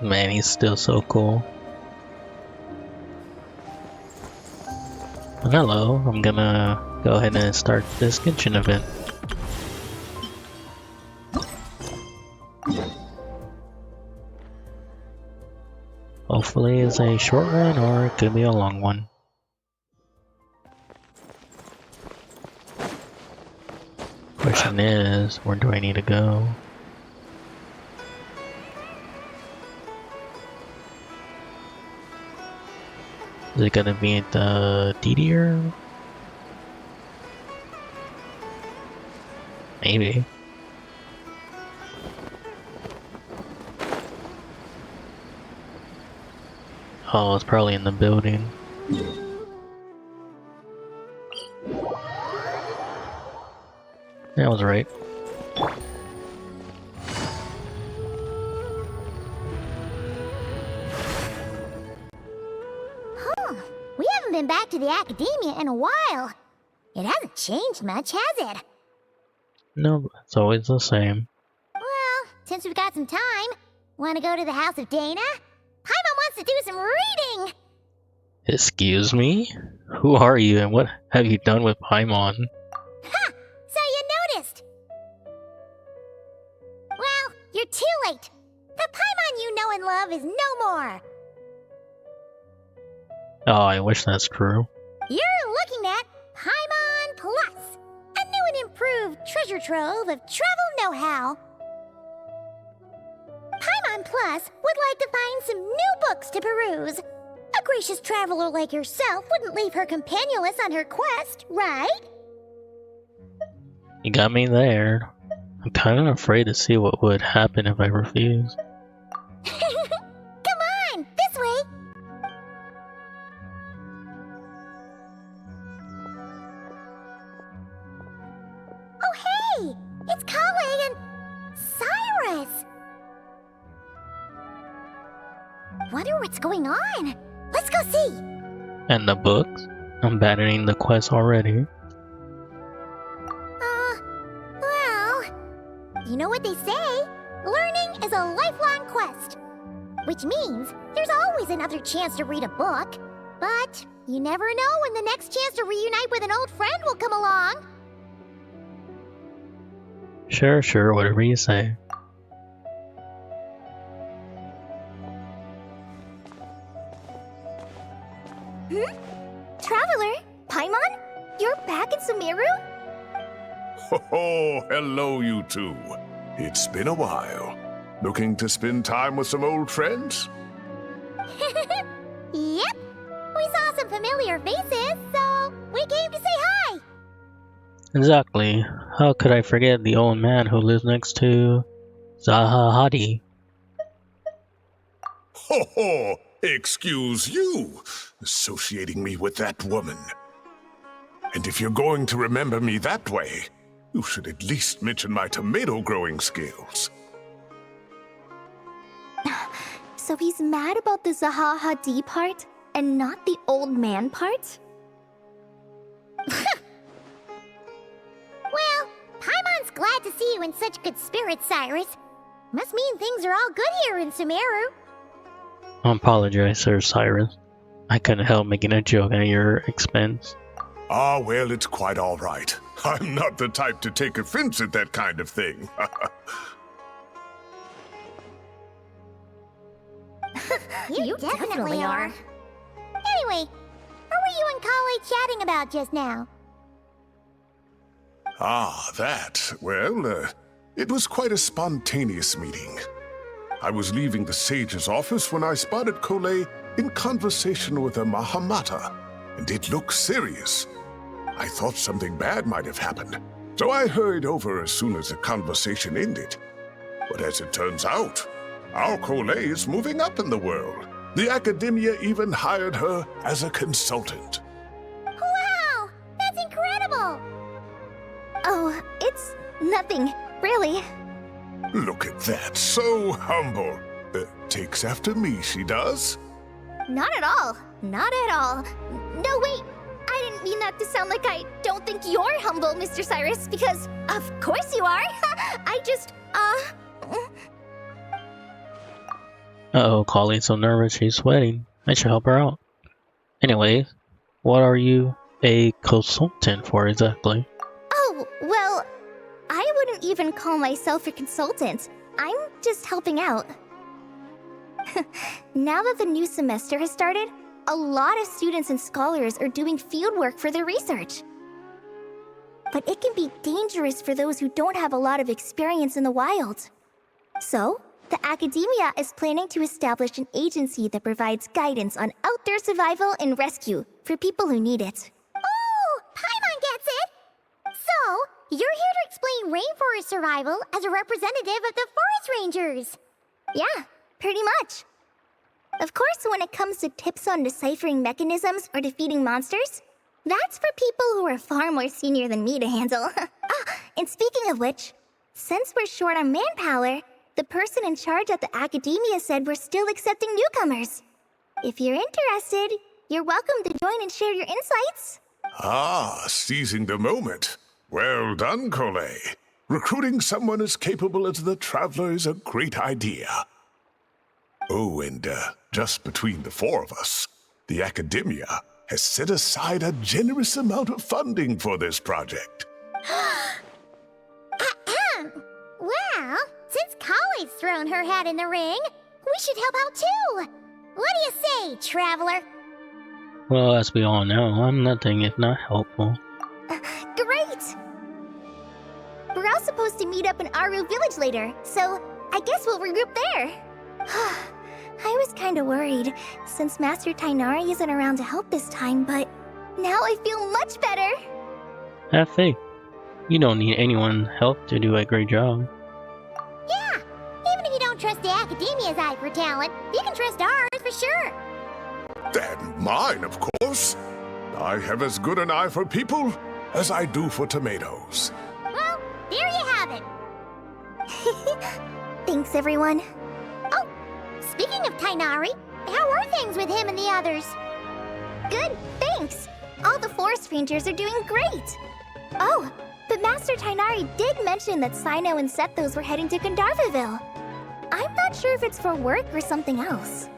Man, he's still so cool. Hello, I'm gonna go ahead and start this Genshin event. Hopefully it's a short one or it could be a long one. Question is, where do I need to go? Is it gonna be at the DDR? Maybe. Oh, it's probably in the building. Yeah, I was right. We haven't been back to the academia in a while. It hasn't changed much, has it? No, it's always the same. Well, since we've got some time, want to go to the house of Dana? Paimon wants to do some reading! Excuse me? Who are you and what have you done with Paimon? Ha! So you noticed! Well, you're too late. The Paimon you know and love is no more. Oh, I wish that's true. You're looking at Paimon Plus, a new and improved treasure trove of travel know-how. Paimon Plus would like to find some new books to peruse. A gracious traveler like yourself wouldn't leave her companionless on her quest, right? You got me there. I'm kind of afraid to see what would happen if I refuse. Come on, this way! Oh hey! It's Collei and Cyrus! Wonder what's going on. Let's go see! And the books? I'm abandoning the quest already. Well, you know what they say? Learning is a lifelong quest. Which means there's always another chance to read a book. But you never know when the next chance to reunite with an old friend will come along. Sure, whatever you say. Traveler, Paimon? You're back in Sumeru? Oh, hello, you two. It's been a while. Looking to spend time with some old friends? Yep. We saw some familiar faces, so we came to say hi. Exactly. How could I forget the old man who lives next to Zaha Hadid? Ho ho! Excuse you, associating me with that woman. And if you're going to remember me that way, you should at least mention my tomato growing skills. So he's mad about the Zaha Hadid part, and not the old man part? Well, Paimon's glad to see you in such good spirits, Cyrus. Must mean things are all good here in Sumeru. I apologize, Sir Cyrus. I couldn't help making a joke at your expense. Ah, well, it's quite all right. I'm not the type to take offense at that kind of thing. You definitely are. Anyway, what were you and Collei chatting about just now? Ah, that. Well, it was quite a spontaneous meeting. I was leaving the sage's office when I spotted Collei in conversation with a Mahamata, and it looked serious. I thought something bad might have happened, so I hurried over as soon as the conversation ended. But as it turns out, our Collei is moving up in the world. The academia even hired her as a consultant. Wow! That's incredible! Oh, it's nothing, really. Look at that, so humble. Takes after me, she does. Not at all. Not at all. No, wait. I didn't mean that to sound like I don't think you're humble, Mr. Cyrus, because of course you are. I just, Uh-oh, Collei's so nervous she's sweating. I should help her out. Anyway, what are you a consultant for exactly? Oh, well, I wouldn't even call myself a consultant. I'm just helping out. Now that the new semester has started, a lot of students and scholars are doing fieldwork for their research. But it can be dangerous for those who don't have a lot of experience in the wild. So, the academia is planning to establish an agency that provides guidance on outdoor survival and rescue for people who need it. Oh, Paimon gets it! So, you're here to explain rainforest survival as a representative of the forest rangers. Yeah, pretty much. Of course, when it comes to tips on deciphering mechanisms or defeating monsters, that's for people who are far more senior than me to handle. And speaking of which, since we're short on manpower, the person in charge at the academia said we're still accepting newcomers. If you're interested, you're welcome to join and share your insights. Ah, seizing the moment. Well done, Collei. Recruiting someone as capable as the Traveler is a great idea. Oh, and just between the four of us, the academia has set aside a generous amount of funding for this project. Well, since Collei's thrown her hat in the ring, we should help out too. What do you say, Traveler? Well, as we all know, I'm nothing if not helpful. Great! We're all supposed to meet up in Aru Village later, so I guess we'll regroup there. I was kinda worried, since Master Tainari isn't around to help this time, but now I feel much better! Have faith. You don't need anyone's help to do a great job. Yeah, even if you don't trust the academia's eye for talent, you can trust ours for sure. And mine, of course. I have as good an eye for people as I do for tomatoes. Well, there you have it. Thanks, everyone. Oh, speaking of Tainari, how are things with him and the others? Good, thanks. All the forest rangers are doing great. Oh, but Master Tainari did mention that Sino and Sethos were heading to Gandharvaville. I'm not sure if it's for work or something else.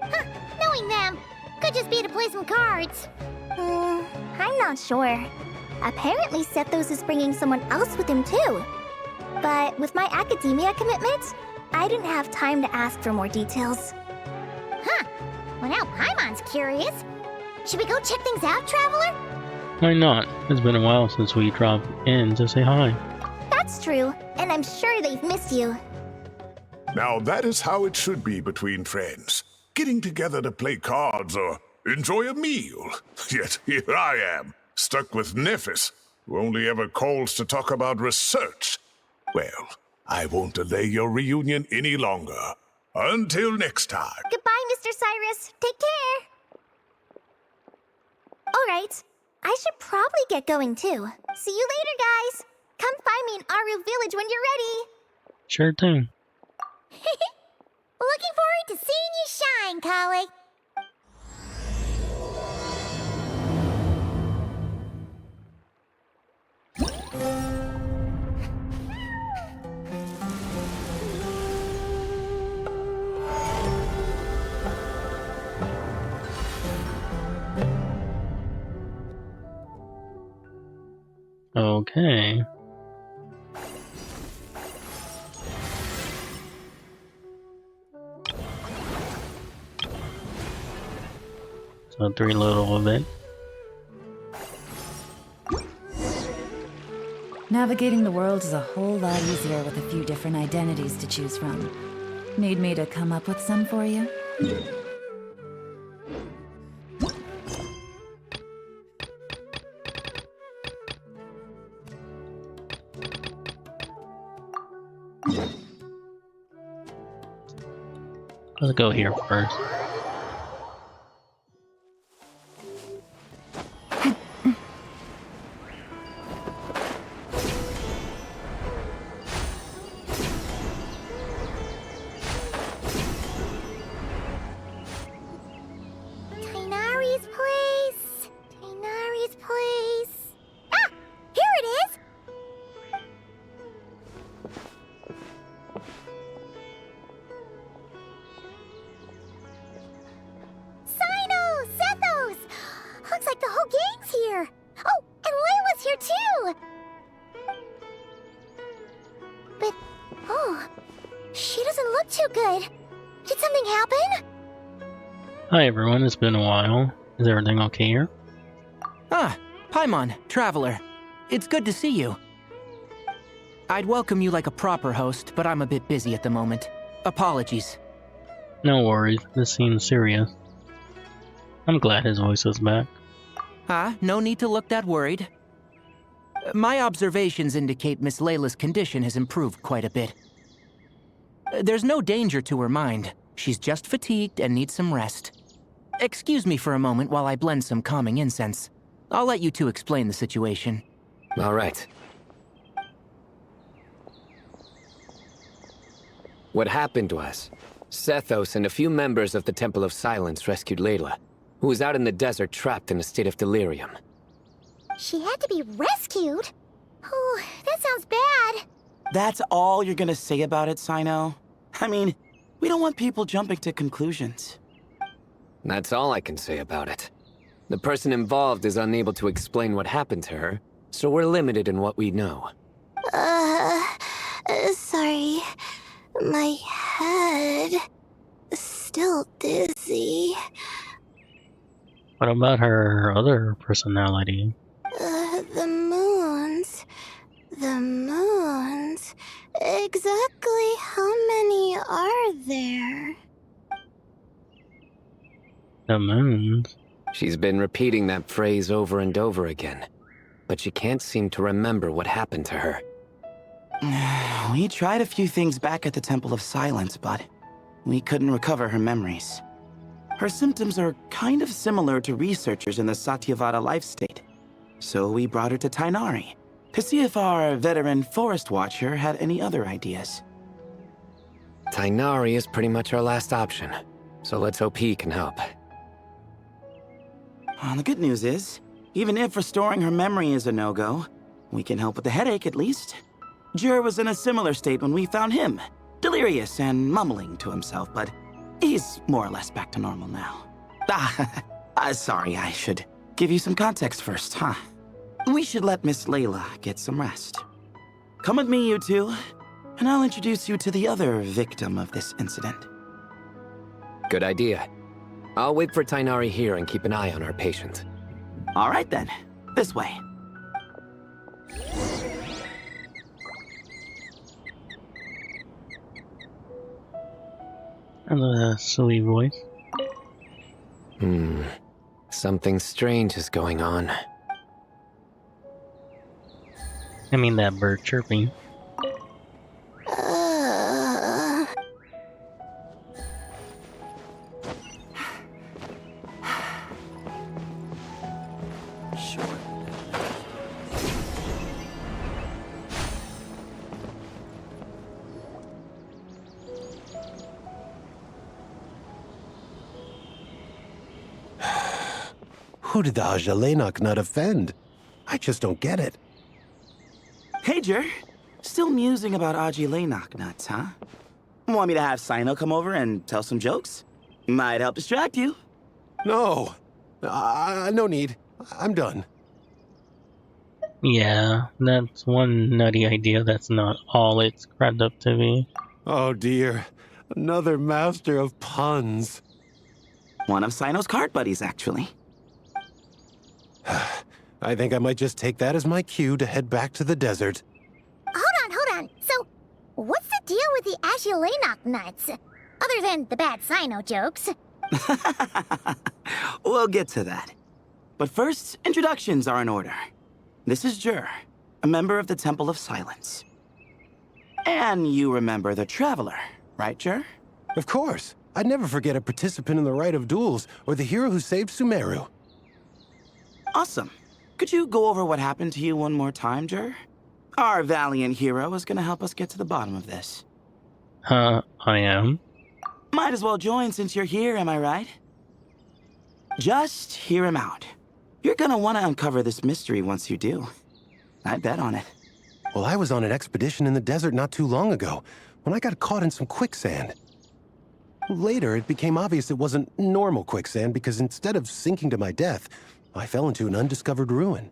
Huh, knowing them, could just be to play some cards. I'm not sure. Apparently Sethos is bringing someone else with him too. But with my academia commitment, I didn't have time to ask for more details. Huh, well now Paimon's curious. Should we go check things out, Traveler? Why not? It's been a while since we dropped in to say hi. That's true, and I'm sure they've missed you. Now that is how it should be between friends. Getting together to play cards or enjoy a meal. Yet here I am, stuck with Nephis, who only ever calls to talk about research. Well, I won't delay your reunion any longer. Until next time. Goodbye, Mr. Cyrus. Take care. Alright, I should probably get going too. See you later, guys. Come find me in Aru Village when you're ready. Sure thing. Looking forward to seeing you shine, Collei. Okay. So 3 little event. Navigating the world is a whole lot easier with a few different identities to choose from. Need me to come up with some for you? Let's go here first. Tainari's place. Tainari's place. Ah! Here it is! here. Oh, and Layla's here too. But, oh, she doesn't look too good. Did something happen? Hi everyone, it's been a while. Is everything okay here? Ah, Paimon, Traveler. It's good to see you. I'd welcome you like a proper host, but I'm a bit busy at the moment. Apologies. No worries, this seems serious. I'm glad his voice is back. No need to look that worried. My observations indicate Miss Layla's condition has improved quite a bit. There's no danger to her mind. She's just fatigued and needs some rest. Excuse me for a moment while I blend some calming incense. I'll let you two explain the situation. All right. What happened was, Sethos and a few members of the Temple of Silence rescued Layla, who was out in the desert trapped in a state of delirium. She had to be rescued? Oh, that sounds bad. That's all you're gonna say about it, Sino? I mean, we don't want people jumping to conclusions. That's all I can say about it. The person involved is unable to explain what happened to her, so we're limited in what we know. Sorry. My head is still dizzy. What about her other personality? The moons. The moons. Exactly how many are there? The moons? She's been repeating that phrase over and over again, but she can't seem to remember what happened to her. We tried a few things back at the Temple of Silence, but we couldn't recover her memories. Her symptoms are kind of similar to researchers in the Satyavada life state. So we brought her to Tainari to see if our veteran forest watcher had any other ideas. Tainari is pretty much our last option, so let's hope he can help. The good news is, even if restoring her memory is a no-go, we can help with the headache at least. Jur was in a similar state when we found him, delirious and mumbling to himself, but he's more or less back to normal now. Sorry, I should give you some context first, huh? We should let Miss Layla get some rest. Come with me, you two, and I'll introduce you to the other victim of this incident. Good idea. I'll wait for Tainari here and keep an eye on our patient. All right then, this way. And the silly voice. Something strange is going on. I mean that bird chirping. Who did the Ajalenok nut offend? I just don't get it. Hey, Jur. Still musing about Aji nuts, huh? Want me to have Sino come over and tell some jokes? Might help distract you. No. No need. I'm done. Yeah, that's one nutty idea that's not all it's cracked up to be. Oh dear. Another master of puns. One of Sino's card buddies, actually. I think I might just take that as my cue to head back to the desert. Hold on. So, what's the deal with the Ashilenok nuts? Other than the bad Sino jokes. We'll get to that. But first, introductions are in order. This is Jur, a member of the Temple of Silence. And you remember the Traveler, right, Jur? Of course. I'd never forget a participant in the Rite of Duels or the hero who saved Sumeru. Awesome. Could you go over what happened to you one more time, Jur? Our valiant hero is gonna help us get to the bottom of this. I am? Might as well join since you're here, am I right? Just hear him out. You're gonna want to uncover this mystery once you do. I bet on it. Well, I was on an expedition in the desert not too long ago, when I got caught in some quicksand. Later, it became obvious it wasn't normal quicksand because instead of sinking to my death, I fell into an undiscovered ruin.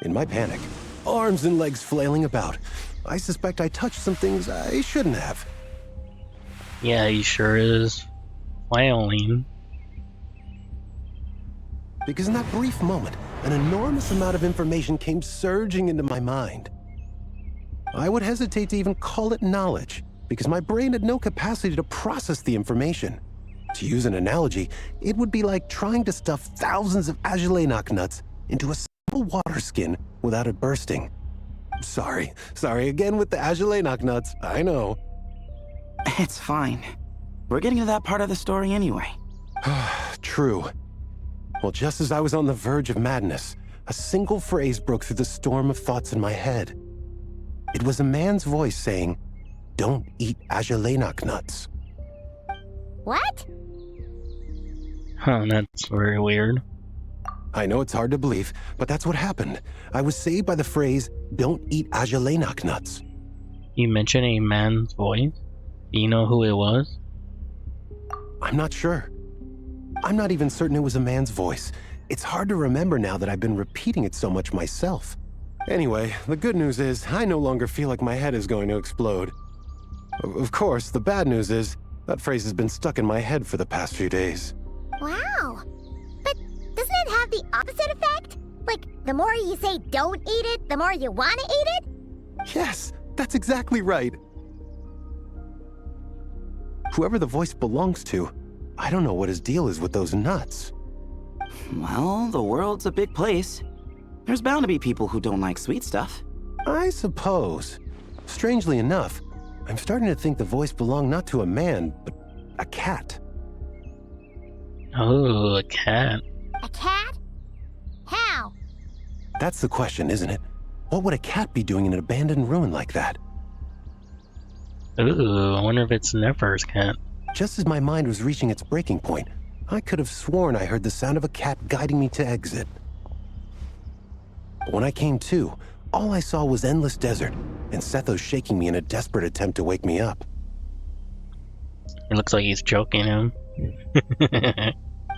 In my panic, arms and legs flailing about, I suspect I touched some things I shouldn't have. Yeah, he sure is flailing. Because in that brief moment, an enormous amount of information came surging into my mind. I would hesitate to even call it knowledge, because my brain had no capacity to process the information. To use an analogy, it would be like trying to stuff thousands of Agelenok nuts into a simple water skin without it bursting. Sorry again with the Agelenok nuts, I know. It's fine. We're getting to that part of the story anyway. True. Well, just as I was on the verge of madness, a single phrase broke through the storm of thoughts in my head. It was a man's voice saying, "Don't eat Agelenok nuts." What? Huh, that's very weird. I know it's hard to believe, but that's what happened. I was saved by the phrase, "Don't eat Agelenok nuts." You mentioned a man's voice? Do you know who it was? I'm not sure. I'm not even certain it was a man's voice. It's hard to remember now that I've been repeating it so much myself. Anyway, the good news is I no longer feel like my head is going to explode. Of course, the bad news is that phrase has been stuck in my head for the past few days. Wow. But doesn't it have the opposite effect? Like, the more you say don't eat it, the more you want to eat it? Yes, that's exactly right. Whoever the voice belongs to, I don't know what his deal is with those nuts. Well, the world's a big place. There's bound to be people who don't like sweet stuff. I suppose. Strangely enough, I'm starting to think the voice belonged not to a man, but a cat. Oh, a cat. A cat? How? That's the question, isn't it? What would a cat be doing in an abandoned ruin like that? Ooh, I wonder if it's Nefer's cat. Just as my mind was reaching its breaking point, I could have sworn I heard the sound of a cat guiding me to exit. But when I came to, all I saw was endless desert, and Sethos shaking me in a desperate attempt to wake me up. It looks like he's choking him.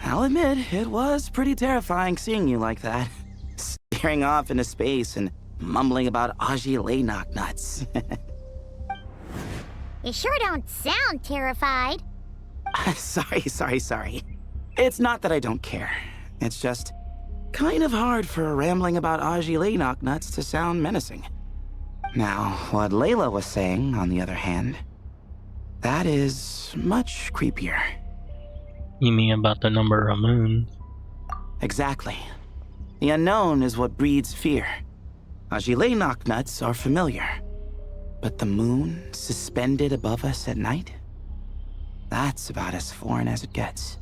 I'll admit, it was pretty terrifying seeing you like that. Staring off into space and mumbling about Agelenok nuts. You sure don't sound terrified. Sorry. It's not that I don't care. It's just kind of hard for rambling about Agelenok nuts to sound menacing. Now, what Layla was saying, on the other hand, that is much creepier. You mean about the number of moons? Exactly. The unknown is what breeds fear. Agelenok nuts are familiar. But the moon suspended above us at night? That's about as foreign as it gets.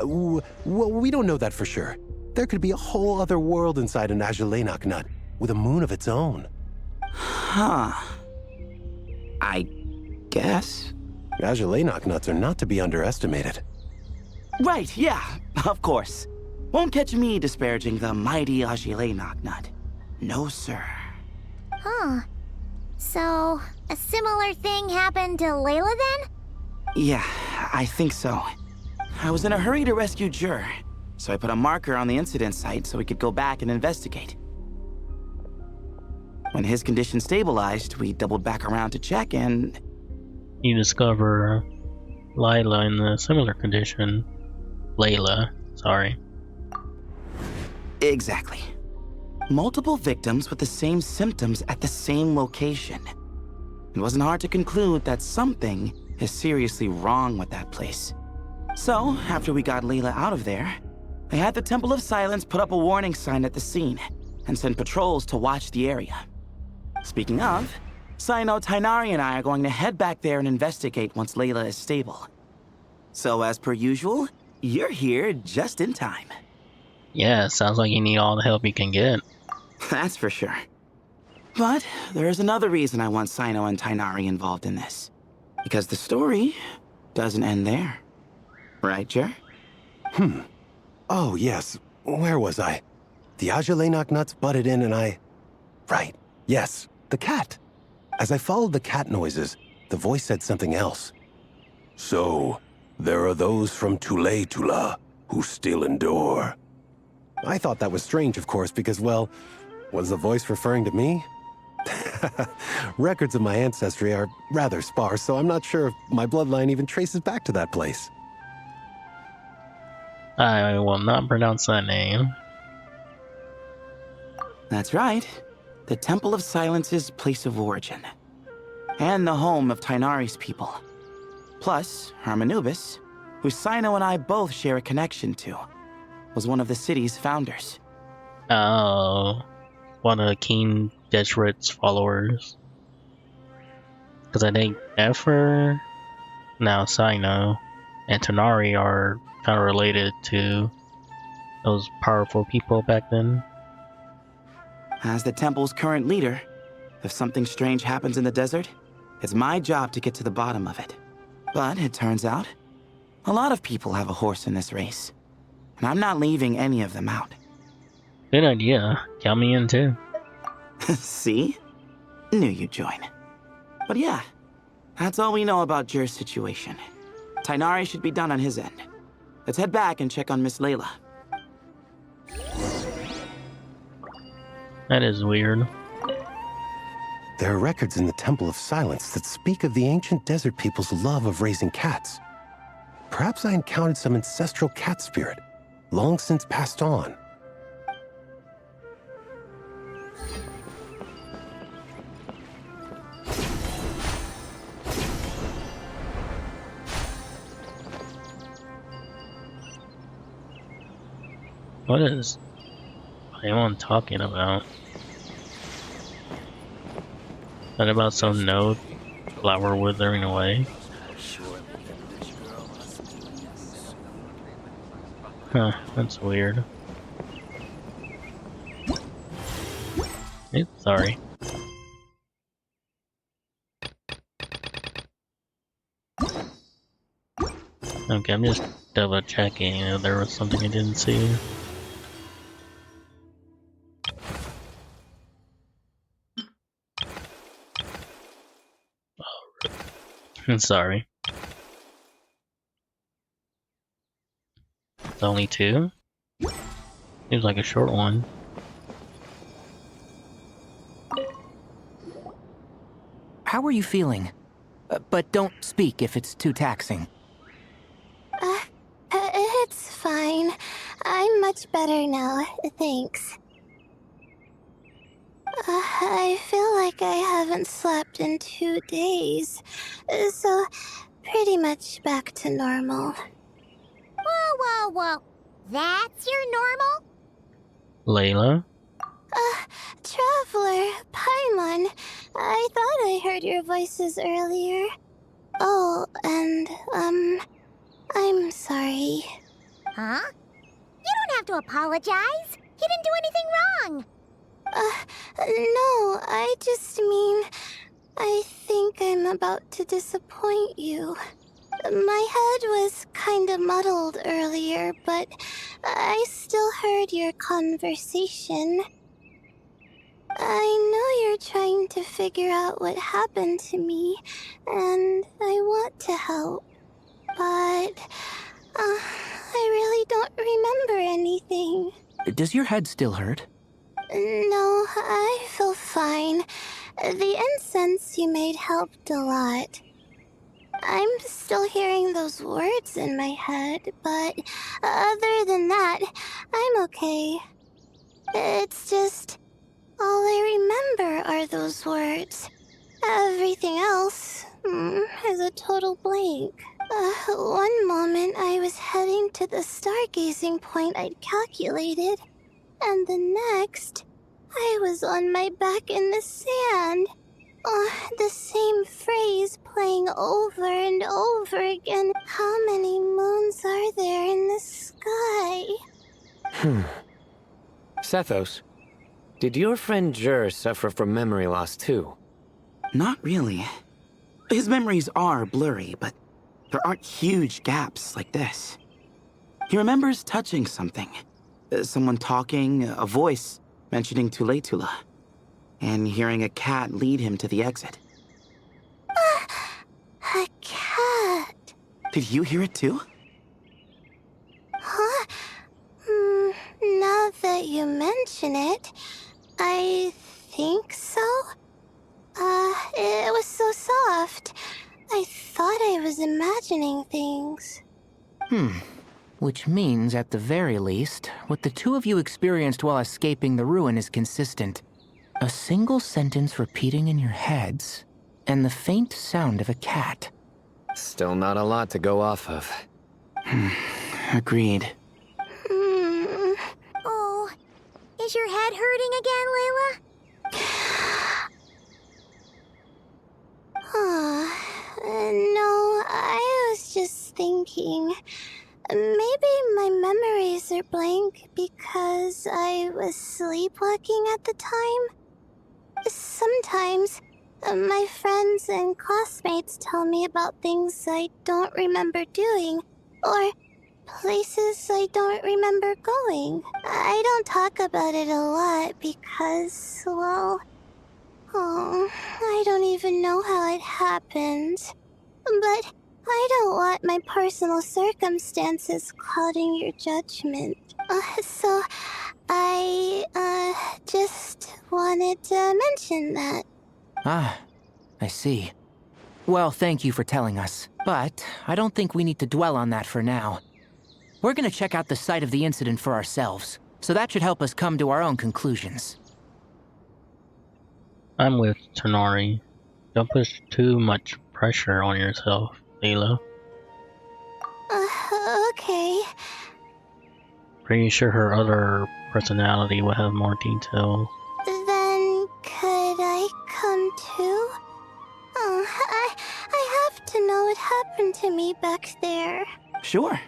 Well, we don't know that for sure. There could be a whole other world inside an Agelenok nut, with a moon of its own. Huh. I guess. Agelenok nuts are not to be underestimated. Right, yeah, of course. Won't catch me disparaging the mighty Agelenok nut. No, sir. Huh. So, a similar thing happened to Layla then? Yeah, I think so. I was in a hurry to rescue Jur, so I put a marker on the incident site so we could go back and investigate. When his condition stabilized, we doubled back around to check and... You discover Lila in a similar condition. Layla, sorry. Exactly. Multiple victims with the same symptoms at the same location. It wasn't hard to conclude that something is seriously wrong with that place. So, after we got Layla out of there, I had the Temple of Silence put up a warning sign at the scene and send patrols to watch the area. Speaking of, Sino, Tainari, and I are going to head back there and investigate once Layla is stable. So, as per usual, you're here just in time. Yeah, sounds like you need all the help you can get. That's for sure. But there's another reason I want Sino and Tainari involved in this. Because the story doesn't end there. Right, Jer? Oh, yes. Where was I? The Agelenok nuts butted in and I... Right. Yes, the cat. As I followed the cat noises, the voice said something else. So, there are those from Tula who still endure. I thought that was strange, of course, because, well, was the voice referring to me? Records of my ancestry are rather sparse, so I'm not sure if my bloodline even traces back to that place. I will not pronounce that name. That's right. The Temple of Silence's place of origin. And the home of Tainari's people. Plus, Hermanubis, who Sino and I both share a connection to, was one of the city's founders. Oh, one of King Desret's followers. Because I think Nefer, now Sino, and Tanari are kind of related to those powerful people back then. As the temple's current leader, if something strange happens in the desert, it's my job to get to the bottom of it. But it turns out, a lot of people have a horse in this race, and I'm not leaving any of them out. Good idea. Count me in too. See? Knew you'd join. But yeah, that's all we know about Jer's situation. Tainari should be done on his end. Let's head back and check on Miss Layla. That is weird. There are records in the Temple of Silence that speak of the ancient desert people's love of raising cats. Perhaps I encountered some ancestral cat spirit, long since passed on. What is anyone talking about? That about some node flower withering away? Huh, that's weird. Oops, sorry. Okay, I'm just double checking if there was something I didn't see. I'm sorry. It's only 2? Seems like a short one. How are you feeling? But don't speak if it's too taxing. It's fine. I'm much better now, thanks. I feel like I haven't slept in 2 days, so pretty much back to normal. Whoa, whoa, whoa. That's your normal? Layla? Traveler, Paimon, I thought I heard your voices earlier. Oh, and, I'm sorry. Huh? You don't have to apologize. You didn't do anything wrong. No, I just mean, I think I'm about to disappoint you. My head was kinda muddled earlier, but I still heard your conversation. I know you're trying to figure out what happened to me, and I want to help. But, I really don't remember anything. Does your head still hurt? No, I feel fine. The incense you made helped a lot. I'm still hearing those words in my head, but other than that, I'm okay. It's just, all I remember are those words. Everything else is a total blank. One moment I was heading to the stargazing point I'd calculated, and the next, I was on my back in the sand. The same phrase playing over and over again. How many moons are there in the sky? Sethos, did your friend Jer suffer from memory loss too? Not really. His memories are blurry, but there aren't huge gaps like this. He remembers touching something. Someone talking, a voice mentioning Tuletula, and hearing a cat lead him to the exit. A cat. Did you hear it too? Huh? Not that you mention it, I think so. It was so soft. I thought I was imagining things. Which means, at the very least, what the two of you experienced while escaping the ruin is consistent. A single sentence repeating in your heads, and the faint sound of a cat. Still not a lot to go off of. Agreed. Oh, is your head hurting again, Layla? No, I was just thinking. Maybe my memories are blank because I was sleepwalking at the time. Sometimes, my friends and classmates tell me about things I don't remember doing, or places I don't remember going. I don't talk about it a lot because, well, I don't even know how it happened. But I don't want my personal circumstances clouding your judgment. So I, just wanted to mention that. Ah, I see. Well, thank you for telling us. But I don't think we need to dwell on that for now. We're gonna check out the site of the incident for ourselves, so that should help us come to our own conclusions. I'm with Tonari. Don't put too much pressure on yourself, Layla. Okay. Pretty sure her other personality will have more details. Then could I come too? I have to know what happened to me back there. Sure,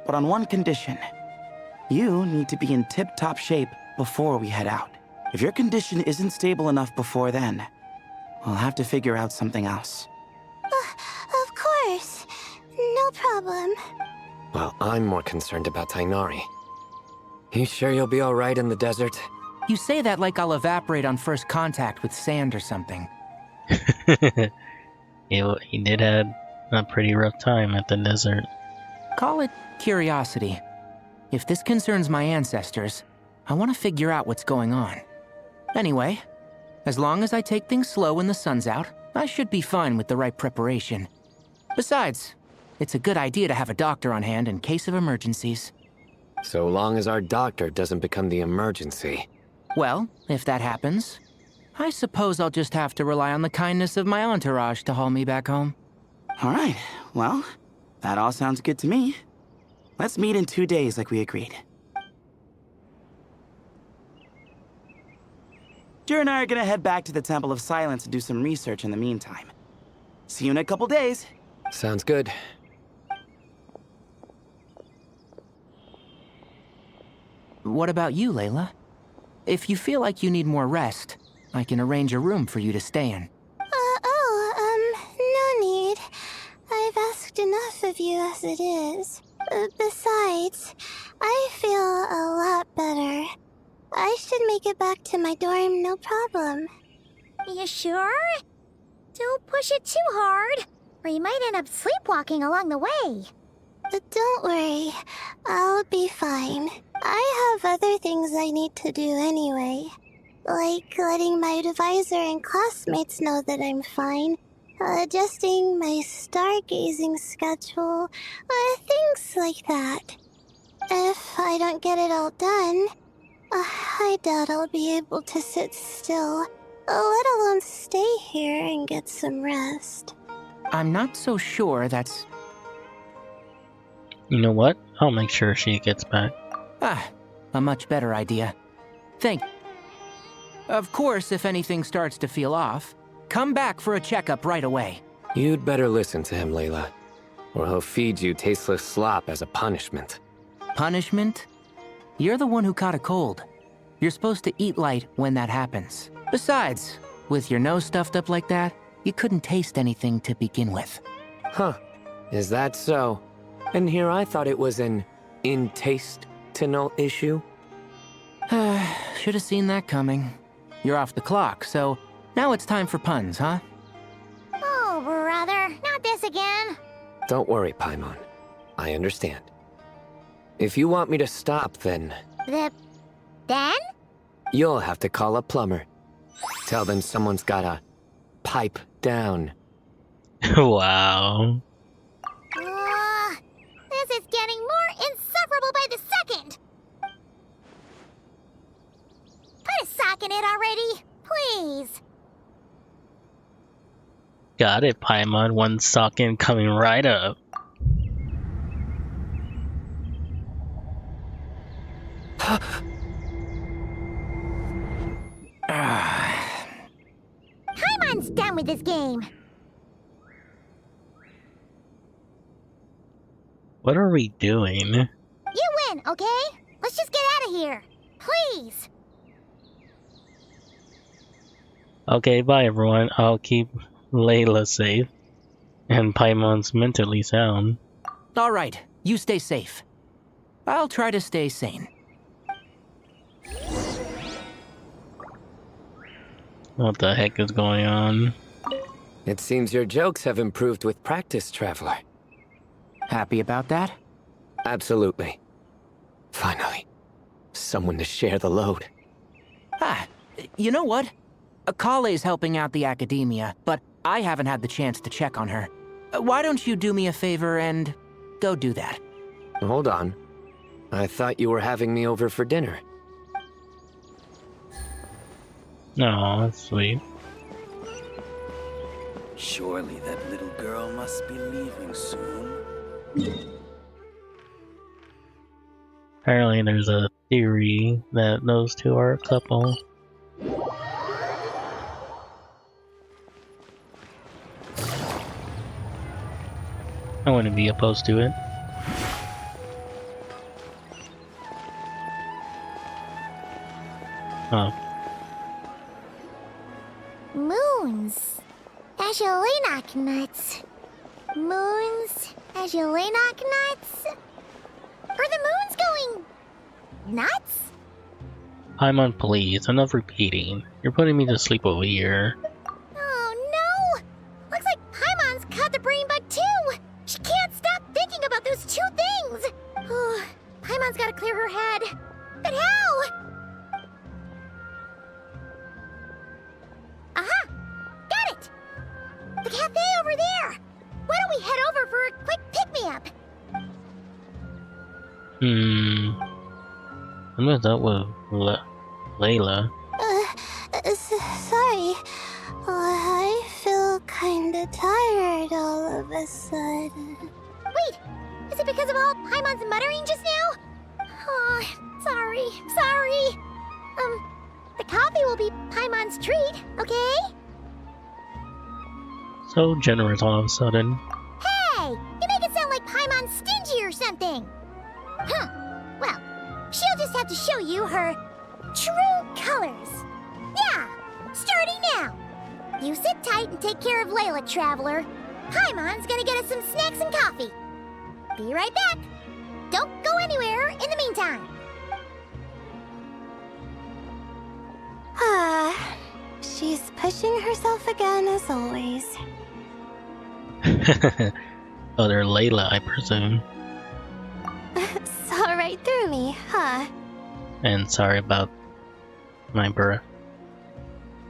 but on one condition. You need to be in tip-top shape before we head out. If your condition isn't stable enough before then, we'll have to figure out something else. Of course. No problem. Well, I'm more concerned about Tighnari. You sure you'll be alright in the desert? You say that like I'll evaporate on first contact with sand or something. He did have a pretty rough time at the desert. Call it curiosity. If this concerns my ancestors, I want to figure out what's going on. Anyway, as long as I take things slow when the sun's out, I should be fine with the right preparation. Besides, it's a good idea to have a doctor on hand in case of emergencies. So long as our doctor doesn't become the emergency. Well, if that happens, I suppose I'll just have to rely on the kindness of my entourage to haul me back home. All right, well, that all sounds good to me. Let's meet in 2 days like we agreed. Jer and I are gonna head back to the Temple of Silence and do some research in the meantime. See you in a couple days. Sounds good. What about you, Layla? If you feel like you need more rest, I can arrange a room for you to stay in. No need. I've asked enough of you as it is. Besides, I feel a lot better. I should make it back to my dorm, no problem. You sure? Don't push it too hard, or you might end up sleepwalking along the way. Don't worry. I'll be fine. I have other things I need to do anyway. Like letting my advisor and classmates know that I'm fine. Adjusting my stargazing schedule. Things like that. If I don't get it all done, I doubt I'll be able to sit still, let alone stay here and get some rest. I'm not so sure that's... You know what? I'll make sure she gets back. A much better idea. Of course, if anything starts to feel off, come back for a checkup right away. You'd better listen to him, Layla, or he'll feed you tasteless slop as a punishment. Punishment? You're the one who caught a cold. You're supposed to eat light when that happens. Besides, with your nose stuffed up like that, you couldn't taste anything to begin with. Huh. Is that so? And here I thought it was an in-taste-to-know issue. Should have seen that coming. You're off the clock, so now it's time for puns, huh? Oh, brother, not this again. Don't worry, Paimon. I understand. If you want me to stop, then... Then? You'll have to call a plumber. Tell them someone's gotta pipe down. Wow. This is getting more insufferable by the second. Put a sock in it already, please. Got it, Paimon. One socket coming right up. Paimon's done with this game. What are we doing? You win, okay? Let's just get out of here. Please. Okay, bye everyone. I'll keep Layla safe. And Paimon's mentally sound. Alright, you stay safe. I'll try to stay sane. What the heck is going on? It seems your jokes have improved with practice, Traveler. Happy about that? Absolutely. Finally, someone to share the load. Ah, you know what? Collei's helping out the academia, but I haven't had the chance to check on her. Why don't you do me a favor and go do that? Hold on. I thought you were having me over for dinner. No, that's sweet. Surely that little girl must be leaving soon. Apparently there's a theory that those two are a couple. I wouldn't be opposed to it. Oh. Moons. Azulenak nuts. Moons. Azulenak nuts. Are the moons going nuts? Paimon, please, enough repeating. You're putting me to sleep over here. Oh no! Looks like Paimon's caught the brain bug too! She can't stop thinking about those two things! Oh, Paimon's gotta clear her head. But how? Aha! Got it! The cafe over there! Why don't we head over for a quick pick-me-up? I met up with Layla. Sorry. I feel kinda tired all of a sudden. Wait! Is it because of all Paimon's muttering just now? Oh, sorry. The coffee will be Paimon's treat, okay? So generous all of a sudden. Hey! You make it sound like Paimon's stingy or something! Huh. Well, she'll just have to show you her true colors. Yeah! Starting now! You sit tight and take care of Layla, Traveler. Paimon's gonna get us some snacks and coffee. Be right back. Don't go anywhere in the meantime. She's pushing herself again as always. Other Layla, I presume. Saw right through me, huh? And sorry about my breath.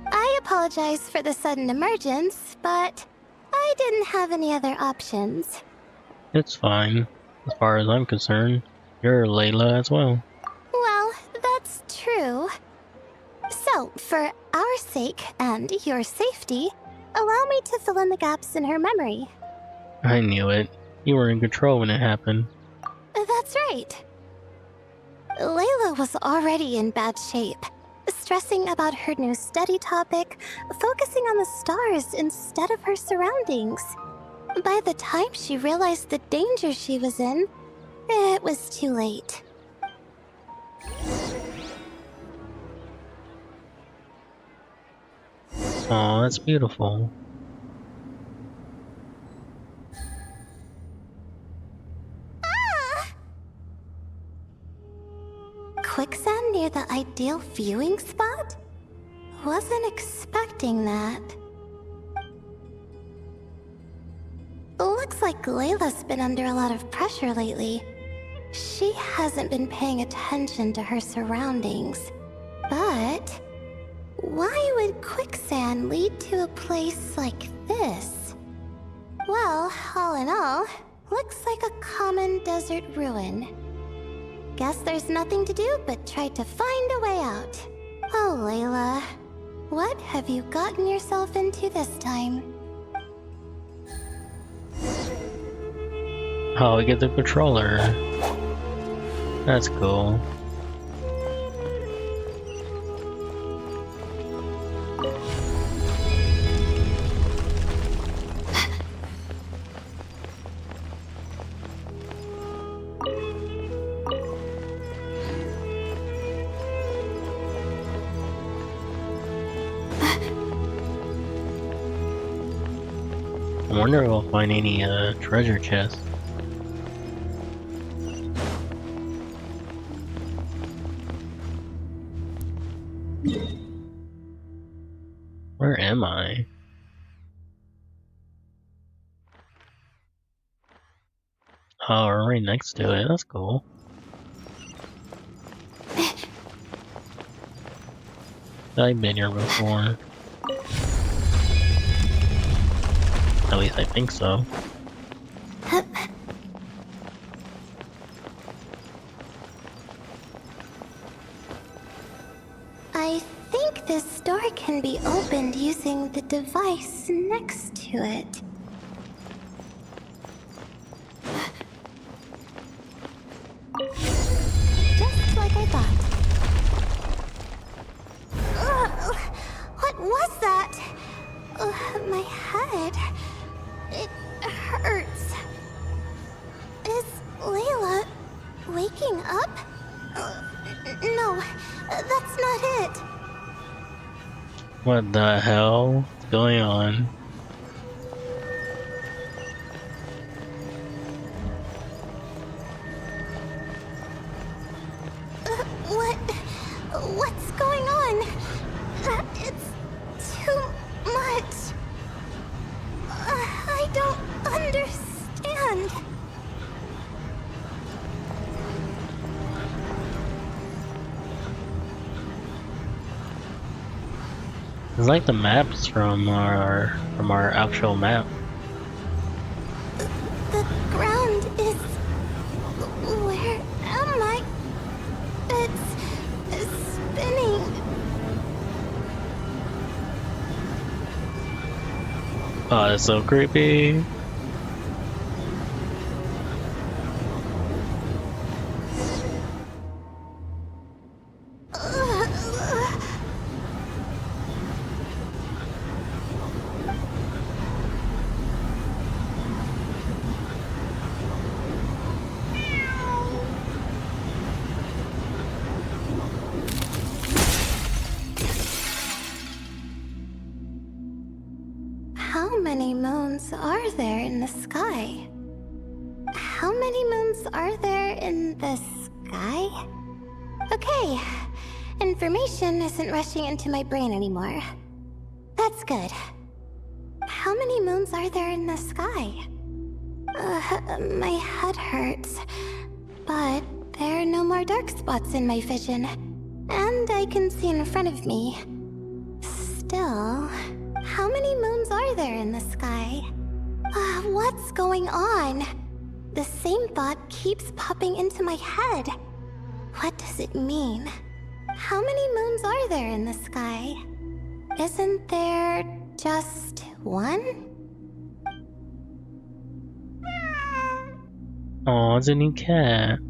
I apologize for the sudden emergence, but I didn't have any other options. It's fine. As far as I'm concerned, you're Layla as well. Well, that's true. So, for our sake and your safety, allow me to fill in the gaps in her memory. I knew it. You were in control when it happened. That's right. Layla was already in bad shape, stressing about her new study topic, focusing on the stars instead of her surroundings. By the time she realized the danger she was in, it was too late. Aw, that's beautiful. Quicksand near the ideal viewing spot? Wasn't expecting that. Looks like Layla's been under a lot of pressure lately. She hasn't been paying attention to her surroundings. But why would quicksand lead to a place like this? Well, all in all, looks like a common desert ruin. Guess there's nothing to do but try to find a way out. Oh, Layla, what have you gotten yourself into this time? Oh, we get the controller. That's cool. I wonder if we'll find any treasure chests. Where am I? Oh, we're right next to it. That's cool. I've been here before. At least I think so. I think this door can be opened using the device next to it. Just like I thought. Ugh, what was that? My head. It hurts. Is Layla waking up? No, that's not it. What the hell is going on? What's going on? It's too much. I don't understand. It's like the maps from our actual map. The ground is... Where am I? It's spinning. Oh, that's so creepy. How many moons are there in the sky? How many moons are there in the sky? Okay, information isn't rushing into my brain anymore. That's good. How many moons are there in the sky? My head hurts, but there are no more dark spots in my vision, and I can see in front of me. Still, how many moons are there in the sky? What's going on? The same thought keeps popping into my head. What does it mean? How many moons are there in the sky? Isn't there just one? Oh, it's a new cat.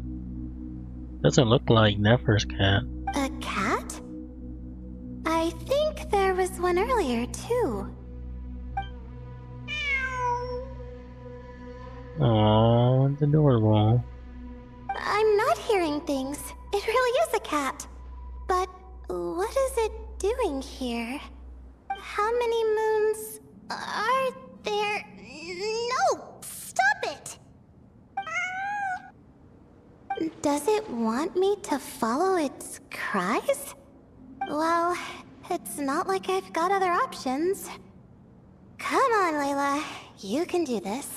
Doesn't look like Nefer's cat. A cat? I think there was one earlier, too. Oh, it's adorable. I'm not hearing things. It really is a cat. But what is it doing here? How many moons are there? No! Stop it! Does it want me to follow its cries? Well, it's not like I've got other options. Come on, Layla. You can do this.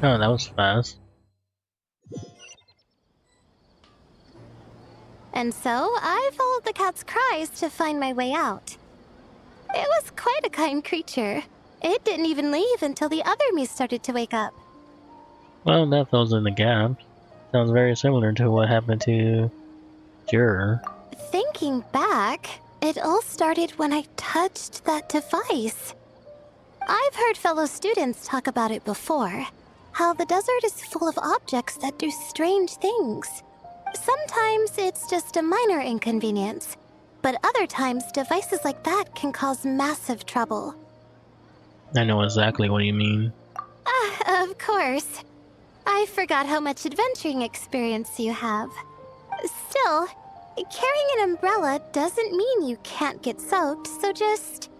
Oh, that was fast. And so I followed the cat's cries to find my way out. It was quite a kind creature. It didn't even leave until the other me started to wake up. Well, that fills in the gap. Sounds very similar to what happened to Jur. Thinking back, it all started when I touched that device. I've heard fellow students talk about it before. How the desert is full of objects that do strange things. Sometimes it's just a minor inconvenience, but other times devices like that can cause massive trouble. I know exactly what you mean. Of course. I forgot how much adventuring experience you have. Still, carrying an umbrella doesn't mean you can't get soaked, so just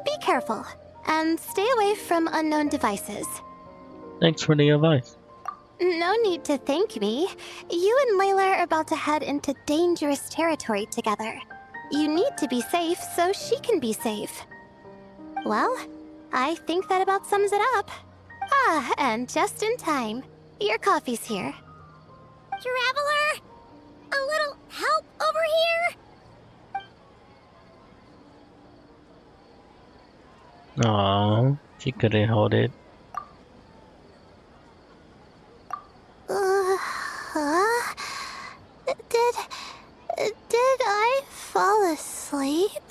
be careful and stay away from unknown devices. Thanks for the advice. No need to thank me. You and Layla are about to head into dangerous territory together. You need to be safe so she can be safe. Well, I think that about sums it up. Ah, and just in time. Your coffee's here. Traveler? A little help over here? Aww, she couldn't hold it. Did I fall asleep?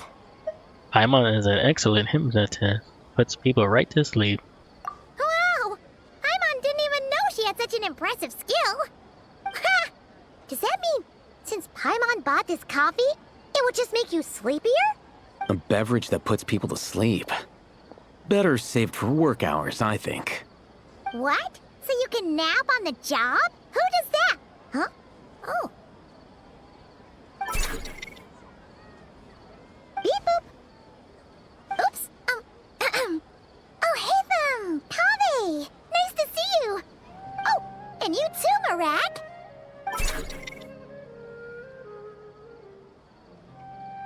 Paimon is an excellent hypnotist. Puts people right to sleep. Wow! Paimon didn't even know she had such an impressive skill. Ha! Does that mean since Paimon bought this coffee, it would just make you sleepier? A beverage that puts people to sleep. Better saved for work hours, I think. What? So you can nap on the job? Who does that? Huh? Oh. Beep boop. Oops. Oh, hey them! Collei! Nice to see you! Oh, and you too, Marak!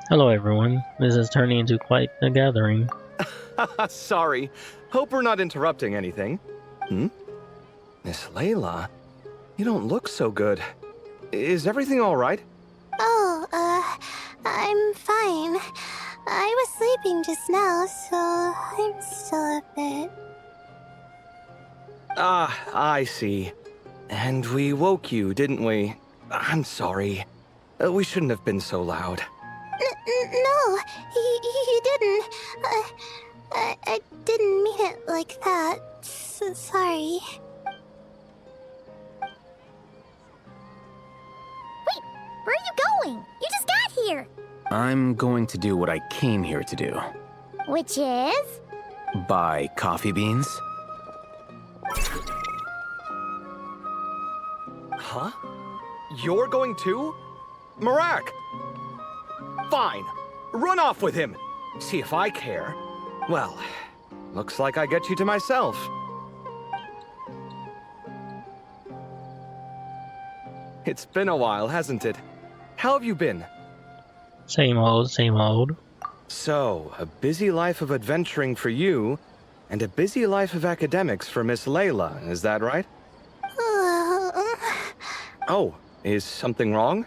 Hello everyone, this is turning into quite a gathering. Sorry. Hope we're not interrupting anything. Miss Layla, you don't look so good. Is everything all right? Oh, I'm fine. I was sleeping just now, so I'm still a bit... Ah, I see. And we woke you, didn't we? I'm sorry. We shouldn't have been so loud. No, you didn't. I didn't mean it like that. Sorry. Wait, where are you going? You just got here! I'm going to do what I came here to do. Which is? Buy coffee beans. Huh? You're going too? Marak! Fine. Run off with him. See if I care. Well, looks like I get you to myself. It's been a while, hasn't it? How have you been? Same old, same old. So, a busy life of adventuring for you, and a busy life of academics for Miss Layla, is that right? Oh, is something wrong?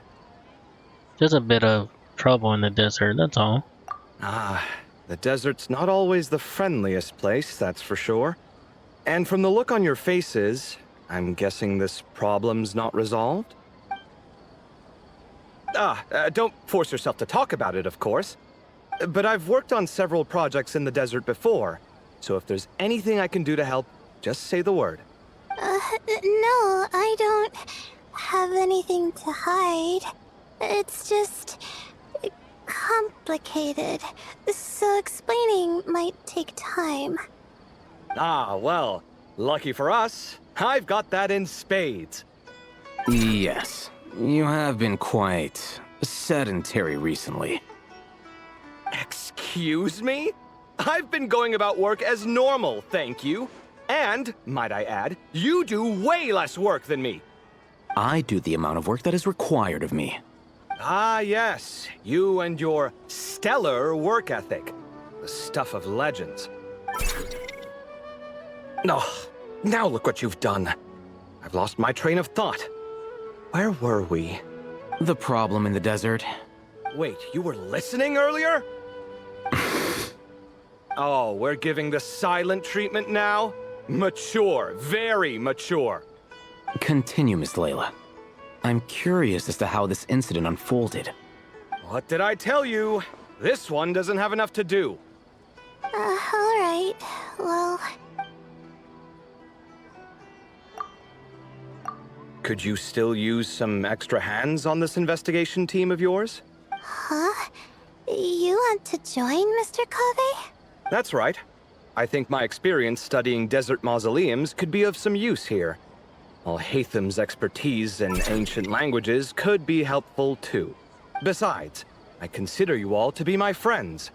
Just a bit of trouble in the desert, that's all. Ah, the desert's not always the friendliest place, that's for sure. And from the look on your faces, I'm guessing this problem's not resolved? Don't force yourself to talk about it, of course. But I've worked on several projects in the desert before, so if there's anything I can do to help, just say the word. No, I don't have anything to hide. It's just complicated, so explaining might take time. Ah, well, lucky for us, I've got that in spades. Yes, you have been quite sedentary recently. Excuse me? I've been going about work as normal, thank you. And, might I add, you do way less work than me. I do the amount of work that is required of me. Ah, yes. You and your stellar work ethic. The stuff of legends. Oh, Now look what you've done. I've lost my train of thought. Where were we? The problem in the desert. Wait, you were listening earlier? Oh, we're giving the silent treatment now? Mature, very mature. Continue, Miss Layla. I'm curious as to how this incident unfolded. What did I tell you? This one doesn't have enough to do. Alright. Well... Could you still use some extra hands on this investigation team of yours? Huh? You want to join, Mr. Collei? That's right. I think my experience studying desert mausoleums could be of some use here. While Hatham's expertise in ancient languages could be helpful too. Besides, I consider you all to be my friends.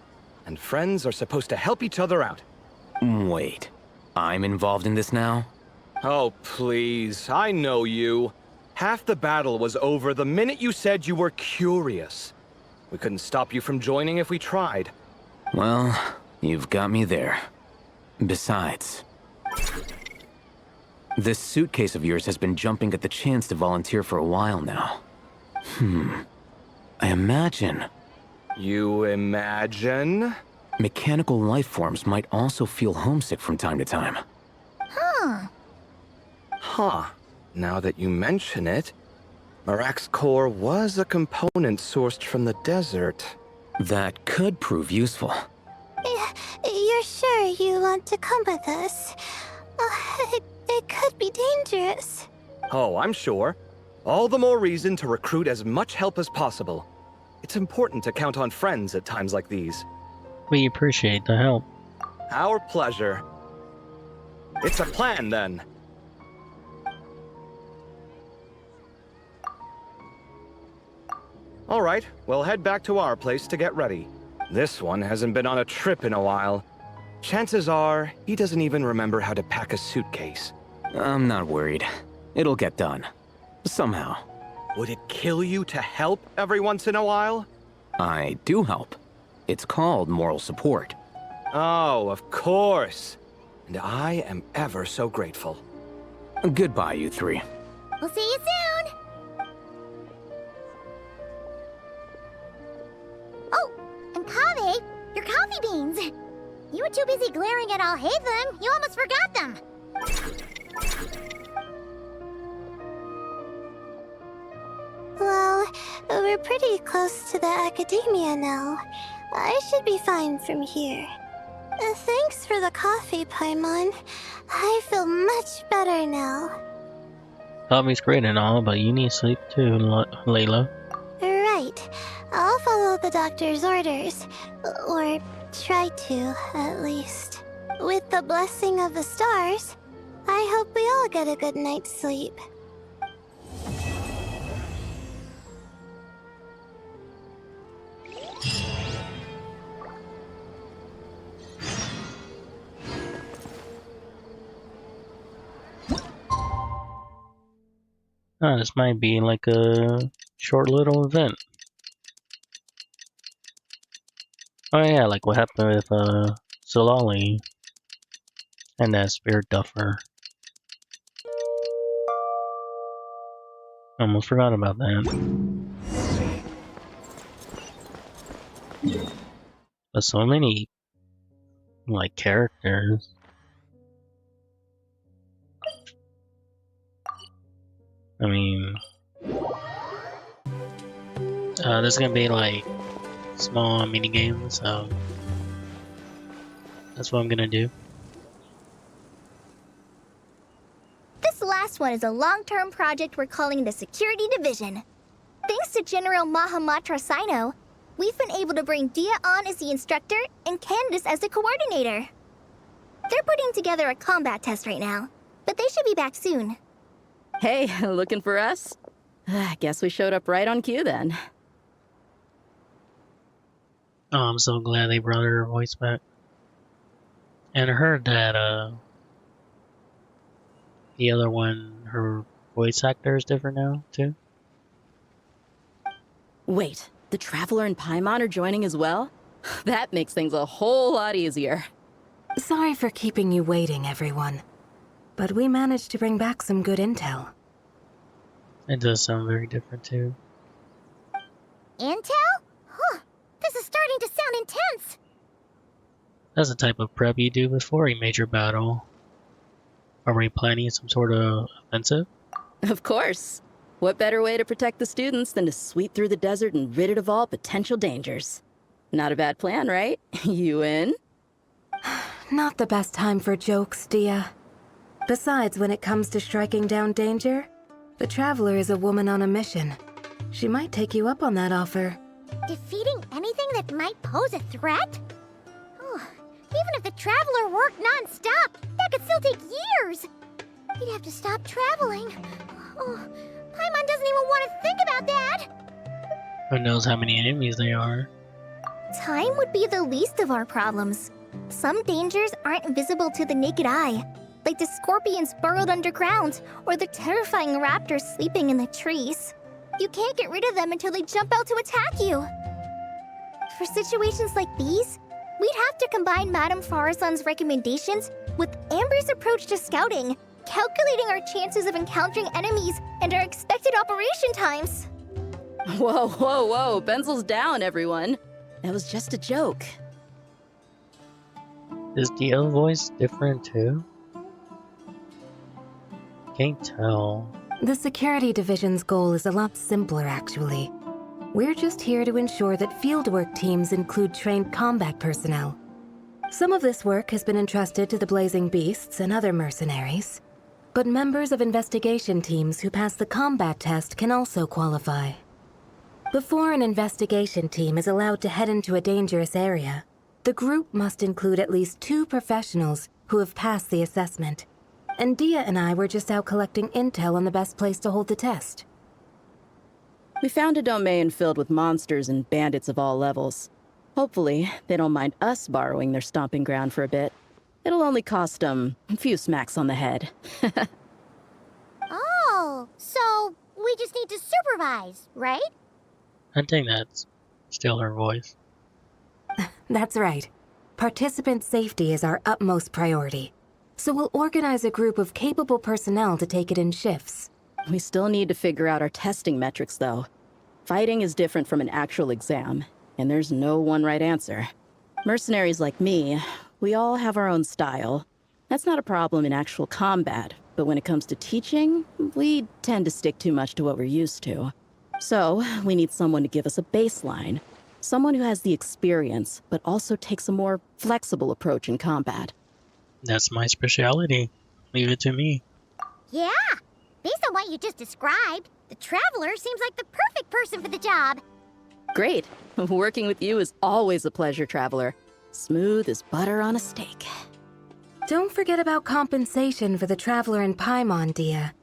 And friends are supposed to help each other out. Wait, I'm involved in this now? Oh, please, I know you. Half the battle was over the minute you said you were curious. We couldn't stop you from joining if we tried. Well, you've got me there. Besides, this suitcase of yours has been jumping at the chance to volunteer for a while now. I imagine... You imagine? Mechanical life forms might also feel homesick from time to time. Huh. Now that you mention it, Marak's core was a component sourced from the desert. That could prove useful. You're sure you want to come with us? It could be dangerous. Oh, I'm sure. All the more reason to recruit as much help as possible. It's important to count on friends at times like these. We appreciate the help. Our pleasure. It's a plan, then. All right, we'll head back to our place to get ready. This one hasn't been on a trip in a while. Chances are, he doesn't even remember how to pack a suitcase. I'm not worried. It'll get done. Somehow. Would it kill you to help every once in a while? I do help. It's called moral support. Oh, of course. And I am ever so grateful. Goodbye, you three. We'll see you soon! Oh, and Kaveh, your coffee beans! You were too busy glaring at Alhaitham, you almost forgot them! Well, we're pretty close to the academia now. I should be fine from here. Thanks for the coffee, Paimon. I feel much better now. Coffee's great and all, but you need sleep too, Layla. Right. I'll follow the doctor's orders. Or try to, at least. With the blessing of the stars, I hope we all get a good night's sleep. This might be like a short little event. Oh yeah, like what happened with Solali and that spirit duffer. Almost forgot about that. But so many like characters. I mean, there's gonna be like small mini games, so that's what I'm gonna do. This last one is a long-term project we're calling the Security Division. Thanks to General Mahamatra Sino, we've been able to bring Dia on as the instructor and Candace as the coordinator. They're putting together a combat test right now, but they should be back soon. Hey, looking for us? Guess we showed up right on cue then. Oh, I'm so glad they brought her voice back. And I heard that the other one, her voice actor is different now too. Wait, the Traveler and Paimon are joining as well? That makes things a whole lot easier. Sorry for keeping you waiting, everyone. but we managed to bring back some good intel. It does sound very different too. Intel? Huh. This is starting to sound intense. That's the type of prep you do before a major battle. Are we planning some sort of offensive? Of course. What better way to protect the students than to sweep through the desert and rid it of all potential dangers? Not a bad plan, right? You in? Not the best time for jokes, Dia. Besides, when it comes to striking down danger, the Traveler is a woman on a mission. She might take you up on that offer. Defeating anything that might pose a threat? Oh, even if the Traveler worked non-stop, that could still take years. He'd have to stop traveling. Oh, Paimon doesn't even want to think about that. Who knows how many enemies there are? Time would be the least of our problems. Some dangers aren't visible to the naked eye, like the scorpions burrowed underground or the terrifying raptors sleeping in the trees. You can't get rid of them until they jump out to attack you. For situations like these, we'd have to combine Madame Farazan's recommendations with Amber's approach to scouting, calculating our chances of encountering enemies and our expected operation times. Whoa, whoa, whoa. Pencils down, everyone. That was just a joke. Is Dia's voice different too? Can't tell. The security division's goal is a lot simpler, actually. We're just here to ensure that fieldwork teams include trained combat personnel. Some of this work has been entrusted to the Blazing Beasts and other mercenaries, but members of investigation teams who pass the combat test can also qualify. Before an investigation team is allowed to head into a dangerous area, the group must include at least 2 professionals who have passed the assessment. And Dia and I were just out collecting intel on the best place to hold the test. We found a domain filled with monsters and bandits of all levels. Hopefully, they don't mind us borrowing their stomping ground for a bit. It'll only cost them a few smacks on the head. Oh, so we just need to supervise, right? I think that's still her voice. That's right. Participant safety is our utmost priority. So we'll organize a group of capable personnel to take it in shifts. We still need to figure out our testing metrics, though. Fighting is different from an actual exam, and there's no one right answer. Mercenaries like me, we all have our own style. That's not a problem in actual combat, but when it comes to teaching, we tend to stick too much to what we're used to. So, we need someone to give us a baseline. Someone who has the experience, but also takes a more flexible approach in combat. That's my specialty. Leave it to me. Yeah, based on what you just described, the Traveler seems like the perfect person for the job. Great. Working with you is always a pleasure, Traveler. Smooth as butter on a steak. Don't forget about compensation for the Traveler and Paimon, Dia.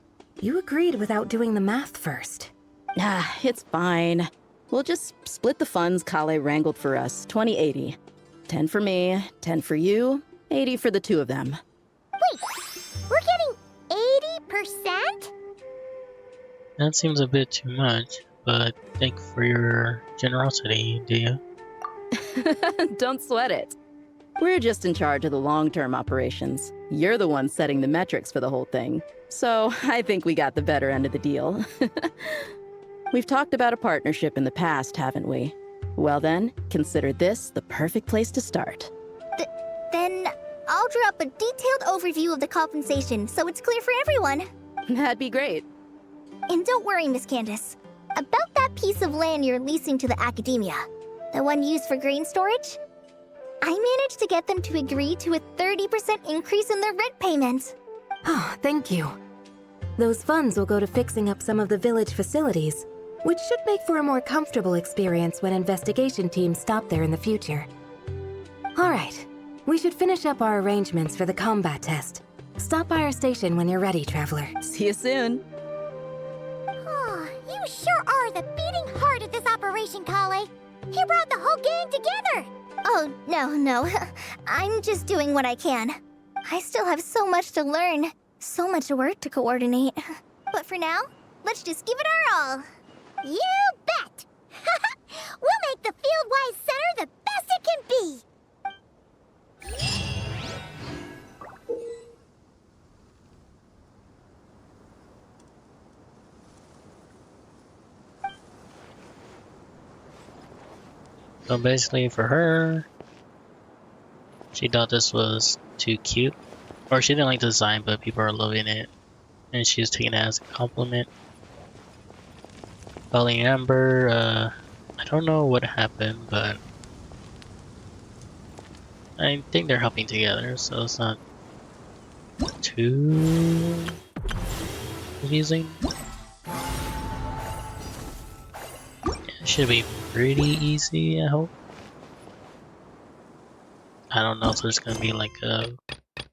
You agreed without doing the math first. Ah, it's fine. We'll just split the funds Collei wrangled for us, 20-80. 10 for me, 10 for you, 80 for the 2 of them. Wait, we're getting 80%? That seems a bit too much, but thank you for your generosity, Dia. Don't sweat it. We're just in charge of the long-term operations. You're the one setting the metrics for the whole thing. So I think we got the better end of the deal. We've talked about a partnership in the past, haven't we? Well then, consider this the perfect place to start. Then I'll draw up a detailed overview of the compensation so it's clear for everyone. That'd be great. And don't worry, Miss Candace. About that piece of land you're leasing to the academia, the one used for grain storage, I managed to get them to agree to a 30% increase in their rent payment. Oh, thank you. Those funds will go to fixing up some of the village facilities, which should make for a more comfortable experience when investigation teams stop there in the future. All right, we should finish up our arrangements for the combat test. Stop by our station when you're ready, Traveler. See you soon. Oh, you sure are the beating heart of this operation, Collei. You brought the whole gang together. Oh, no. I'm just doing what I can. I still have so much to learn, so much work to coordinate. But for now, let's just give it our all. You bet! We'll make the Fieldwise Center the best it can be! So basically for her, she thought this was too cute. Or she didn't like the design, but people are loving it. And she was taking it as a compliment. Collei and Amber, I don't know what happened, but I think they're helping together, so it's not too confusing. It should be pretty easy, I hope. I don't know if there's gonna be like a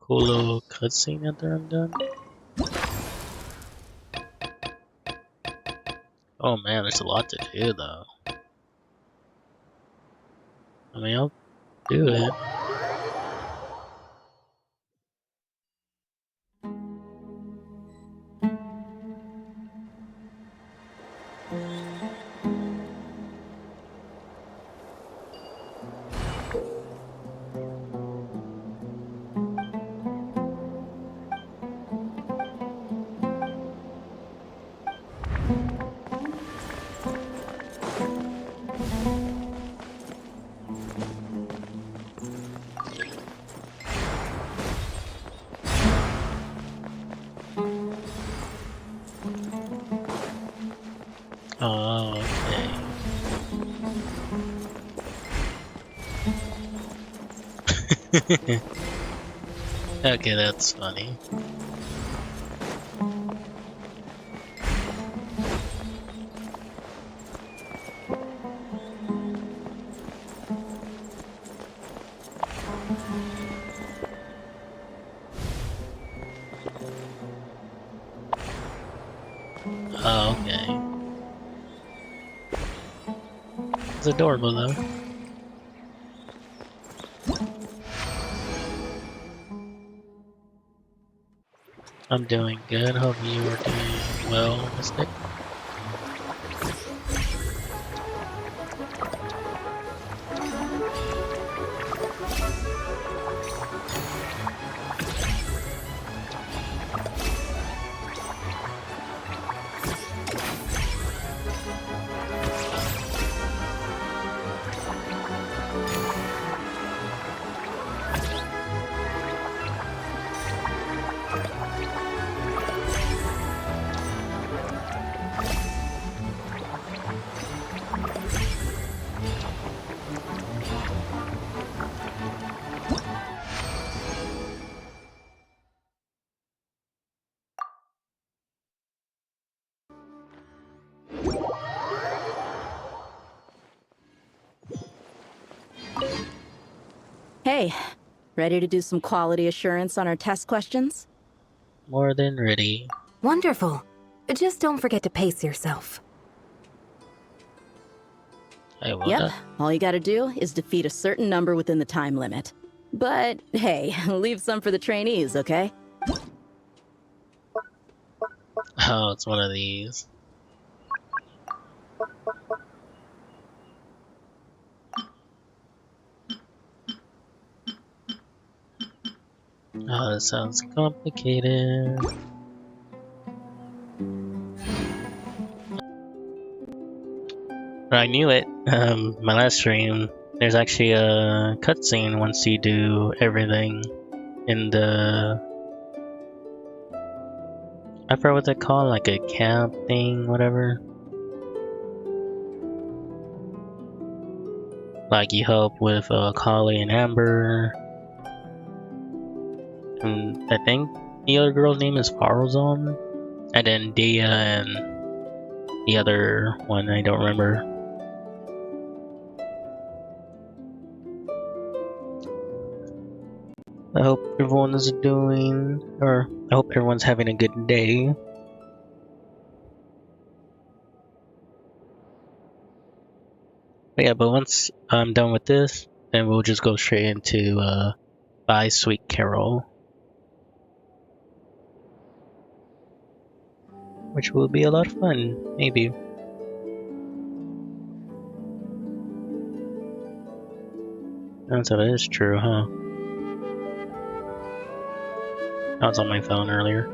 cool little cutscene after I'm done. Oh man, there's a lot to do though. I mean, I'll do it. Oh, okay. Okay, that's funny. Oh, okay. It's adorable though. I'm doing good. Hope you are doing well, Mystic. Hey, ready to do some quality assurance on our test questions? More than ready. Wonderful. Just don't forget to pace yourself. Hey, what? Yep, all you gotta do is defeat a certain number within the time limit. But hey, leave some for the trainees, okay? Oh, it's one of these. Oh, that sounds complicated. But I knew it. My last stream, there's actually a cutscene once you do everything in the... I forgot what they call, like a camp thing, whatever. Like you help with Collei and Amber. And I think the other girl's name is Farlzone. And then Dia and the other one, I don't remember. I hope everyone is doing, or I hope everyone's having a good day. But yeah, but once I'm done with this, then we'll just go straight into Bye Sweet Carol. Which will be a lot of fun, maybe. That's how it is true, huh? I was on my phone earlier.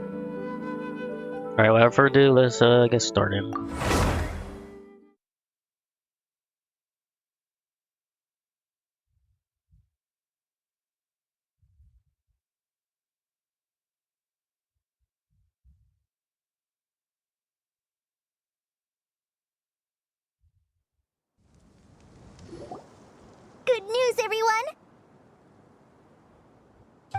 Alright, without further ado, let's get started.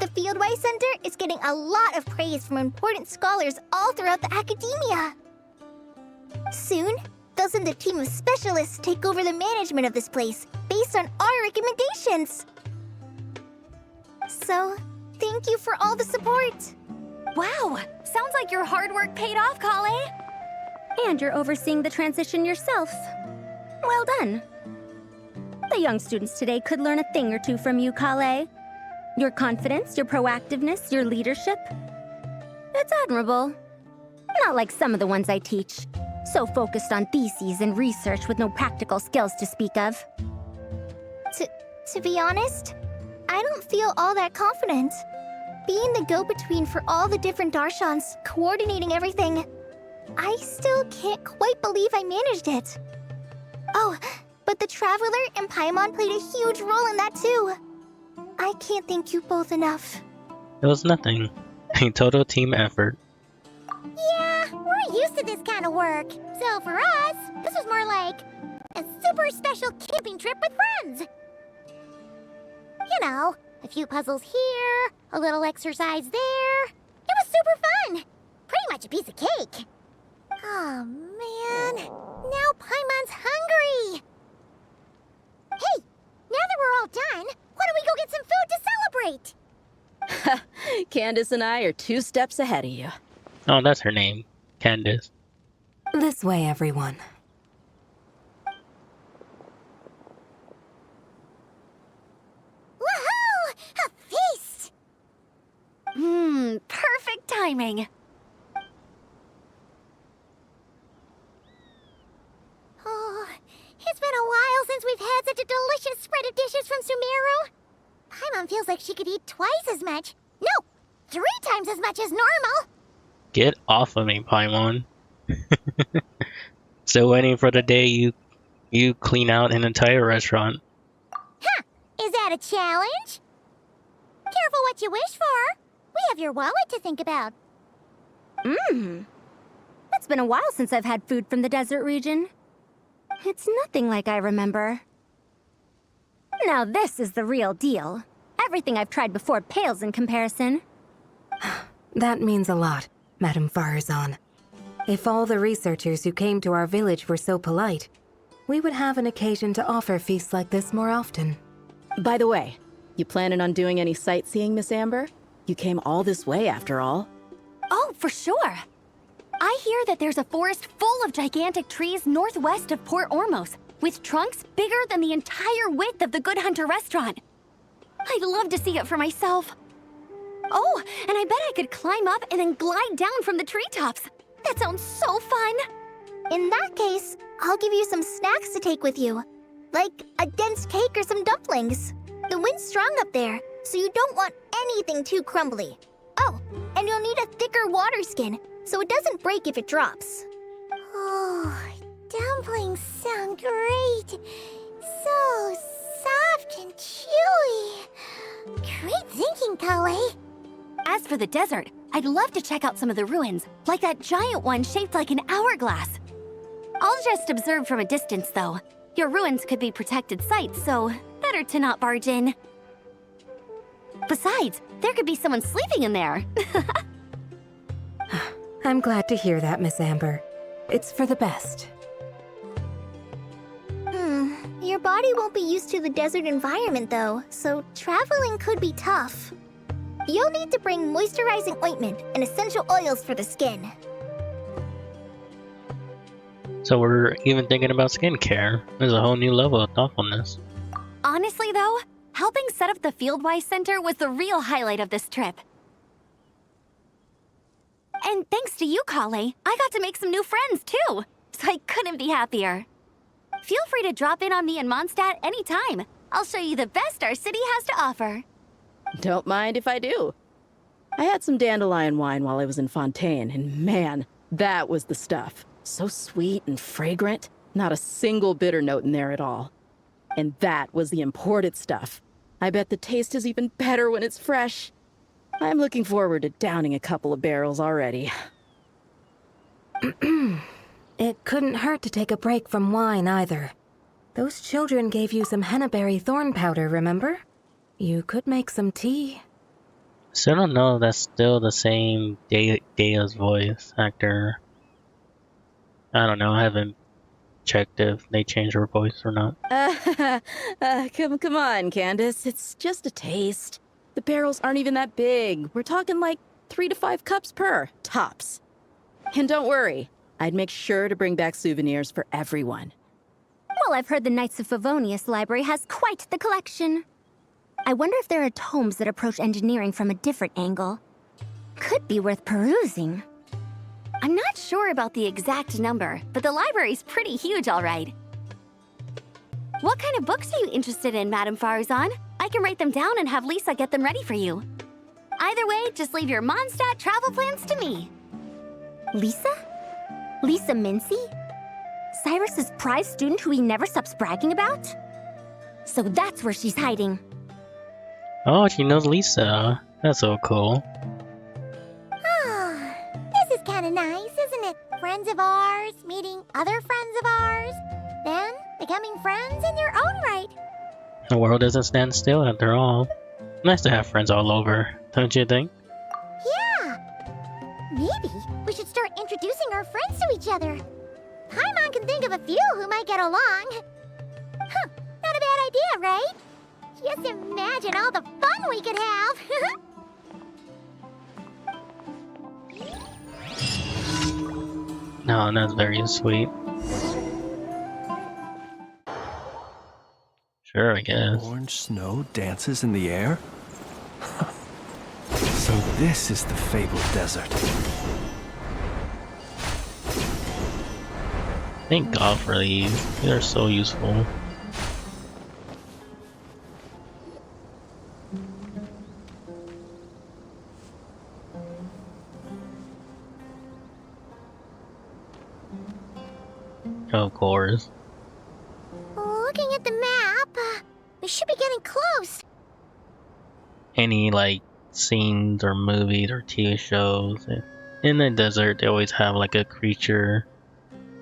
The Fieldwise Center is getting a lot of praise from important scholars all throughout the academia. Soon, they'll send a team of specialists to take over the management of this place based on our recommendations. So, thank you for all the support. Wow! Sounds like your hard work paid off, Collei. And you're overseeing the transition yourself. Well done. The young students today could learn a thing or two from you, Collei. Your confidence, your proactiveness, your leadership. It's admirable. Not like some of the ones I teach. So focused on theses and research with no practical skills to speak of. To be honest, I don't feel all that confident. Being the go-between for all the different Darshans, coordinating everything, I still can't quite believe I managed it. Oh, but the Traveler and Paimon played a huge role in that too. I can't thank you both enough. It was nothing. A total team effort. Yeah, we're used to this kind of work. So for us, this was more like a super special camping trip with friends. You know, a few puzzles here, a little exercise there. It was super fun. Pretty much a piece of cake. Oh man, now Paimon's hungry. Hey, now that we're all done, why don't we go get some food to celebrate? Candace and I are 2 steps ahead of you. Oh, that's her name. Candace. This way, everyone. Woohoo! A feast! Perfect timing. Oh, it's been a while since we've had such a delicious spread of dishes from Sumeru. Paimon feels like she could eat twice as much. No, 3 times as much as normal. Get off of me, Paimon. Still waiting for the day you clean out an entire restaurant. Huh, is that a challenge? Careful what you wish for. We have your wallet to think about. It's been a while since I've had food from the desert region. It's nothing like I remember. Now this is the real deal. Everything I've tried before pales in comparison. That means a lot, Madame Farazan. If all the researchers who came to our village were so polite, we would have an occasion to offer feasts like this more often. By the way, you planning on doing any sightseeing, Miss Amber? You came all this way after all. Oh, for sure. I hear that there's a forest full of gigantic trees northwest of Port Ormos, with trunks bigger than the entire width of the Good Hunter restaurant. I'd love to see it for myself. Oh, and I bet I could climb up and then glide down from the treetops. That sounds so fun. In that case, I'll give you some snacks to take with you. Like a dense cake or some dumplings. The wind's strong up there, so you don't want anything too crumbly. Oh, and you'll need a thicker water skin, so it doesn't break if it drops. Oh, dumplings sound great. So soft and chewy. Great thinking, Collei. As for the desert, I'd love to check out some of the ruins, like that giant one shaped like an hourglass. I'll just observe from a distance, though. Your ruins could be protected sites, so better to not barge in. Besides, there could be someone sleeping in there. I'm glad to hear that, Miss Amber. It's for the best. Your body won't be used to the desert environment, though, so traveling could be tough. You'll need to bring moisturizing ointment and essential oils for the skin. So we're even thinking about skincare. There's a whole new level of thoughtfulness. Honestly, though, helping set up the Fieldwise Center was the real highlight of this trip. And thanks to you, Collei, I got to make some new friends, too. So I couldn't be happier. Feel free to drop in on me in Mondstadt anytime. I'll show you the best our city has to offer. Don't mind if I do. I had some dandelion wine while I was in Fontaine, and man, that was the stuff. So sweet and fragrant, not a single bitter note in there at all. And that was the imported stuff. I bet the taste is even better when it's fresh. I'm looking forward to downing a couple of barrels already. It couldn't hurt to take a break from wine either. Those children gave you some hennaberry thorn powder, remember? You could make some tea. Still don't know if that's still the same Deia's voice actor. I don't know. I haven't checked if they changed her voice or not. Come on, Candace. It's just a taste. The barrels aren't even that big. We're talking like 3 to 5 cups per, tops. And don't worry, I'd make sure to bring back souvenirs for everyone. Well, I've heard the Knights of Favonius library has quite the collection. I wonder if there are tomes that approach engineering from a different angle. Could be worth perusing. I'm not sure about the exact number, but the library's pretty huge, all right. What kind of books are you interested in, Madame Faruzan? I can write them down and have Lisa get them ready for you. Either way, just leave your Mondstadt travel plans to me. Lisa? Lisa Mincy? Cyrus's prize student who he never stops bragging about? So that's where she's hiding. Oh, she knows Lisa. That's so cool. Ah, this is kind of nice, isn't it? Friends of ours meeting other friends of ours, then becoming friends in their own right. The world doesn't stand still after all. Nice to have friends all over, don't you think? Yeah. Maybe we should start introducing our friends to each other. Paimon can think of a few who might get along. Huh, not a bad idea, right? Just imagine all the fun we could have. No, that's very sweet. Sure, I guess. Orange snow dances in the air? So this is the fabled desert. Thank God for these. These are so useful. Of course. Looking at the map, we should be getting close. Any like scenes or movies or TV shows in the desert, they always have like a creature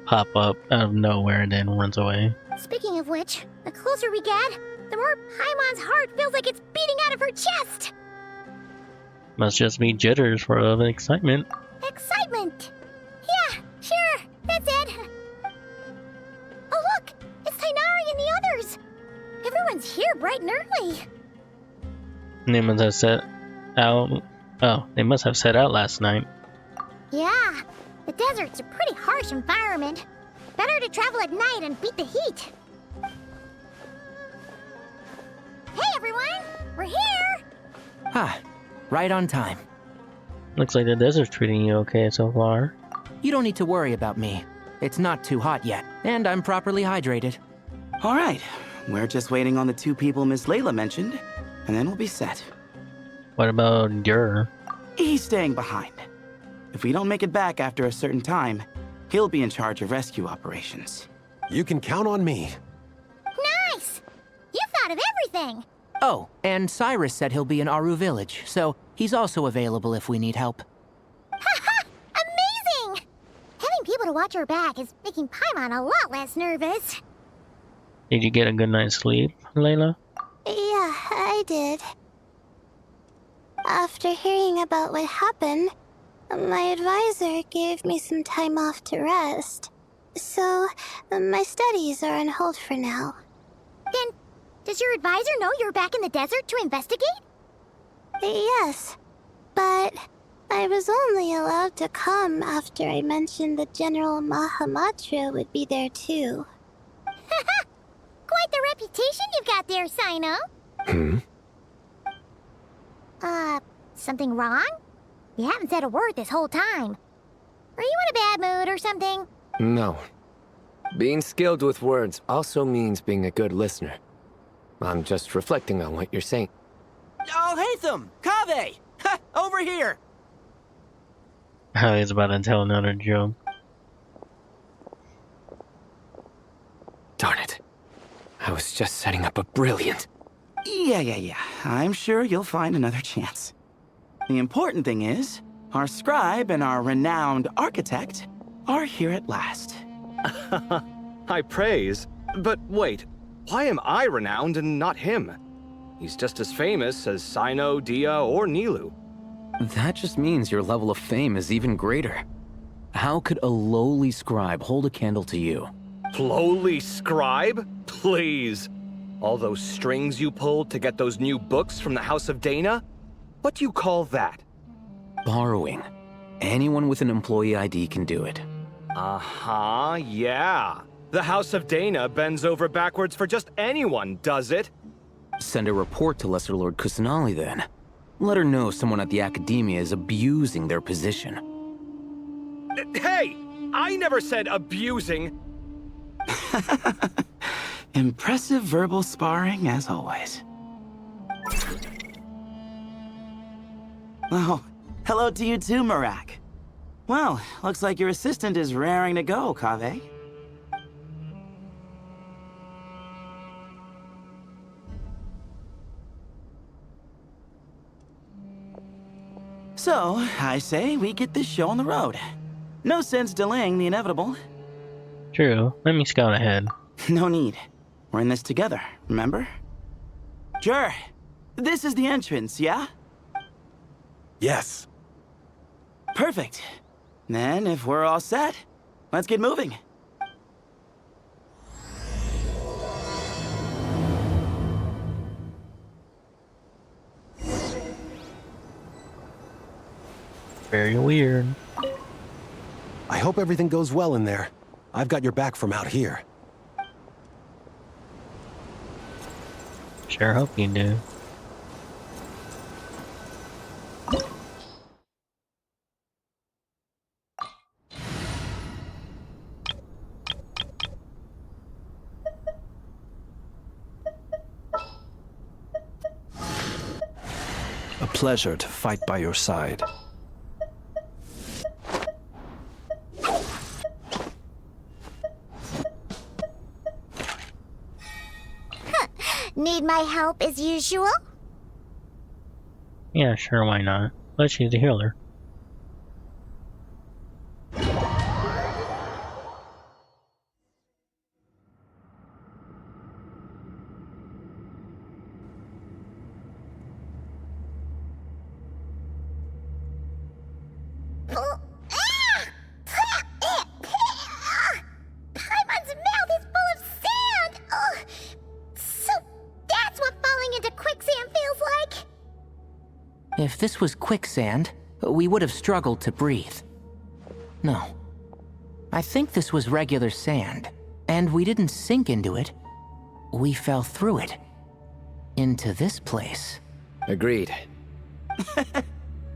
pop up out of nowhere and then runs away. Speaking of which, the closer we get, the more Paimon's heart feels like it's beating out of her chest. Must just be jitters for of excitement. Excitement. Yeah, sure, that's it. Oh look, it's Tighnari and the others. Everyone's here bright and early. They must have set out. Oh, they must have set out last night. Yeah, the desert's a pretty harsh environment. Better to travel at night and beat the heat. Hey everyone, we're here! Ah, right on time. Looks like the desert's treating you okay so far. You don't need to worry about me. It's not too hot yet, and I'm properly hydrated. All right, we're just waiting on the 2 people Miss Layla mentioned, and then we'll be set. What about Dur? He's staying behind. If we don't make it back after a certain time, he'll be in charge of rescue operations. You can count on me. Nice! You thought of everything! Oh, and Cyrus said he'll be in Aru Village, so he's also available if we need help. Haha! Amazing! Having people to watch our back is making Paimon a lot less nervous. Did you get a good night's sleep, Layla? Yeah, I did. After hearing about what happened, my advisor gave me some time off to rest. So, my studies are on hold for now. Then, does your advisor know you're back in the desert to investigate? Yes, but I was only allowed to come after I mentioned that General Mahamatra would be there too. Haha! Quite the reputation you've got there, Sino. Something wrong? You haven't said a word this whole time. Are you in a bad mood or something? No. Being skilled with words also means being a good listener. I'm just reflecting on what you're saying. Oh, Hatham! Kaveh! Ha! Over here! I was about to tell another joke. Darn it. I was just setting up a brilliant... Yeah. I'm sure you'll find another chance. The important thing is, our scribe and our renowned architect are here at last. High praise. But wait, why am I renowned and not him? He's just as famous as Sino, Dia, or Nilu. That just means your level of fame is even greater. How could a lowly scribe hold a candle to you? Lowly scribe? Please. All those strings you pulled to get those new books from the House of Dana? What do you call that? Borrowing. Anyone with an employee ID can do it. Uh-huh, yeah. The House of Dana bends over backwards for just anyone, does it? Send a report to Lesser Lord Kusanali then. Let her know someone at the Academia is abusing their position. Hey! I never said abusing! Impressive verbal sparring, as always. Oh, hello to you too, Marak. Well, looks like your assistant is raring to go, Kaveh. So, I say we get this show on the road. No sense delaying the inevitable. True. Let me scout ahead. No need. We're in this together, remember? Sure. This is the entrance, yeah? Yes. Perfect. Then, if we're all set, let's get moving. Very weird. I hope everything goes well in there. I've got your back from out here. Sure hope you do. A pleasure to fight by your side. Need my help as usual? Yeah, sure, why not? Let's use the healer. Paimon's mouth is full of sand! Ugh. So that's what falling into quicksand feels like? If this was quicksand, we would have struggled to breathe. No. I think this was regular sand, and we didn't sink into it. We fell through it. Into this place. Agreed.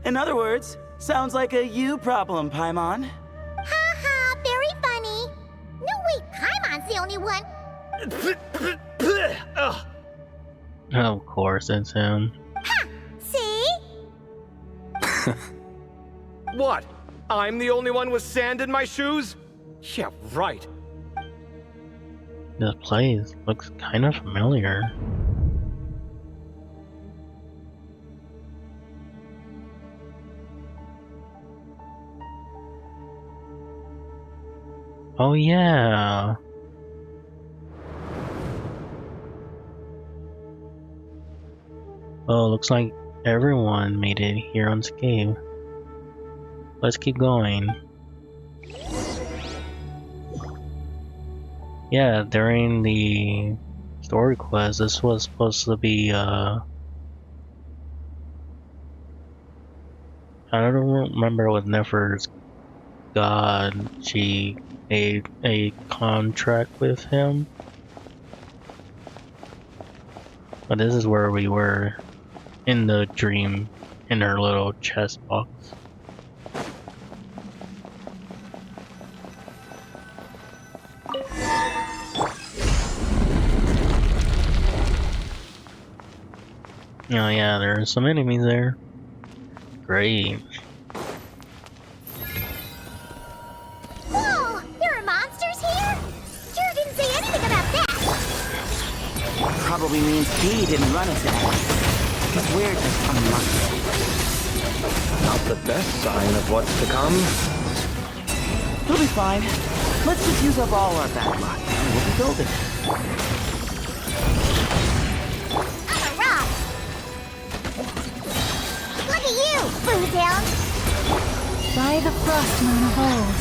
In other words, sounds like a you problem, Paimon. Ha ha, very funny. No, wait, Paimon's the only one. Of course, it's him. Ha! See? What? I'm the only one with sand in my shoes? Yeah, right. This place looks kind of familiar. Oh yeah. Oh, looks like everyone made it here unscathed. Let's keep going. Yeah, during the story quest, this was supposed to be, I don't remember what Nefer's god, she made a contract with him. But this is where we were in the dream, in her little chest box. Oh yeah, there are some enemies there. Great. Whoa! There are monsters here? Jared didn't say anything about that. Probably means he didn't run into that. But we're just unlucky. Not the best sign of what's to come. We'll be fine. Let's just use up all our bad luck, and we'll be building. I'm a rock. Look at you, Foodhound! By the frost moon of old,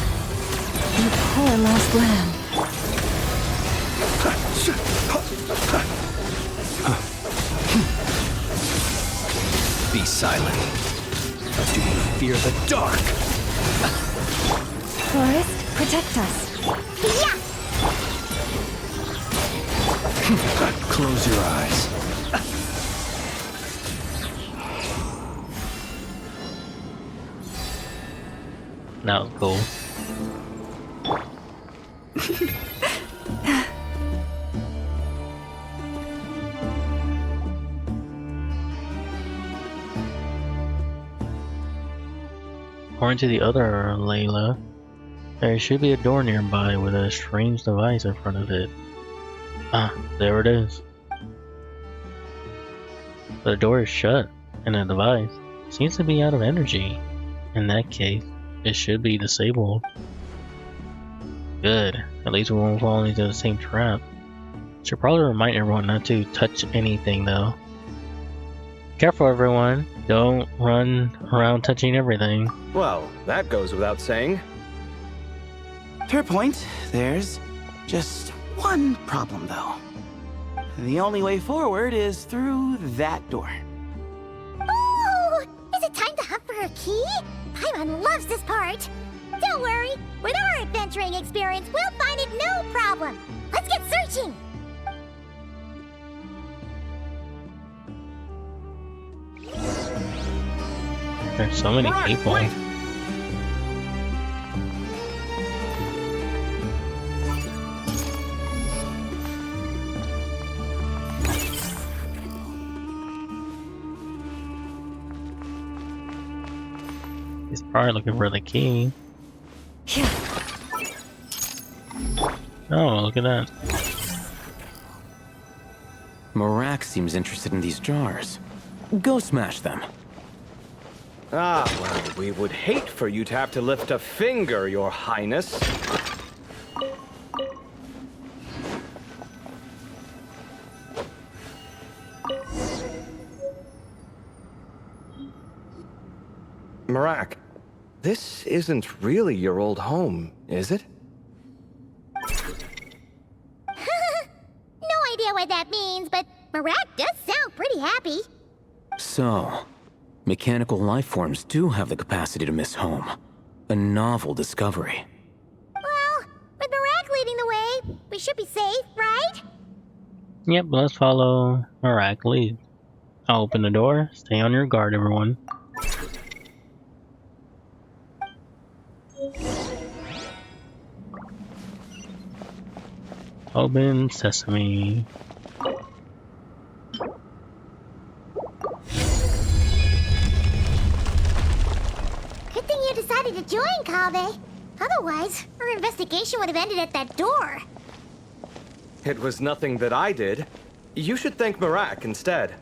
you poor lost lamb. Be silent. Do you fear the dark? Forest, protect us. Yeah! Close your eyes. That was cool. According to the other Layla, there should be a door nearby with a strange device in front of it. Ah, there it is. The door is shut, and the device seems to be out of energy. In that case, it should be disabled. Good. At least we won't fall into the same trap. Should probably remind everyone not to touch anything though. Careful everyone. Don't run around touching everything. Well, that goes without saying. Fair point. There's just one problem, though. The only way forward is through that door. Ooh! Is it time to hunt for a key? Paimon loves this part! Don't worry, with our adventuring experience, we'll find it no problem! Let's get searching! There's so many people. Wait. He's probably looking for the key. Oh, look at that. Marak seems interested in these jars. Go smash them. Ah, well, we would hate for you to have to lift a finger, Your Highness. Marak, this isn't really your old home, is it? No idea what that means, but Marak does sound pretty happy. So, mechanical life forms do have the capacity to miss home. A novel discovery. Well, with Marak leading the way, we should be safe, right? Yep, let's follow Marak lead. I'll open the door. Stay on your guard, everyone. Open sesame. Good thing you decided to join, Collei. Otherwise, our investigation would have ended at that door. It was nothing that I did. You should thank Marak instead.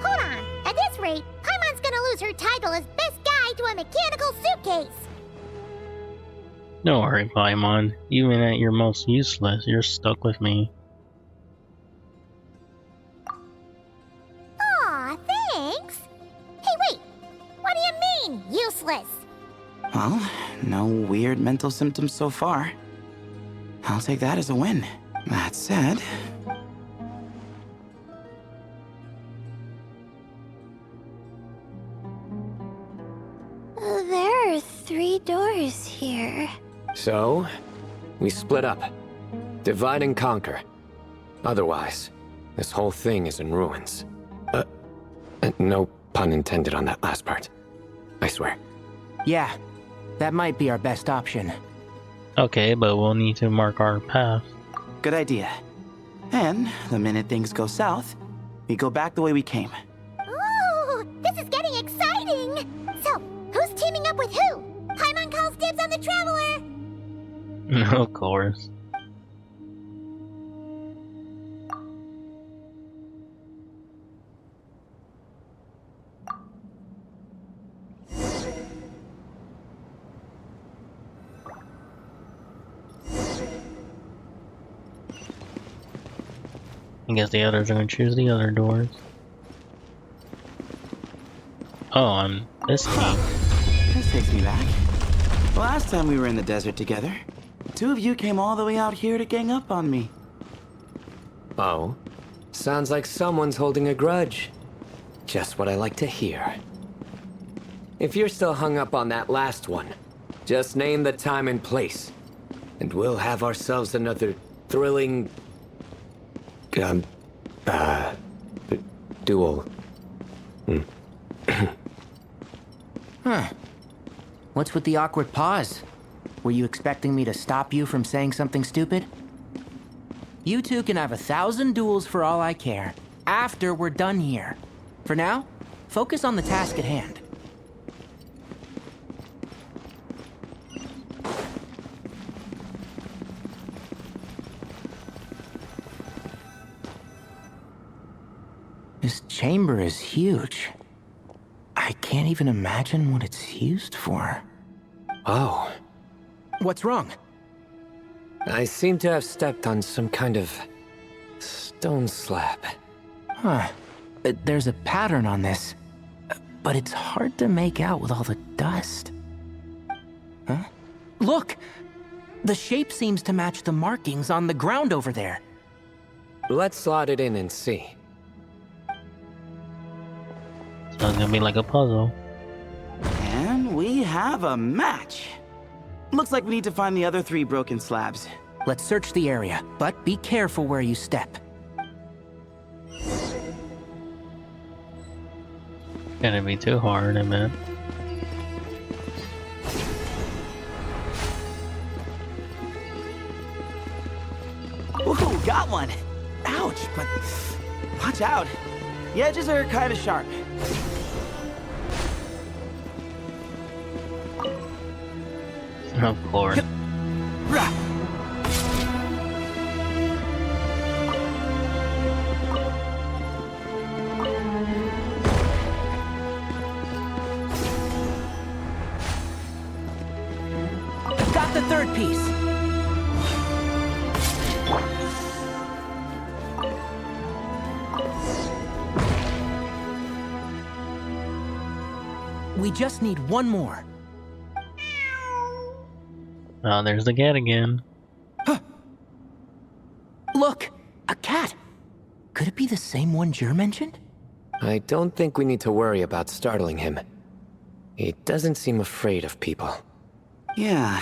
Hold on. At this rate, Paimon's gonna lose her title as best guy to a mechanical suitcase. Don't worry, Paimon. Even at your most useless, you're stuck with me. Aw, thanks. Hey, wait. What do you mean, useless? Well, no weird mental symptoms so far. I'll take that as a win. That said... There are 3 doors here. So, we split up. Divide and conquer. Otherwise, this whole thing is in ruins. No pun intended on that last part. I swear. Yeah, that might be our best option. Okay, but we'll need to mark our path. Good idea. And the minute things go south, we go back the way we came. Ooh, this is getting exciting! So, who's teaming up with who? Paimon calls dibs on the Traveler! Of course. I guess the others are gonna choose the other doors. Oh, I'm this team. This takes me back. Last time we were in the desert together, the two of you came all the way out here to gang up on me. Oh? Sounds like someone's holding a grudge. Just what I like to hear. If you're still hung up on that last one, just name the time and place, and we'll have ourselves another thrilling... duel. Huh. What's with the awkward pause? Were you expecting me to stop you from saying something stupid? You two can have 1,000 duels for all I care, after we're done here. For now, focus on the task at hand. This chamber is huge. I can't even imagine what it's used for. Oh. What's wrong? I seem to have stepped on some kind of stone slab. Huh. There's a pattern on this, but it's hard to make out with all the dust. Huh? Look! The shape seems to match the markings on the ground over there. Let's slot it in and see. So it's gonna be like a puzzle. And we have a match. Looks like we need to find the other 3 broken slabs. Let's search the area, but be careful where you step. Gonna be too hard, I bet. Ooh, got one! Ouch, but watch out. The edges are kind of sharp. Of course. Got the 3rd piece. We just need one more. Oh, there's the cat again. Look! A cat! Could it be the same one Jur mentioned? I don't think we need to worry about startling him. He doesn't seem afraid of people. Yeah.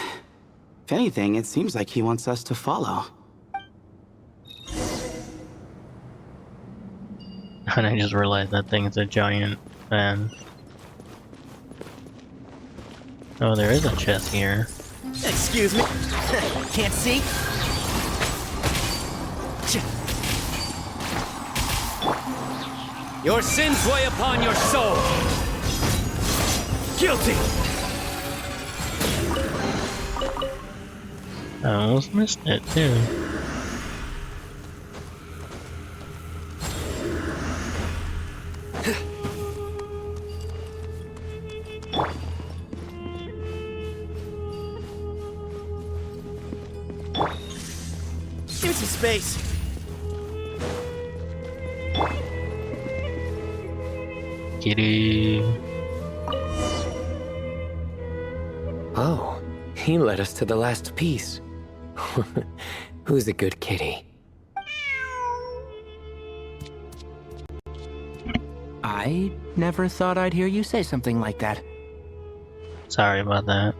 If anything, it seems like he wants us to follow. And I just realized that thing's a giant fan. Oh, there is a chest here. Excuse me? Can't see? Your sins weigh upon your soul. Guilty. I almost missed it too. Give me some space. Kitty. Oh, he led us to the last piece. Who's a good kitty? I never thought I'd hear you say something like that. Sorry about that.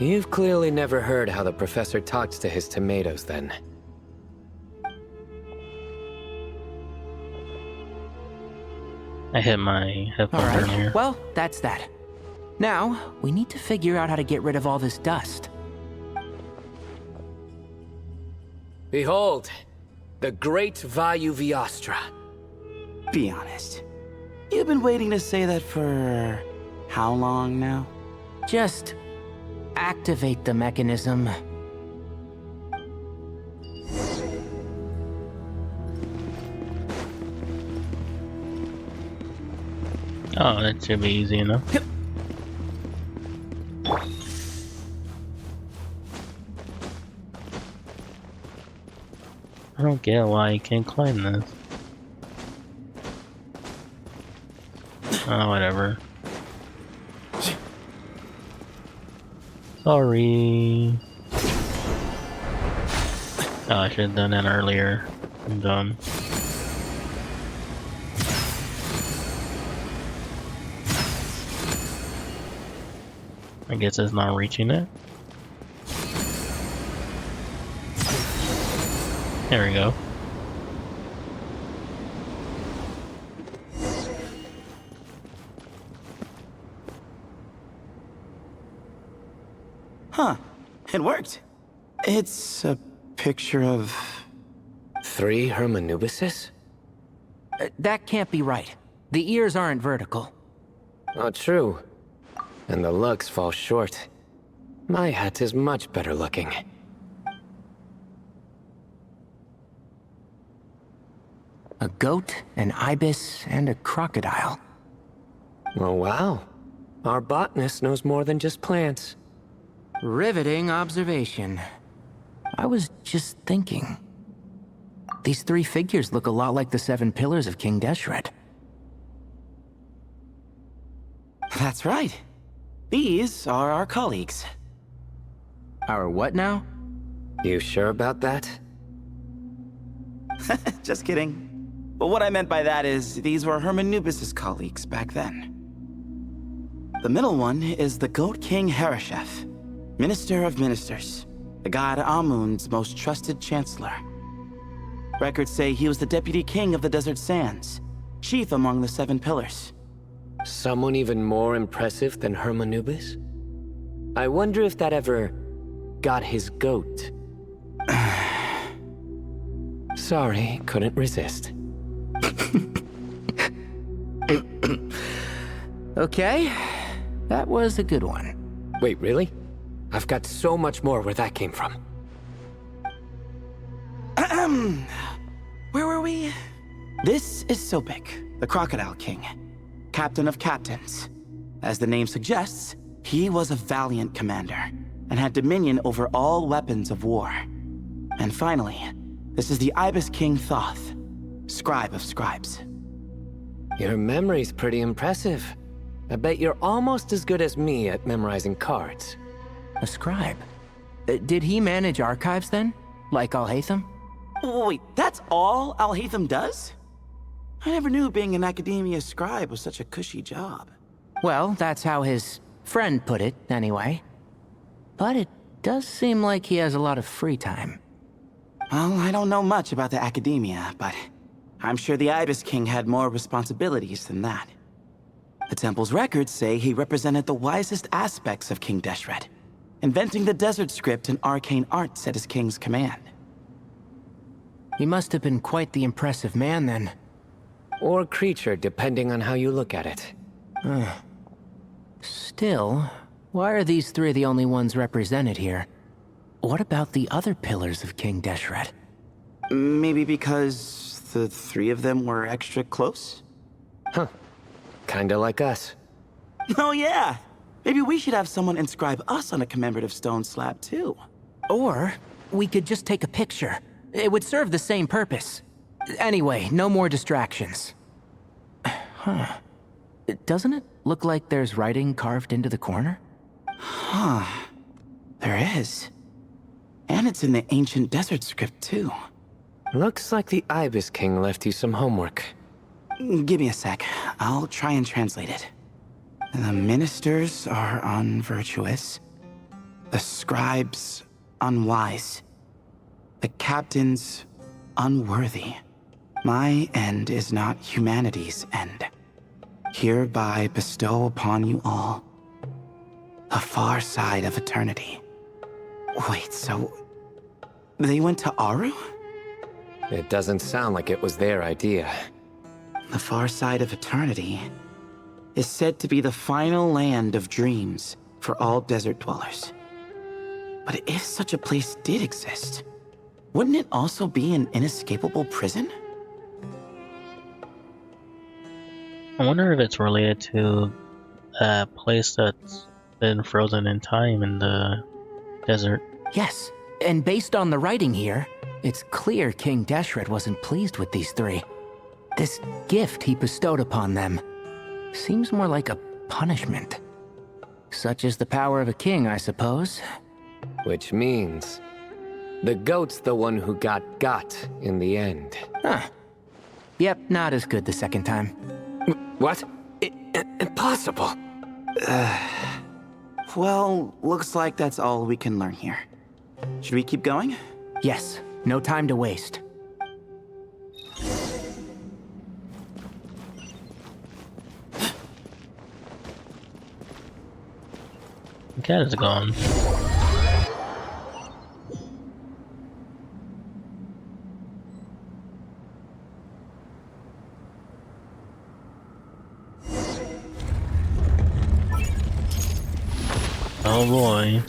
You've clearly never heard how the professor talks to his tomatoes, then. I hit my headphones All right, earlier. well, that's that. Now, we need to figure out how to get rid of all this dust. Behold, the great Vayu Viastra. Be honest. You've been waiting to say that for how long now? Just activate the mechanism. Oh, that should be easy enough. I don't get why you can't climb this. Oh, whatever. Sorry. Oh, I should have done that earlier. I'm done. I guess it's not reaching it. There we go. Huh. It worked. It's a picture of... 3 Hermanubises? That can't be right. The ears aren't vertical. Oh, true. And the lugs fall short. My hat is much better looking. A goat, an ibis, and a crocodile. Oh, wow. Our botanist knows more than just plants. Riveting observation. I was just thinking. These 3 figures look a lot like the 7 pillars of King Deshret. That's right. These are our colleagues. Our what now? You sure about that? Just kidding. But what I meant by that is, these were Hermanubis' colleagues back then. The middle one is the Goat King Hereshef, Minister of Ministers, the god Amun's most trusted chancellor. Records say he was the deputy king of the Desert Sands, chief among the 7 pillars. Someone even more impressive than Hermanubis? I wonder if that ever got his goat. Sorry, couldn't resist. Okay, that was a good one. Wait, really? I've got so much more where that came from. Where were we? This is Sopik, the Crocodile King, captain of captains. As the name suggests, he was a valiant commander and had dominion over all weapons of war. And finally, this is the Ibis King Thoth, scribe of scribes. Your memory's pretty impressive. I bet you're almost as good as me at memorizing cards. A scribe? Did he manage archives then? Like Alhaitham? Wait, that's all Alhaitham does? I never knew being an academia scribe was such a cushy job. Well, that's how his friend put it, anyway. But it does seem like he has a lot of free time. Well, I don't know much about the academia, but I'm sure the Ibis King had more responsibilities than that. The temple's records say he represented the wisest aspects of King Deshret, inventing the desert script and arcane arts at his king's command. He must have been quite the impressive man, then. Or creature, depending on how you look at it. Still, why are these 3 the only ones represented here? What about the other pillars of King Deshret? Maybe because the 3 of them were extra close? Huh. Kinda like us. Oh yeah! Maybe we should have someone inscribe us on a commemorative stone slab, too. Or we could just take a picture. It would serve the same purpose. Anyway, no more distractions. Huh. Doesn't it look like there's writing carved into the corner? Huh. There is. And it's in the ancient desert script, too. Looks like the Ibis King left you some homework. Give me a sec. I'll try and translate it. The ministers are unvirtuous. The scribes unwise. The captains unworthy. My end is not humanity's end. Hereby bestow upon you all a far side of eternity. Wait, so they went to Aru? It doesn't sound like it was their idea. The far side of eternity is said to be the final land of dreams for all desert dwellers. But if such a place did exist, wouldn't it also be an inescapable prison? I wonder if it's related to a place that's been frozen in time in the desert. Yes, and based on the writing here, it's clear King Deshret wasn't pleased with these 3. This gift he bestowed upon them. Seems more like a punishment. Such is the power of a king, I suppose. Which means the goat's the one who got in the end. Huh. Yep, not as good the second time. What? Impossible. Well, looks like that's all we can learn here. Should we keep going? Yes, no time to waste. The cat is gone. Oh boy.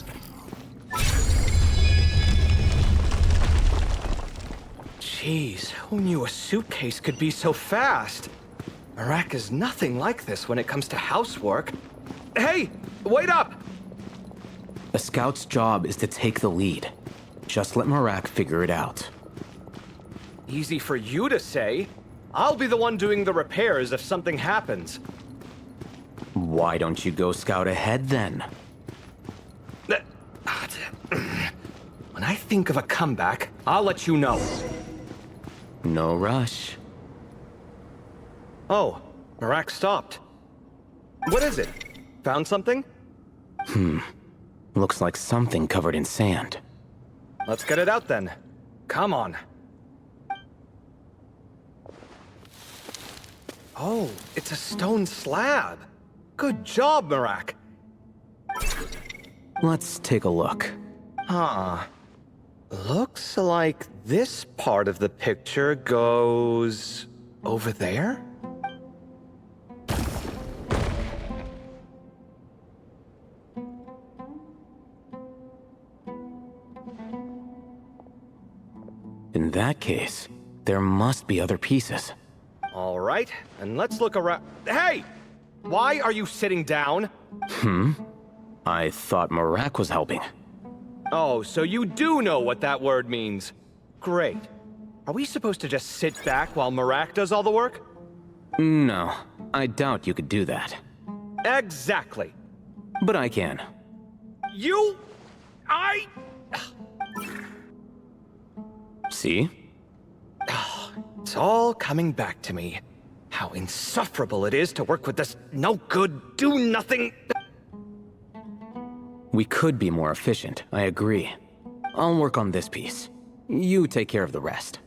Jeez, who knew a suitcase could be so fast? Marak is nothing like this when it comes to housework. Hey, wait up! A scout's job is to take the lead. Just let Marak figure it out. Easy for you to say. I'll be the one doing the repairs if something happens. Why don't you go scout ahead then? When I think of a comeback, I'll let you know. No rush. Oh, Marak stopped. What is it? Found something? Looks like something covered in sand. Let's get it out then. Come on. Oh, it's a stone slab. Good job, Marak. Let's take a look. Huh. Looks like this part of the picture goes over there? In that case, there must be other pieces. All right, and let's look around. Hey! Why are you sitting down? I thought Marak was helping. Oh, so you do know what that word means. Great. Are we supposed to just sit back while Marak does all the work? No, I doubt you could do that. Exactly. But I can. See? It's all coming back to me. How insufferable it is to work with this no-good, do-nothing... We could be more efficient, I agree. I'll work on this piece. You take care of the rest.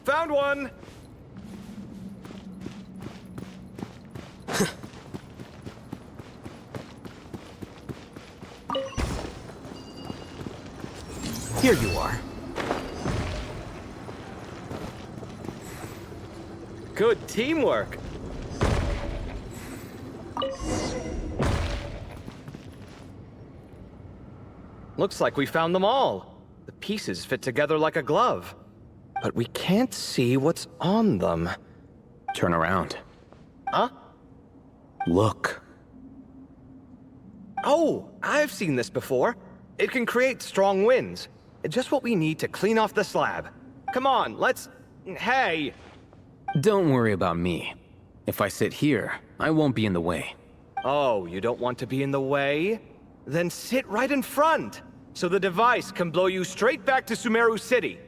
Found one! Here you are. Good teamwork. Looks like we found them all. The pieces fit together like a glove. But we can't see what's on them. Turn around. Huh? Look. Oh, I've seen this before. It can create strong winds. Just what we need to clean off the slab. Come on, let's... Hey! Don't worry about me. If I sit here, I won't be in the way. Oh, you don't want to be in the way? Then sit right in front, so the device can blow you straight back to Sumeru City.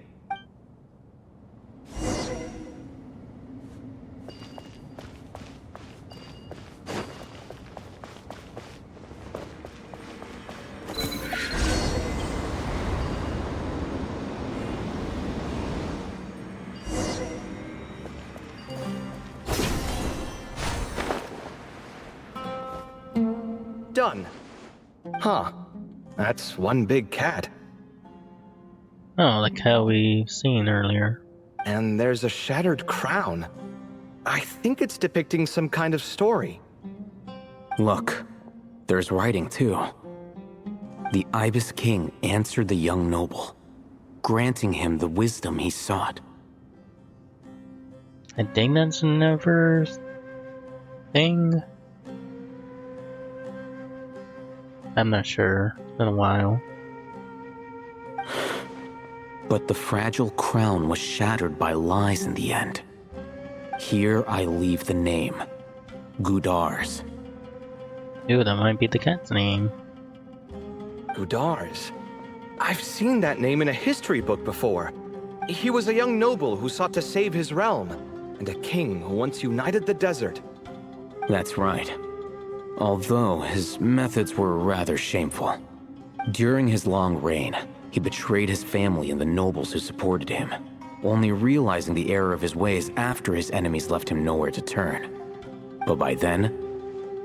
Done. Huh. That's one big cat. Oh, like how we seen earlier. And there's a shattered crown. I think it's depicting some kind of story. Look, there's writing too. The Ibis King answered the young noble, granting him the wisdom he sought. I think that's another thing. I'm not sure. It's been a while. But the fragile crown was shattered by lies in the end. Here I leave the name. Gudars. Ooh, that might be the cat's name. Gudars. I've seen that name in a history book before. He was a young noble who sought to save his realm, and a king who once united the desert. That's right. Although his methods were rather shameful. During his long reign, he betrayed his family and the nobles who supported him, only realizing the error of his ways after his enemies left him nowhere to turn. But by then,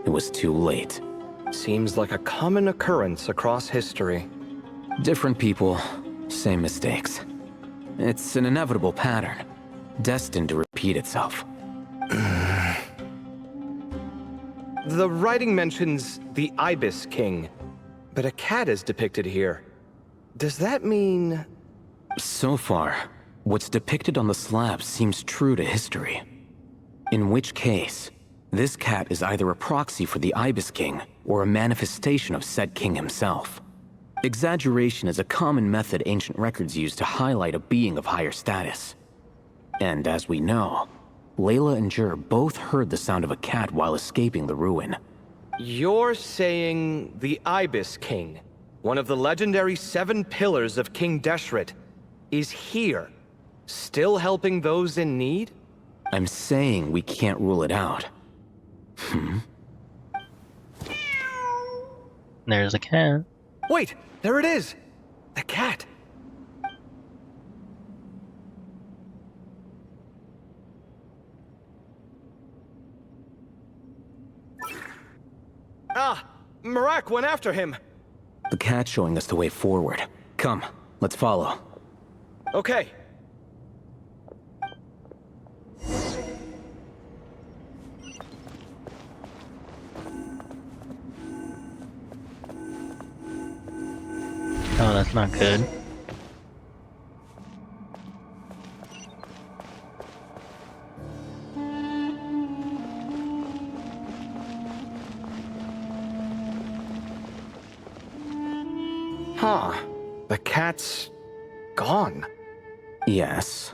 it was too late. Seems like a common occurrence across history. Different people, same mistakes. It's an inevitable pattern, destined to repeat itself. The writing mentions the Ibis King, but a cat is depicted here. Does that mean... So far, what's depicted on the slab seems true to history. In which case, this cat is either a proxy for the Ibis King or a manifestation of said king himself. Exaggeration is a common method ancient records use to highlight a being of higher status. And as we know, Layla and Jur both heard the sound of a cat while escaping the ruin. You're saying the Ibis King, one of the legendary 7 pillars of King Deshret, is here, still helping those in need? I'm saying we can't rule it out. There's a cat. Wait, there it is! The cat! Ah! Marak went after him! The cat's showing us the way forward. Come, let's follow. Okay. Oh, that's not good. Huh. The cat's... gone. Yes,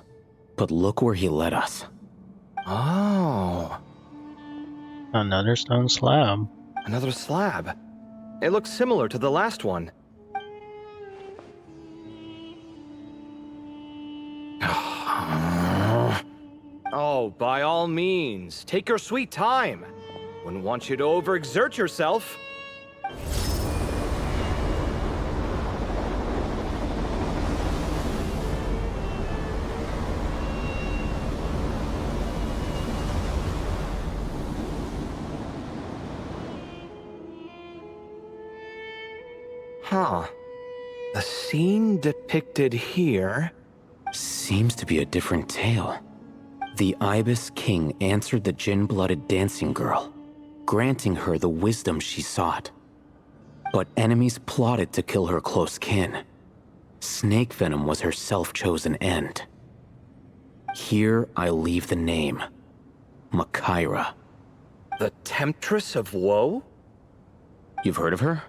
but look where he led us. Oh. Another stone slab. Another slab. It looks similar to the last one. Oh, by all means, take your sweet time. Wouldn't want you to overexert yourself. Huh. The scene depicted here... Seems to be a different tale. The Ibis King answered the Jinn-blooded dancing girl, granting her the wisdom she sought. But enemies plotted to kill her close kin. Snake venom was her self-chosen end. Here I leave the name. Makaira. The Temptress of Woe? You've heard of her?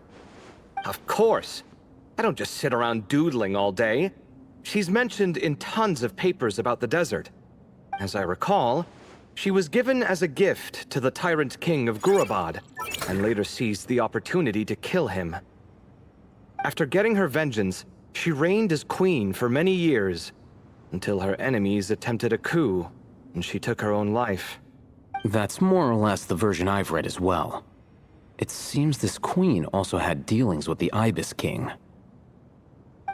Of course. I don't just sit around doodling all day. She's mentioned in tons of papers about the desert. As I recall, she was given as a gift to the tyrant king of Gurabad, and later seized the opportunity to kill him. After getting her vengeance, she reigned as queen for many years, until her enemies attempted a coup, and she took her own life. That's more or less the version I've read as well. It seems this queen also had dealings with the Ibis King.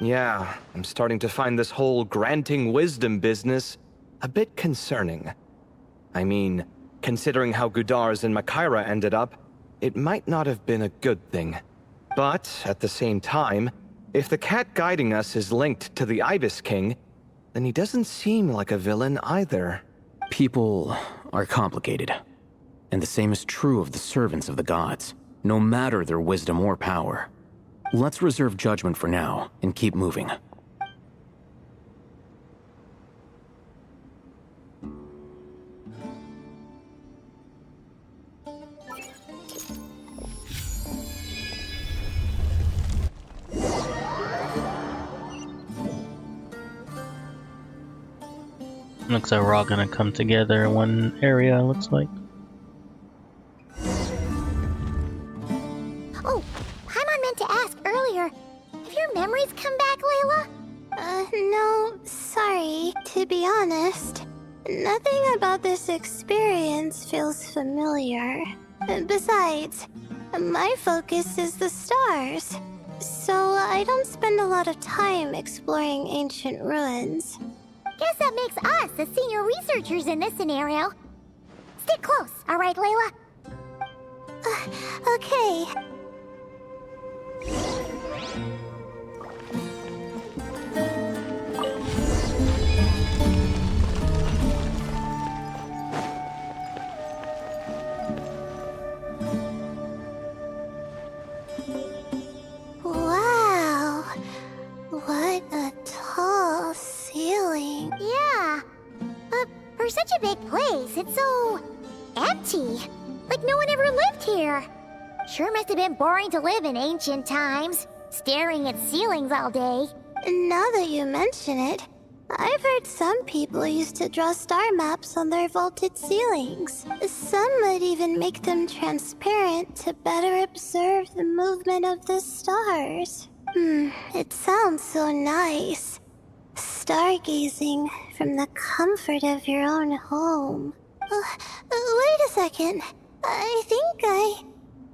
Yeah, I'm starting to find this whole granting wisdom business a bit concerning. I mean, considering how Gudars and Makaira ended up, it might not have been a good thing. But, at the same time, if the cat guiding us is linked to the Ibis King, then he doesn't seem like a villain either. People are complicated. And the same is true of the servants of the gods, no matter their wisdom or power. Let's reserve judgment for now, and keep moving. Looks like we're all gonna come together in one area, looks like. Oh, Paimon meant to ask earlier. Have your memories come back, Layla? No, sorry. To be honest, nothing about this experience feels familiar. Besides, my focus is the stars, so I don't spend a lot of time exploring ancient ruins. Guess that makes us the senior researchers in this scenario. Stick close, all right, Layla? Okay. Wow. What a tall ceiling. Yeah. But for such a big place, it's so empty. Like no one ever lived here. Sure must have been boring to live in ancient times, staring at ceilings all day. Now that you mention it, I've heard some people used to draw star maps on their vaulted ceilings. Some might even make them transparent to better observe the movement of the stars. It sounds so nice. Stargazing from the comfort of your own home. Wait a second. I think I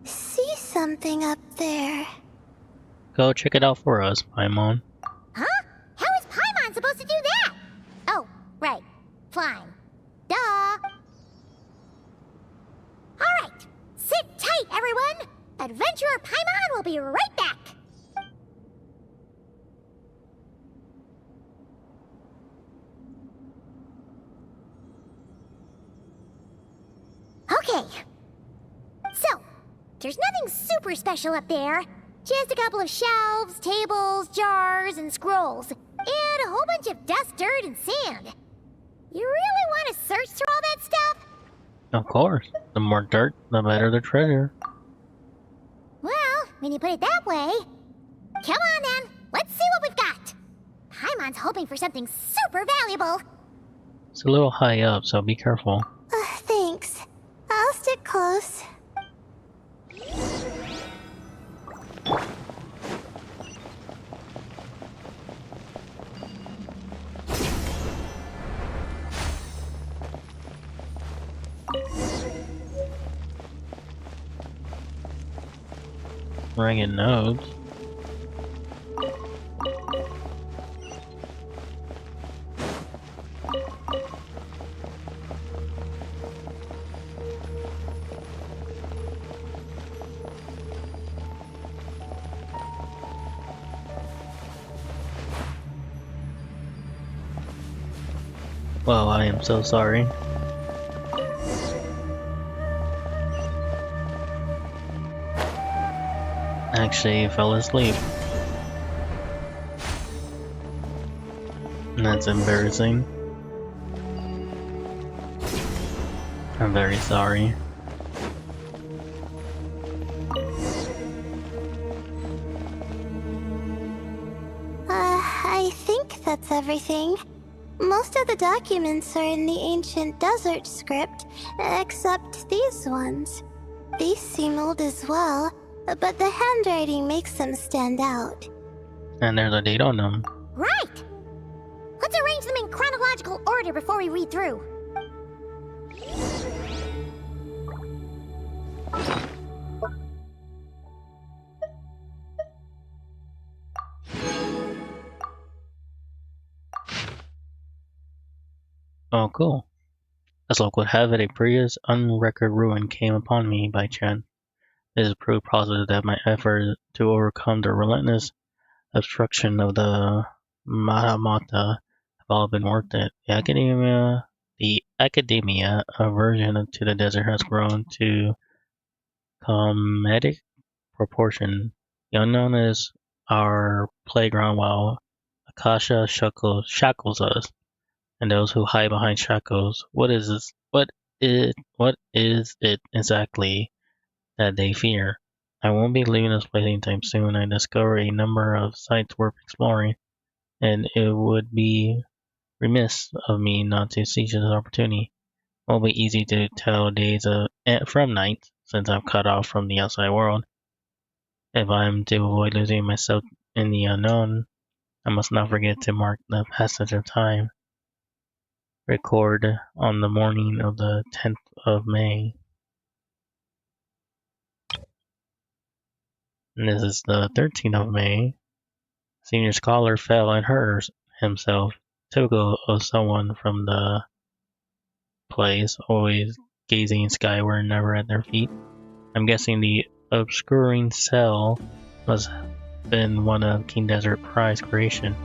see something up there. Go check it out for us, Paimon. Huh? How is Paimon supposed to do that? Oh, right. Flying. Duh. Alright. Sit tight, everyone. Adventurer Paimon will be right back. Okay. So, there's nothing super special up there. Just a couple of shelves, tables, jars, and scrolls. And a whole bunch of dust, dirt, and sand. You really want to search through all that stuff? Of course. The more dirt, the better the treasure. Well, when you put it that way... Come on then, let's see what we've got. Paimon's hoping for something super valuable. It's a little high up, so be careful. Thanks. I'll stick close. Ragged nodes. Well, I am so sorry. Actually, fell asleep. That's embarrassing. I'm very sorry. I think that's everything. Most of the documents are in the ancient desert script, except these ones. These seem old as well, but the handwriting makes them stand out. And there's a date on them. Right! Let's arrange them in chronological order before we read through. Oh, cool. As luck would have it, a previous unrecord ruin came upon me by chance. It is proof positive that my effort to overcome the relentless obstruction of the Mahamata have all been worth it. The academia aversion to the desert has grown to comedic proportion. The unknown is our playground while Akasha shackles us, and those who hide behind shackles. What is this? What is it exactly? that they fear. I won't be leaving this place anytime soon. I discovered a number of sites worth exploring, and it would be remiss of me not to seize this opportunity. It won't be easy to tell days from nights, since I'm cut off from the outside world. If I am to avoid losing myself in the unknown, I must not forget to mark the passage of time. Record on the morning of the 10th of May. And this is the 13th of May. Senior scholar fell and hurt himself, typical of someone from the place, always gazing skyward, never at their feet. I'm guessing the obscuring cell must have been one of King Desert Pride's creation,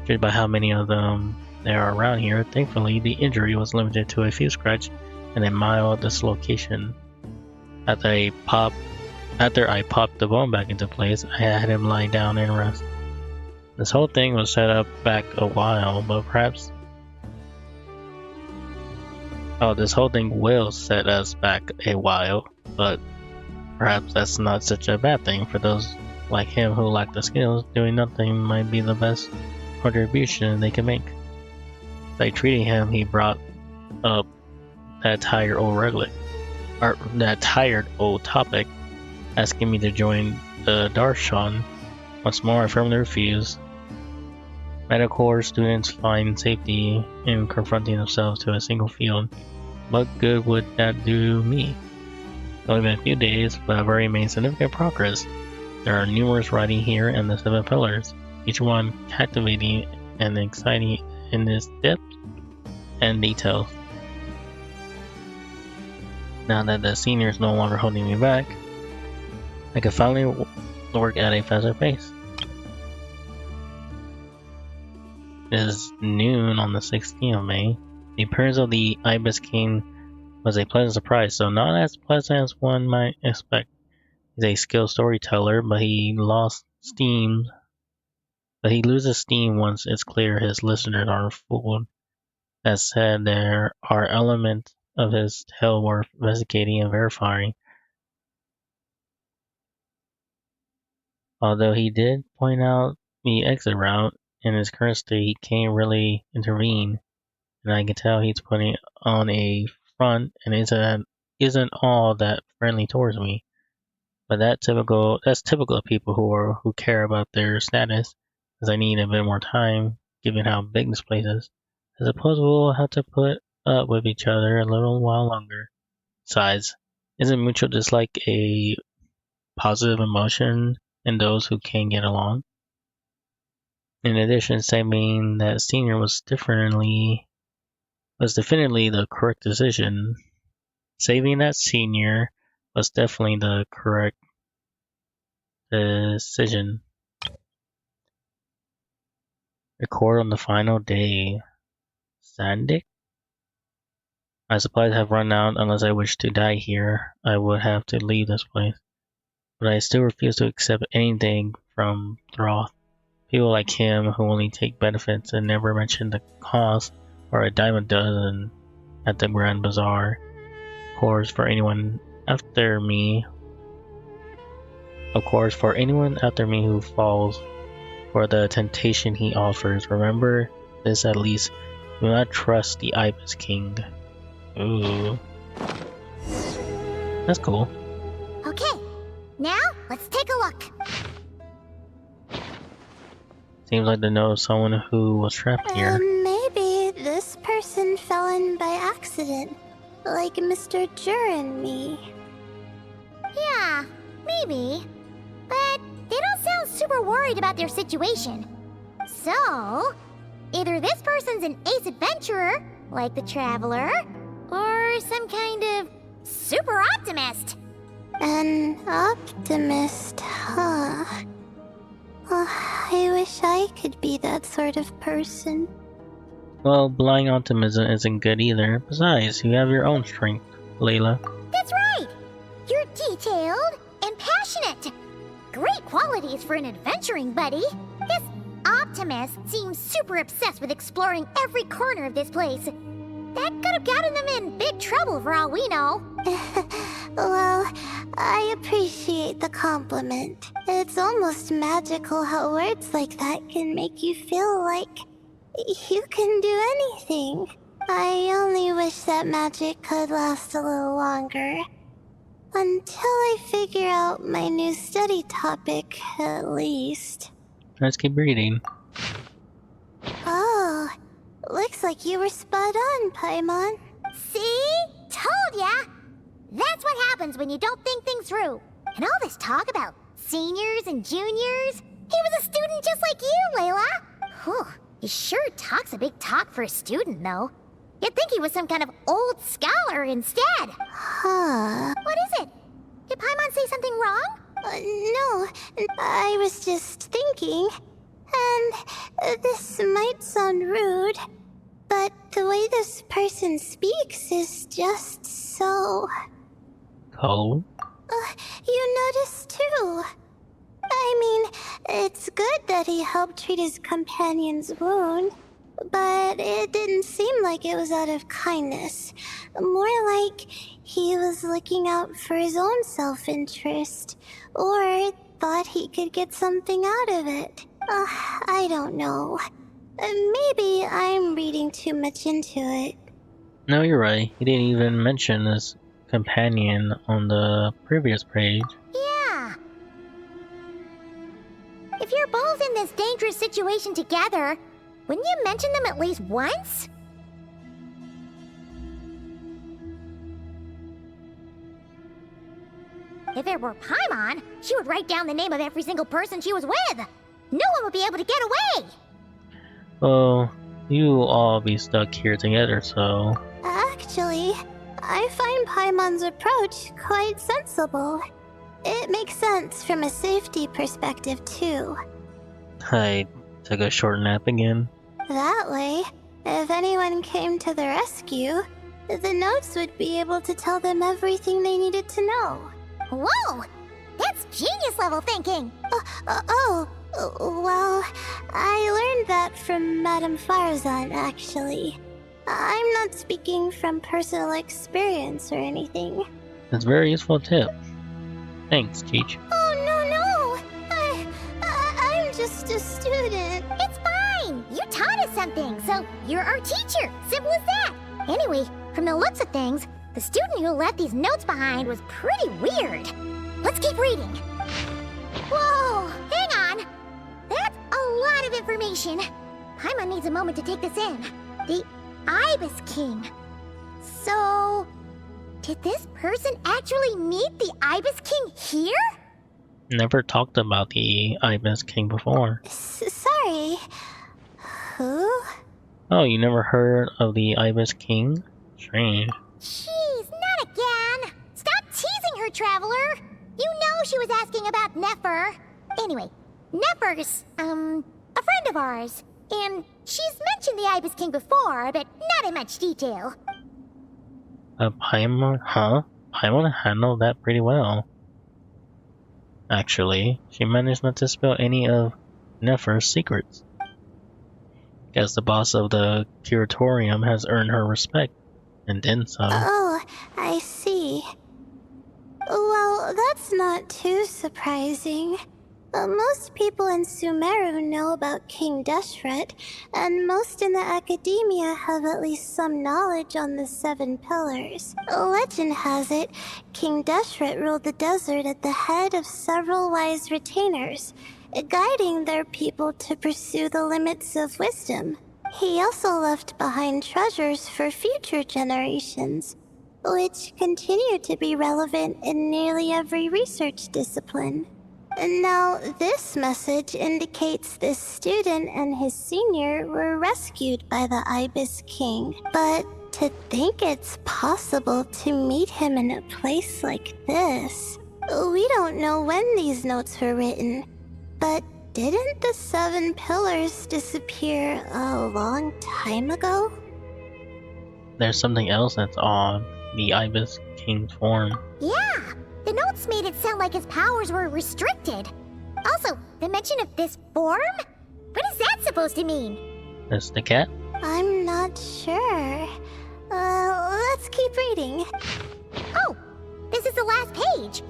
judged by how many of them there are around here. Thankfully, the injury was limited to a few scratches and a mild dislocation. After I popped the bone back into place, I had him lie down and rest. This whole thing was set up back a while, but perhaps... Oh, this whole thing will set us back a while, but perhaps that's not such a bad thing. For those like him who lack the skills, doing nothing might be the best contribution they can make. By treating him, he brought up that tired old topic, asking me to join the Darshan. Once more, I firmly refused. Medical students find safety in confronting themselves to a single field. What good would that do me? It's only been a few days, but I've already made significant progress. There are numerous writing here and the 7 pillars, each one captivating and exciting in its depth and details. Now that the senior is no longer holding me back, I can finally work at a faster pace. It is noon on the 16th of May. The appearance of the Ibis King was a pleasant surprise, though not as pleasant as one might expect. He's a skilled storyteller, but he loses steam once it's clear his listeners are fooled. That said, there are elements of his tale worth investigating and verifying. Although he did point out the exit route, in his current state he can't really intervene, and I can tell he's putting on a front and isn't all that friendly towards me. But that's typical of people who care about their status, as I need a bit more time, given how big this place is. I suppose we'll have to put up with each other a little while longer. Besides, isn't mutual dislike a positive emotion in those who can't get along? In addition, saying that senior was definitely the correct decision. Saving that senior was definitely the correct decision. Record on the final day. Sandik? My supplies have run out. Unless I wish to die here, I would have to leave this place. But I still refuse to accept anything from Throth. People like him who only take benefits and never mention the cost are a dime a dozen at the Grand Bazaar. Of course, for anyone after me who falls for the temptation he offers, remember this at least: do not trust the Ibis King. Ooh. That's cool. Okay, now let's take a look. Seems like they know someone who was trapped here. Maybe this person fell in by accident, like Mr. Jur and me. Yeah, maybe. But they don't sound super worried about their situation. So, either this person's an ace adventurer, like the Traveler, or some kind of super optimist. An optimist, huh? Oh, I wish I could be that sort of person. Well, blind optimism isn't good either. Besides, you have your own strength, Layla. That's right! You're detailed and passionate. Great qualities for an adventuring buddy. This optimist seems super obsessed with exploring every corner of this place. That could have gotten them in big trouble for all we know. Well, I I appreciate the compliment. It's almost magical how words like that can make you feel like you can do anything. I only wish that magic could last a little longer. Until I figure out my new study topic, at least. Let's keep reading. Oh, looks like you were spot on, Paimon. See? Told ya! That's what happens when you don't think things through. And all this talk about seniors and juniors. He was a student just like you, Layla. Whew, he sure talks a big talk for a student, though. You'd think he was some kind of old scholar instead. Huh. What is it? Did Paimon say something wrong? No, I was just thinking. And this might sound rude, but the way this person speaks is just so... Cold? You noticed too. I mean, it's good that he helped treat his companion's wound, but it didn't seem like it was out of kindness. More like he was looking out for his own self-interest, or thought he could get something out of it. I don't know. Maybe I'm reading too much into it. No, you're right. He didn't even mention his companion on the previous page. Yeah. If you're both in this dangerous situation together, wouldn't you mention them at least once? If it were Paimon, she would write down the name of every single person she was with. No one would be able to get away. Well, you'll all be stuck here together, so... Actually, I find Paimon's approach quite sensible. It makes sense from a safety perspective, too. I took a short nap again. That way, if anyone came to the rescue, the notes would be able to tell them everything they needed to know. Whoa! That's genius-level thinking! Well, I learned that from Madame Farazan, actually. I'm not speaking from personal experience or anything. It's a very useful tip. Thanks, Cheech. Oh, no! I'm just a student. It's fine! You taught us something, so you're our teacher. Simple as that. Anyway, from the looks of things, the student who left these notes behind was pretty weird. Let's keep reading. Whoa! Hang on! That's a lot of information. Paimon needs a moment to take this in. The Ibis King. So... did this person actually meet the Ibis King here? Never talked about the Ibis King before. Sorry. Who? Oh, you never heard of the Ibis King? Strange. Jeez, not again! Stop teasing her, Traveler! You know she was asking about Nefer. Anyway, Nefer's, a friend of ours. And she's mentioned the Ibis King before, but not in much detail. Paimon? Huh? Paimon handled that pretty well. Actually, she managed not to spill any of Nefer's secrets. Guess the boss of the curatorium has earned her respect, and then some. Oh, I see. Well, that's not too surprising. Most people in Sumeru know about King Deshret, and most in the academia have at least some knowledge on the 7 pillars. Legend has it, King Deshret ruled the desert at the head of several wise retainers, guiding their people to pursue the limits of wisdom. He also left behind treasures for future generations, which continue to be relevant in nearly every research discipline. Now, this message indicates this student and his senior were rescued by the Ibis King. But to think it's possible to meet him in a place like this... We don't know when these notes were written, but didn't the 7 pillars disappear a long time ago? There's something else that's odd. The Ibis King's form. Yeah! The notes made it sound like his powers were restricted. Also, the mention of this form? What is that supposed to mean? That's the cat? I'm not sure. Let's keep reading. Oh, this is the last page.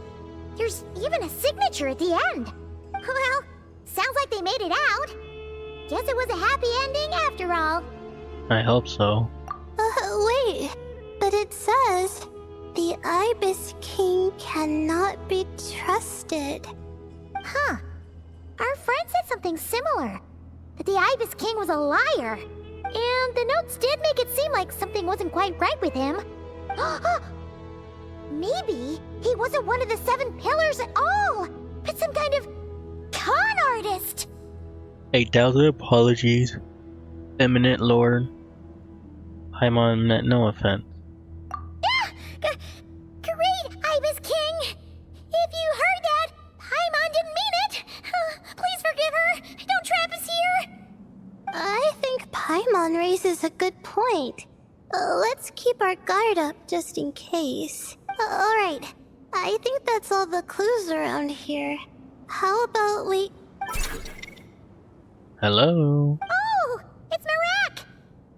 There's even a signature at the end. Well, sounds like they made it out. Guess it was a happy ending after all. I hope so. Wait. But it says, the Ibis King cannot be trusted. Huh. Our friend said something similar. That the Ibis King was a liar. And the notes did make it seem like something wasn't quite right with him. Maybe he wasn't one of the 7 pillars at all, but some kind of con artist. 8,000 apologies, eminent lord. Paimon meant no offense. Great, Ibis King! If you heard that, Paimon didn't mean it! Please forgive her! Don't trap us here! I think Paimon raises a good point. Let's keep our guard up just in case. Alright, I think that's all the clues around here. How about we... Hello? Oh, it's Marak!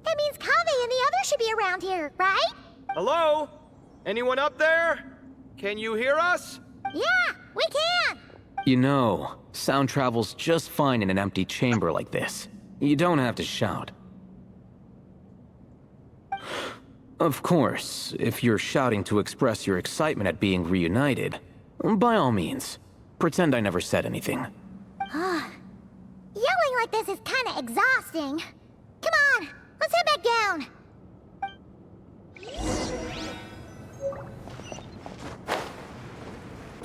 That means Kaveh and the others should be around here, right? Hello? Anyone up there? Can you hear us? Yeah, we can! You know, sound travels just fine in an empty chamber like this. You don't have to shout. Of course, if you're shouting to express your excitement at being reunited, by all means, pretend I never said anything. Yelling like this is kinda exhausting. Come on, let's head back down.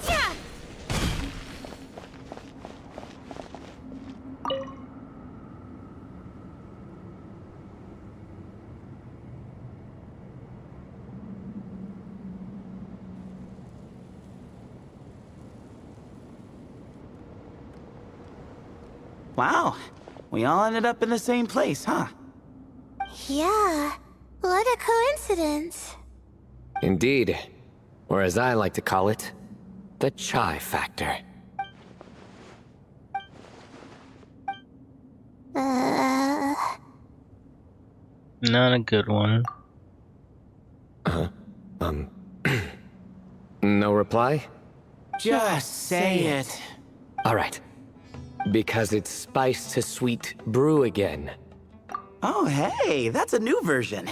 Yeah. Wow, we all ended up in the same place, huh? Yeah, what a coincidence. Indeed. Or as I like to call it, the chai factor. Not a good one. No reply? Just say it. Alright. Because it's spice to sweet brew again. Oh, hey, that's a new version.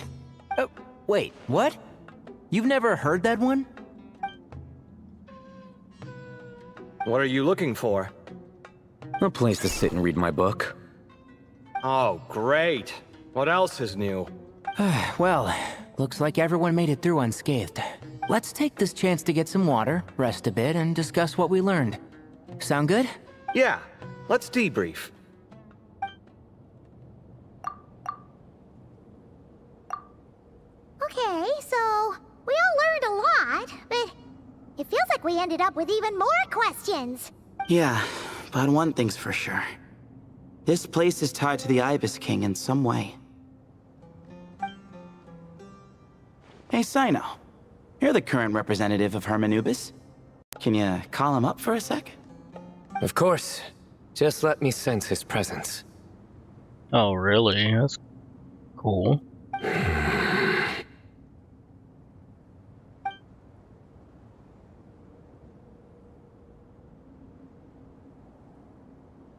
Wait, what? You've never heard that one? What are you looking for? A place to sit and read my book. Oh, great. What else is new? Well, looks like everyone made it through unscathed. Let's take this chance to get some water, rest a bit, and discuss what we learned. Sound good? Yeah, let's debrief. Okay, so we all learned a lot, but it feels like we ended up with even more questions. Yeah, but one thing's for sure. This place is tied to the Ibis King in some way. Hey, Sino. You're the current representative of Hermanubis. Can you call him up for a sec? Of course. Just let me sense his presence. Oh, really? That's cool.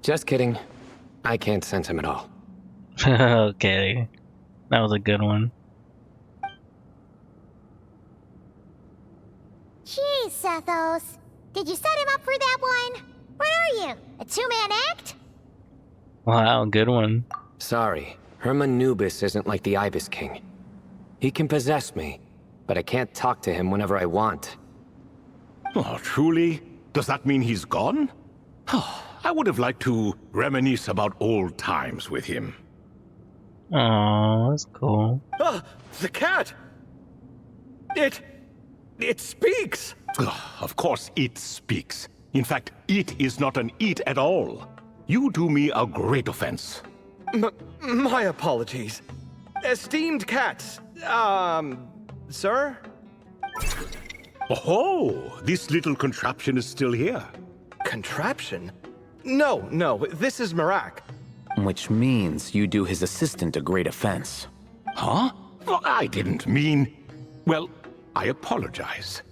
Just kidding. I can't sense him at all. Okay. That was a good one. Jeez, Sethos. Did you set him up for that one? What are you, a two-man act? Wow, good one. Sorry, Hermanubis isn't like the Ibis King. He can possess me, but I can't talk to him whenever I want. Oh, truly? Does that mean he's gone? I would have liked to reminisce about old times with him. Oh, that's cool. Ah, the cat! It speaks! Of course it speaks. In fact, it is not an it at all. You do me a great offense. My apologies. Esteemed cats, sir? Oh, this little contraption is still here. Contraption? No, this is Marak. Which means you do his assistant a great offense. Huh? Well, I didn't mean... Well, I apologize.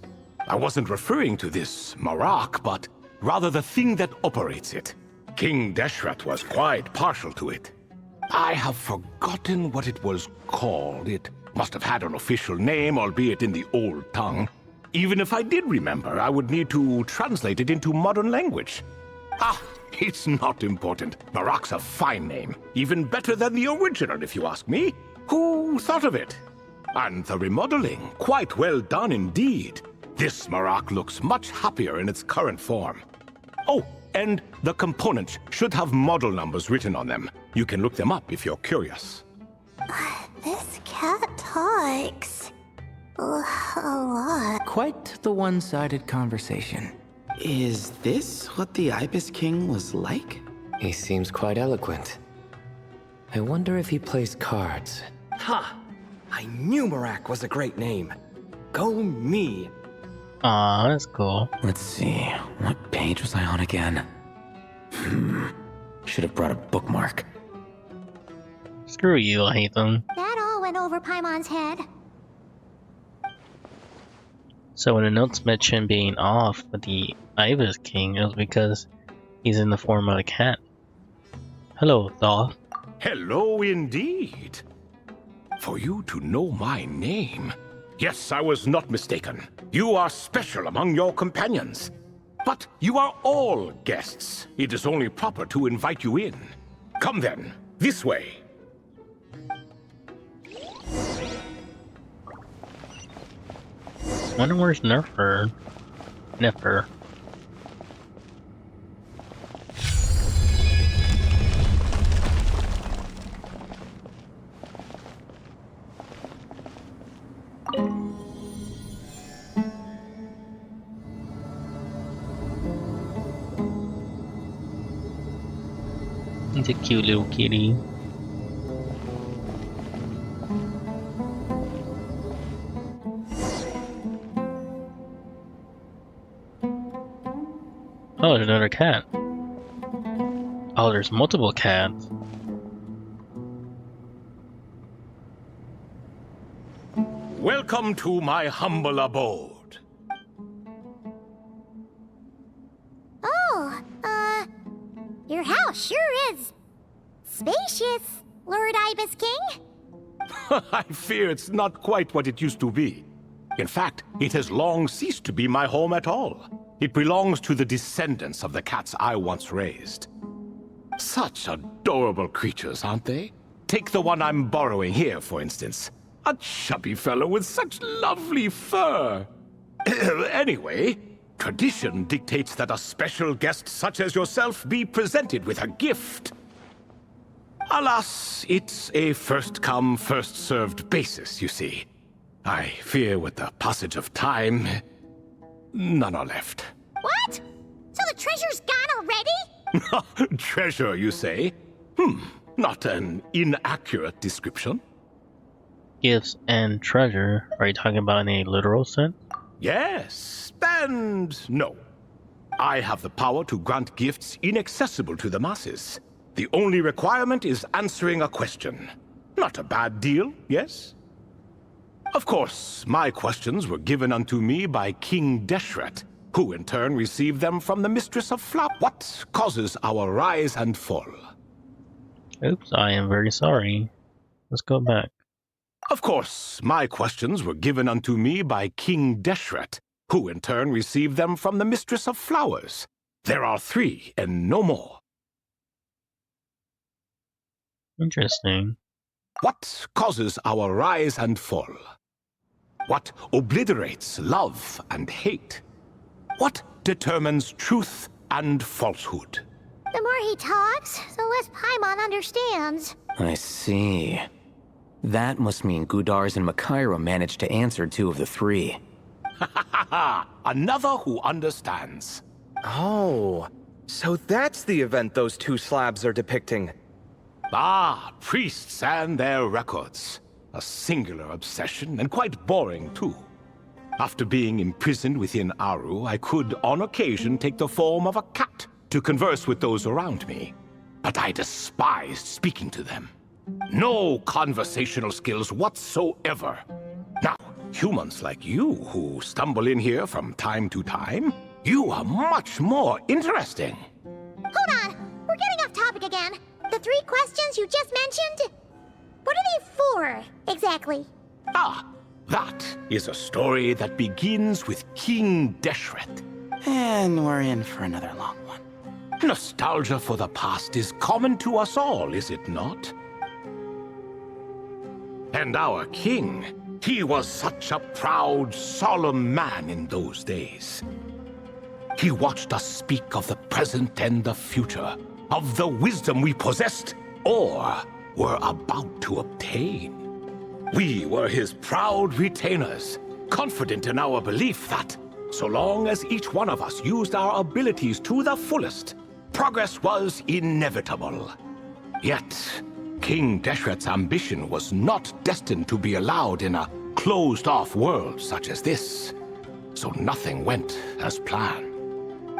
I wasn't referring to this Marak, but rather the thing that operates it. King Deshret was quite partial to it. I have forgotten what it was called. It must have had an official name, albeit in the old tongue. Even if I did remember, I would need to translate it into modern language. Ah, it's not important. Marak's a fine name. Even better than the original, if you ask me. Who thought of it? And the remodeling, quite well done indeed. This Marak looks much happier in its current form. Oh, and the components should have model numbers written on them. You can look them up if you're curious. This cat talks a lot. Quite the one-sided conversation. Is this what the Ibis King was like? He seems quite eloquent. I wonder if he plays cards. Ha! I knew Marak was a great name. Go me. Aw, that's cool. Let's see, what page was I on again? Should have brought a bookmark. Screw you, I hate them. That all went over Paimon's head. So when the notes mention being off with the Ibis King, it was because he's in the form of a cat. Hello, Thoth. Hello indeed. For you to know my name. Yes, I was not mistaken. You are special among your companions. But you are all guests. It is only proper to invite you in. Come then, this way. Wonder where's Niffer. He's a cute little kitty. Oh, there's another cat. Oh, there's multiple cats. Welcome to my humble abode. Oh, your house sure is spacious, Lord Ibis King. I fear it's not quite what it used to be. In fact, it has long ceased to be my home at all. It belongs to the descendants of the cats I once raised. Such adorable creatures, aren't they? Take the one I'm borrowing here, for instance. A chubby fellow with such lovely fur. Anyway, tradition dictates that a special guest such as yourself be presented with a gift. Alas, it's a first-come, first-served basis, you see. I fear with the passage of time, none are left. What? So the treasure's gone already? Treasure, you say? Not an inaccurate description. Gifts and treasure. Are you talking about in a literal sense? Yes, and no. I have the power to grant gifts inaccessible to the masses. The only requirement is answering a question. Not a bad deal, yes? Of course, my questions were given unto me by King Deshret, who in turn received them from the Mistress of Flap. What causes our rise and fall? Oops, I am very sorry. Let's go back. Of course, my questions were given unto me by King Deshret, who in turn received them from the Mistress of Flowers. There are 3 and no more. Interesting. What causes our rise and fall? What obliterates love and hate? What determines truth and falsehood? The more he talks, the less Paimon understands. I see. That must mean Gudars and Makaira managed to answer 2 of the 3. Another who understands. Oh, so that's the event those 2 slabs are depicting. Ah, priests and their records. A singular obsession, and quite boring too. After being imprisoned within Aru, I could, on occasion, take the form of a cat to converse with those around me. But I despised speaking to them. No conversational skills whatsoever. Now, humans like you who stumble in here from time to time, you are much more interesting. Hold on! We're getting off topic again. The 3 questions you just mentioned? What are they for, exactly? Ah, that is a story that begins with King Deshret. And we're in for another long one. Nostalgia for the past is common to us all, is it not? And our king, he was such a proud, solemn man in those days. He watched us speak of the present and the future, of the wisdom we possessed or were about to obtain. We were his proud retainers, confident in our belief that, so long as each one of us used our abilities to the fullest, progress was inevitable. Yet, King Deshret's ambition was not destined to be allowed in a closed-off world such as this. So nothing went as planned.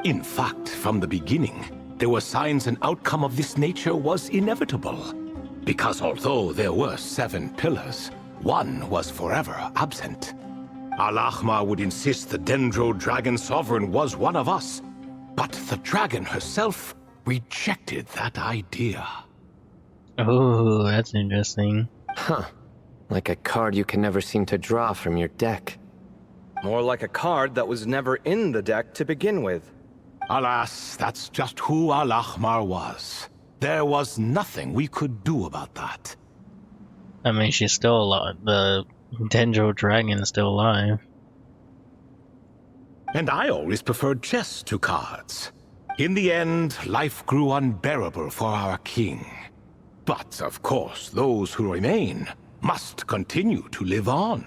In fact, from the beginning, there were signs an outcome of this nature was inevitable. Because although there were 7 pillars, one was forever absent. Al-Ahmar would insist the Dendro Dragon Sovereign was one of us, but the dragon herself rejected that idea. Oh, that's interesting. Huh. Like a card you can never seem to draw from your deck. More like a card that was never in the deck to begin with. Alas, that's just who Al-Ahmar was. There was nothing we could do about that. I mean, she's still alive. The Dendro Dragon is still alive. And I always preferred chess to cards. In the end, life grew unbearable for our king. But, of course, those who remain must continue to live on.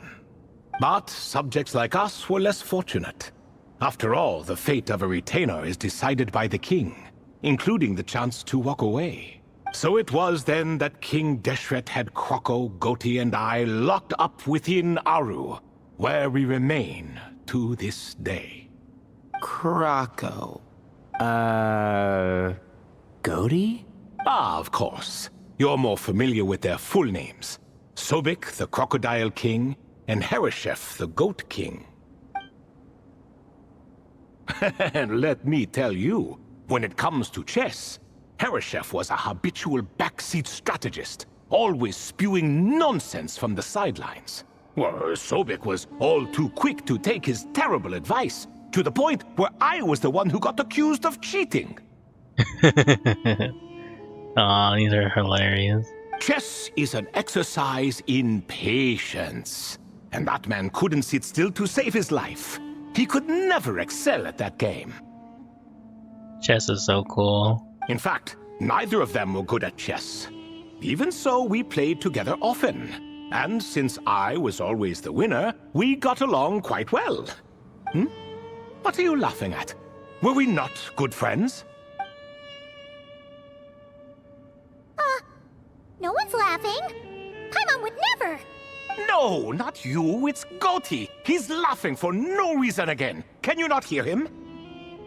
But subjects like us were less fortunate. After all, the fate of a retainer is decided by the king, including the chance to walk away. So it was then that King Deshret had Kroko, Goti, and I locked up within Aru, where we remain to this day. Kroko. Goti? Ah, of course. You're more familiar with their full names. Sobek, the Crocodile King, and Hereshef, the Goat King. And let me tell you, when it comes to chess, Hereshef was a habitual backseat strategist, always spewing nonsense from the sidelines. Well, Sobek was all too quick to take his terrible advice, to the point where I was the one who got accused of cheating. Aw, these are hilarious. Chess is an exercise in patience, and that man couldn't sit still to save his life. He could never excel at that game. Chess is so cool. In fact, neither of them were good at chess. Even so, we played together often. And since I was always the winner, we got along quite well. What are you laughing at? Were we not good friends? No one's laughing. Paimon would never. No, not you. It's Goti. He's laughing for no reason again. Can you not hear him?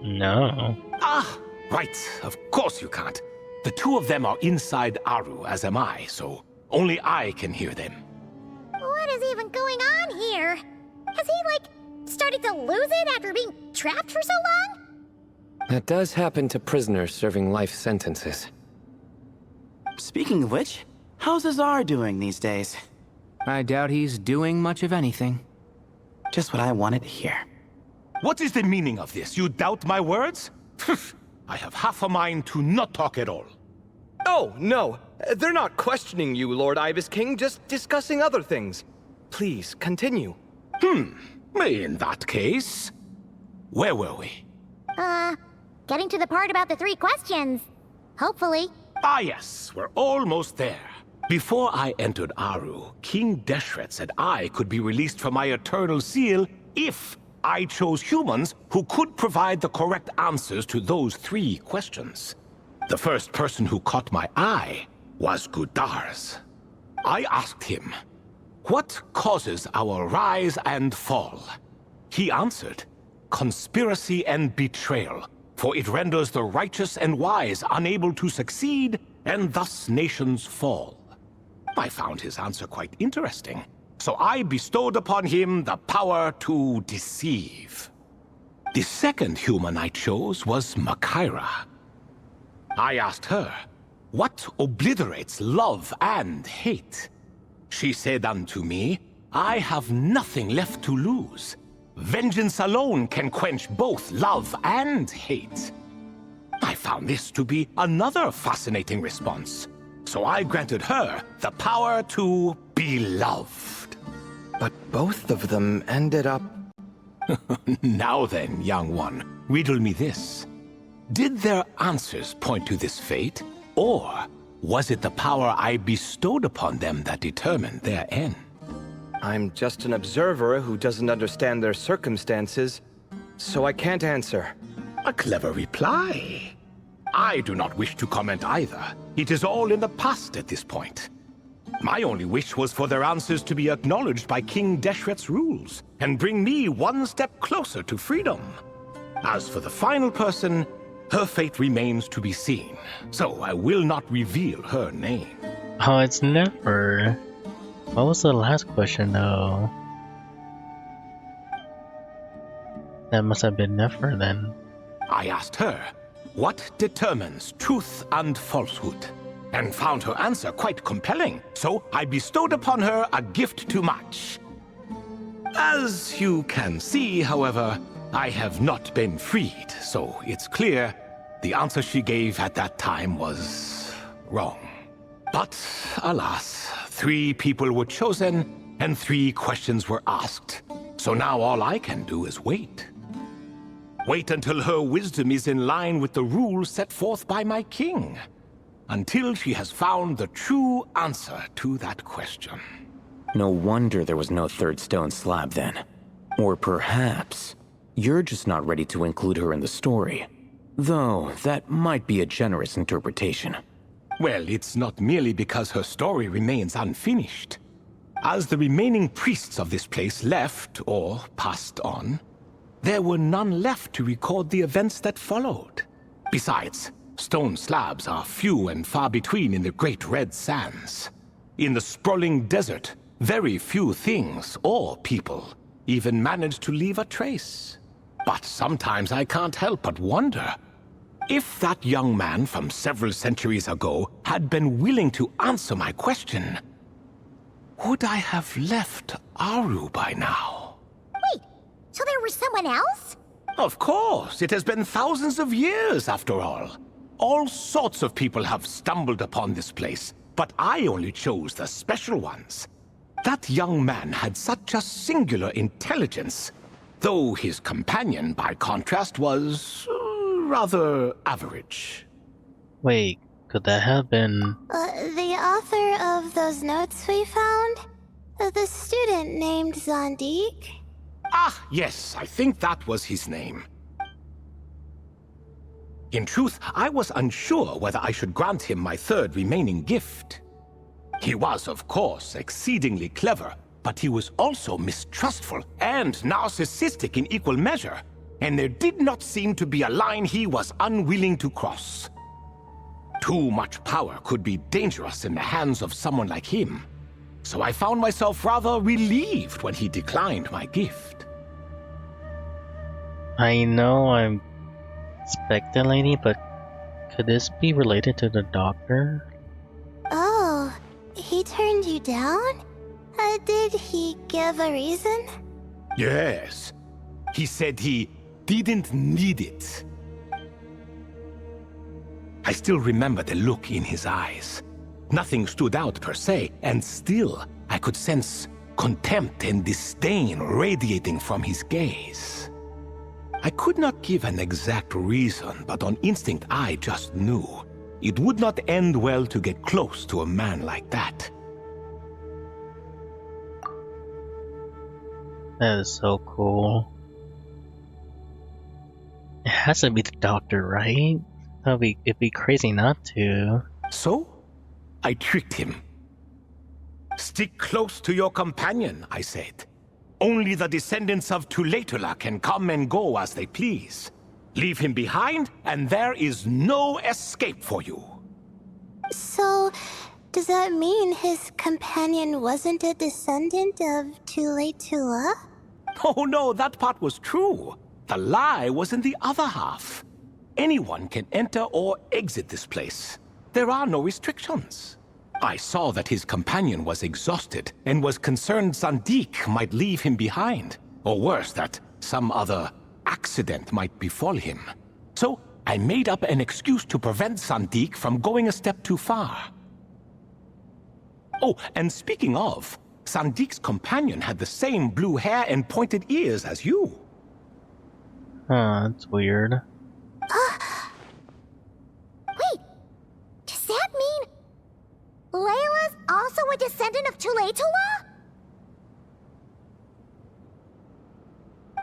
No. Ah, right. Of course you can't. The two of them are inside Aru, as am I, so only I can hear them. What is even going on here? Has he, started to lose it after being trapped for so long? That does happen to prisoners serving life sentences. Speaking of which, how's Azar doing these days? I doubt he's doing much of anything. Just what I wanted to hear. What is the meaning of this? You doubt my words? I have half a mind to not talk at all. Oh, no. They're not questioning you, Lord Ibis King, just discussing other things. Please, continue. In that case, where were we? Getting to the part about the 3 questions. Hopefully. Ah, yes, we're almost there. Before I entered Aru, King Deshret said I could be released from my eternal seal if I chose humans who could provide the correct answers to those 3 questions. The first person who caught my eye was Gudars. I asked him, what causes our rise and fall? He answered, conspiracy and betrayal, for it renders the righteous and wise unable to succeed, and thus nations fall. I found his answer quite interesting, so I bestowed upon him the power to deceive. The second human I chose was Makira. I asked her, what obliterates love and hate? She said unto me, I have nothing left to lose. Vengeance alone can quench both love and hate. I found this to be another fascinating response, so I granted her the power to be loved. But both of them ended up... Now then, young one, riddle me this. Did their answers point to this fate, or was it the power I bestowed upon them that determined their end? I'm just an observer who doesn't understand their circumstances, so I can't answer. A clever reply. I do not wish to comment either. It is all in the past at this point. My only wish was for their answers to be acknowledged by King Deshret's rules, and bring me one step closer to freedom. As for the final person, her fate remains to be seen, so I will not reveal her name. Oh, it's never. What was the last question, though? That must have been Nefer, then. I asked her, what determines truth and falsehood? And found her answer quite compelling, so I bestowed upon her a gift to match. As you can see, however, I have not been freed, so it's clear the answer she gave at that time was wrong. But, alas, 3 people were chosen, and 3 questions were asked. So now all I can do is wait. Wait until her wisdom is in line with the rules set forth by my king. Until she has found the true answer to that question. No wonder there was no third stone slab then. Or perhaps you're just not ready to include her in the story. Though, that might be a generous interpretation. Well, it's not merely because her story remains unfinished. As the remaining priests of this place left, or passed on, there were none left to record the events that followed. Besides, stone slabs are few and far between in the Great Red Sands. In the sprawling desert, very few things or people even manage to leave a trace. But sometimes I can't help but wonder, if that young man from several centuries ago had been willing to answer my question, would I have left Aru by now? Wait, so there was someone else? Of course, it has been thousands of years after all. All sorts of people have stumbled upon this place, but I only chose the special ones. That young man had such a singular intelligence, though his companion, by contrast, was rather average. Wait, could that have been... The author of those notes we found? The student named Zondik? Ah, yes, I think that was his name. In truth, I was unsure whether I should grant him my third remaining gift. He was, of course, exceedingly clever, but he was also mistrustful and narcissistic in equal measure, and there did not seem to be a line he was unwilling to cross. Too much power could be dangerous in the hands of someone like him, so I found myself rather relieved when he declined my gift. I know I'm speculating, but could this be related to the doctor? Oh, he turned you down? Did he give a reason? Yes. He said he didn't need it. I still remember the look in his eyes. Nothing stood out per se, and still I could sense contempt and disdain radiating from his gaze. I could not give an exact reason, but on instinct I just knew it would not end well to get close to a man like that. That is so cool. It has to be the doctor, right? It'd be crazy not to. So, I tricked him. Stick close to your companion, I said. Only the descendants of Tuletula can come and go as they please. Leave him behind, and there is no escape for you. So, Does that mean his companion wasn't a descendant of Tule Tula? Oh no, that part was true. The lie was in the other half. Anyone can enter or exit this place. There are no restrictions. I saw that his companion was exhausted and was concerned Sandik might leave him behind. Or worse, that some other accident might befall him. So I made up an excuse to prevent Sandik from going a step too far. Oh, and speaking of, Sandik's companion had the same blue hair and pointed ears as you. That's weird. Wait, does that mean Layla's also a descendant of Tule Tula?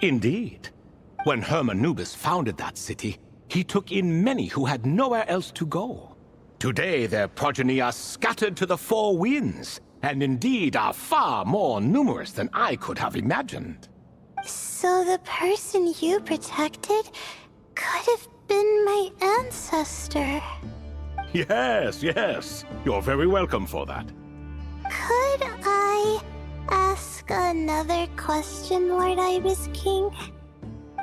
Indeed. When Hermanubis founded that city, he took in many who had nowhere else to go. Today their progeny are scattered to the four winds, and indeed are far more numerous than I could have imagined. So the person you protected could have been my ancestor. Yes, yes. You're very welcome for that. Could I ask another question, Lord Ibis King?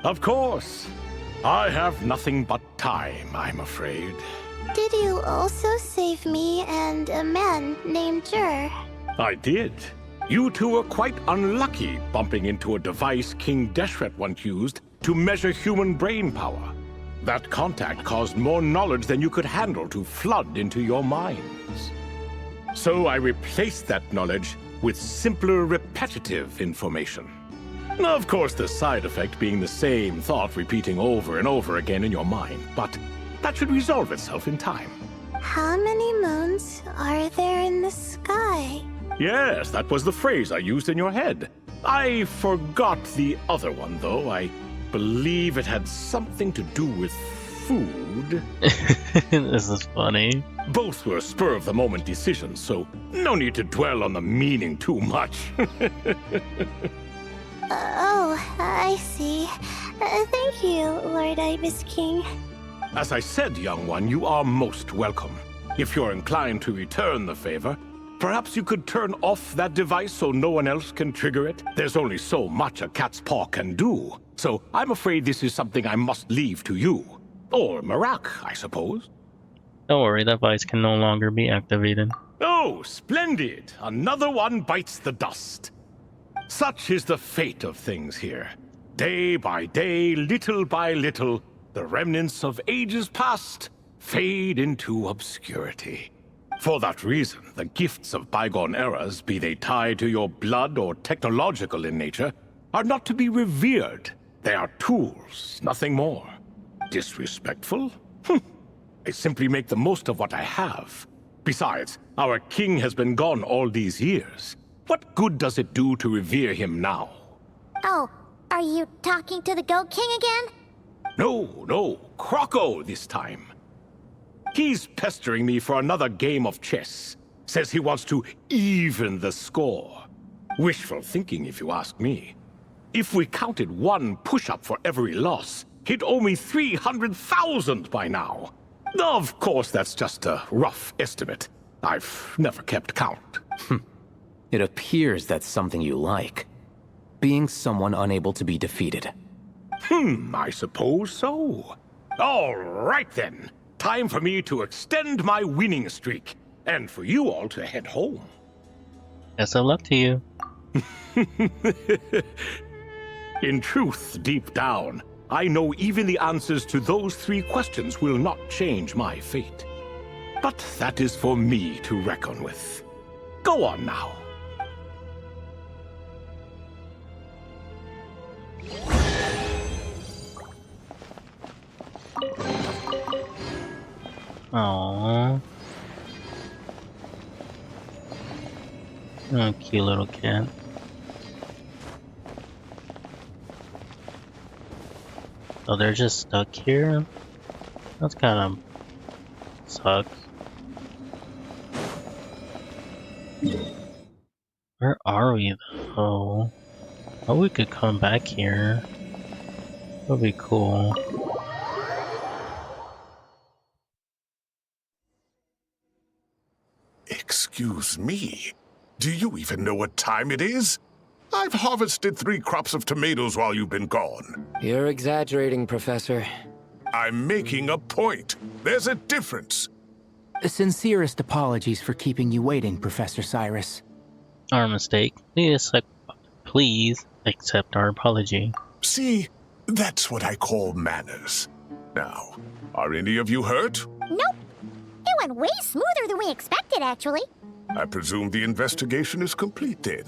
Of course. I have nothing but time, I'm afraid. Did you also save me and a man named Jur? I did. You two were quite unlucky bumping into a device King Deshret once used to measure human brain power. That contact caused more knowledge than you could handle to flood into your minds. So I replaced that knowledge with simpler, repetitive information. Of course, the side effect being the same thought repeating over and over again in your mind, but that should resolve itself in time. How many moons are there in the sky? Yes, that was the phrase I used in your head. I forgot the other one, though. I believe it had something to do with food. This is funny. Both were spur-of-the-moment decisions, so no need to dwell on the meaning too much. Oh, I see. Thank you, Lord Ibis King. As I said, young one, you are most welcome. If you're inclined to return the favor, perhaps you could turn off that device so no one else can trigger it? There's only so much a cat's paw can do, so I'm afraid this is something I must leave to you. Or Marak, I suppose. Don't worry, that device can no longer be activated. Oh, splendid! Another one bites the dust. Such is the fate of things here. Day by day, little by little, the remnants of ages past fade into obscurity. For that reason, the gifts of bygone eras, be they tied to your blood or technological in nature, are not to be revered. They are tools, nothing more. Disrespectful? I simply make the most of what I have. Besides, our king has been gone all these years. What good does it do to revere him now? Oh, are you talking to the Goat King again? No, Croco this time. He's pestering me for another game of chess. Says he wants to even the score. Wishful thinking, if you ask me. If we counted one push-up for every loss, he'd owe me 300,000 by now. Of course, that's just a rough estimate. I've never kept count. It appears that's something you like. Being someone unable to be defeated. I suppose so. All right then. Time for me to extend my winning streak, and for you all to head home. Best of luck to you. In truth, deep down, I know even the answers to those 3 questions will not change my fate. But that is for me to reckon with. Go on now. Aww. Oh, cute little cat. Oh, they're just stuck here? That's kind of sucks. Where are we though? Oh, we could come back here. That'd be cool. Excuse Excuse me. Do you even know what time it is? I've harvested 3 crops of tomatoes while you've been gone. You're exaggerating, Professor. I'm making a point. There's a difference. Sincerest apologies for keeping you waiting, Professor Cyrus. Our mistake. Please accept our apology. See, that's what I call manners. Now, are any of you hurt? Nope. It went way smoother than we expected, actually. I presume the investigation is complete then.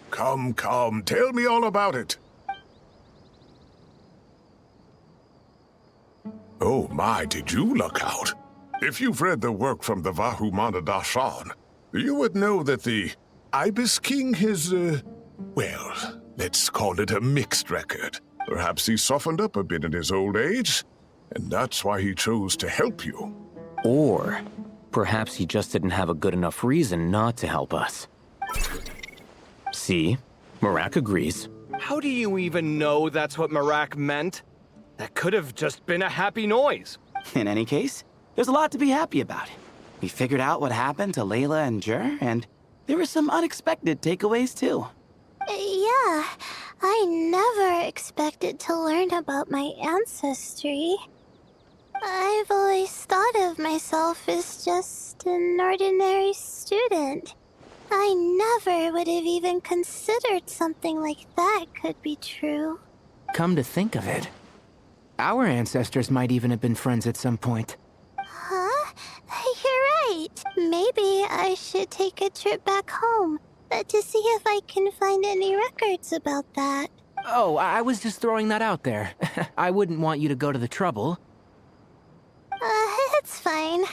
Come, tell me all about it. Oh my, did you look out? If you've read the work from the Vahumana Dashan, you would know that the Ibis King has, well, let's call it a mixed record. Perhaps he softened up a bit in his old age, and that's why he chose to help you. Or perhaps he just didn't have a good enough reason not to help us. See? Marak agrees. How do you even know that's what Marak meant? That could have just been a happy noise. In any case, there's a lot to be happy about. We figured out what happened to Layla and Jur, and there were some unexpected takeaways too. Yeah, I never expected to learn about my ancestry. I've always thought of myself as just an ordinary student. I never would have even considered something like that could be true. Come to think of it, our ancestors might even have been friends at some point. Huh? You're right. Maybe I should take a trip back home to see if I can find any records about that. Oh, I was just throwing that out there. I wouldn't want you to go to the trouble. It's fine.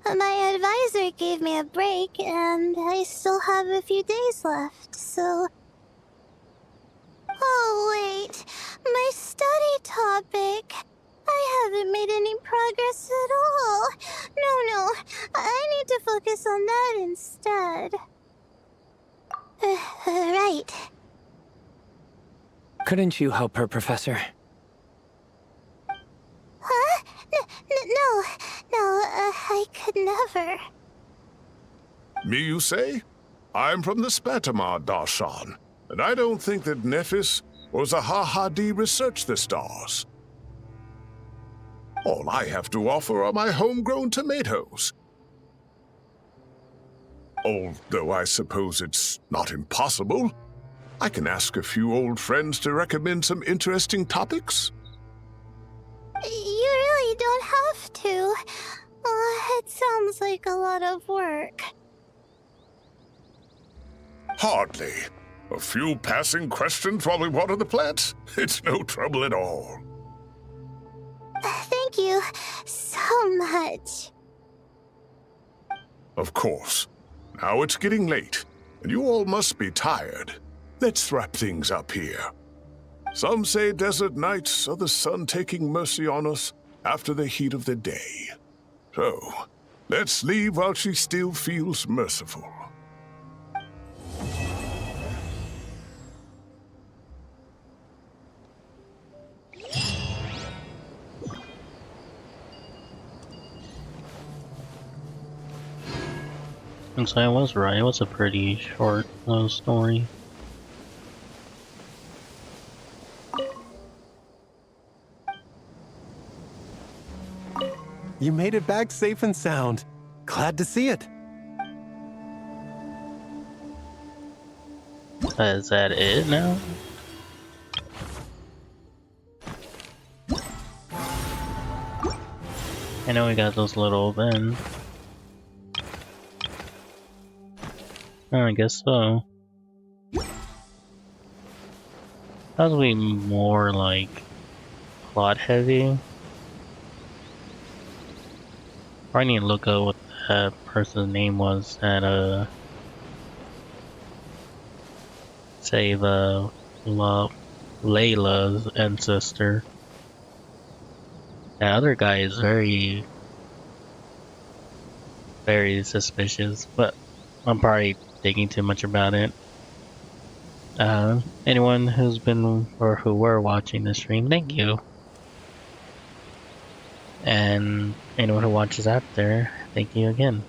My advisor gave me a break, and I still have a few days left, so... Oh, wait. My study topic. I haven't made any progress at all. No. I need to focus on that instead. Right. Couldn't you help her, Professor? Huh? No, I could never. Me, you say? I'm from the Spatamar Darshan, and I don't think that Nephis or Zahahadi researched the stars. All I have to offer are my homegrown tomatoes. Although I suppose it's not impossible. I can ask a few old friends to recommend some interesting topics. You really don't have to. It sounds like a lot of work. Hardly. A few passing questions while we water the plants? It's no trouble at all. Thank you so much. Of course. Now it's getting late, and you all must be tired. Let's wrap things up here. Some say desert nights are the sun taking mercy on us after the heat of the day. So, let's leave while she still feels merciful. And so I was right, it was a pretty short little story. You made it back safe and sound. Glad to see it. Is that it now? I know we got those little events. I guess so. That would be more like plot heavy. I need to look up what that person's name was at say the Layla's ancestor. That other guy is very suspicious, but I'm probably thinking too much about it. Anyone who's been or who were watching the stream, thank you. And anyone who watches after, thank you again.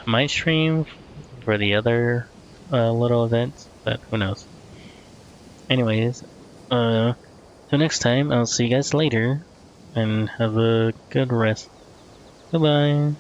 might stream for the other little events, but who knows. Anyways, till next time, I'll see you guys later, and have a good rest. Goodbye.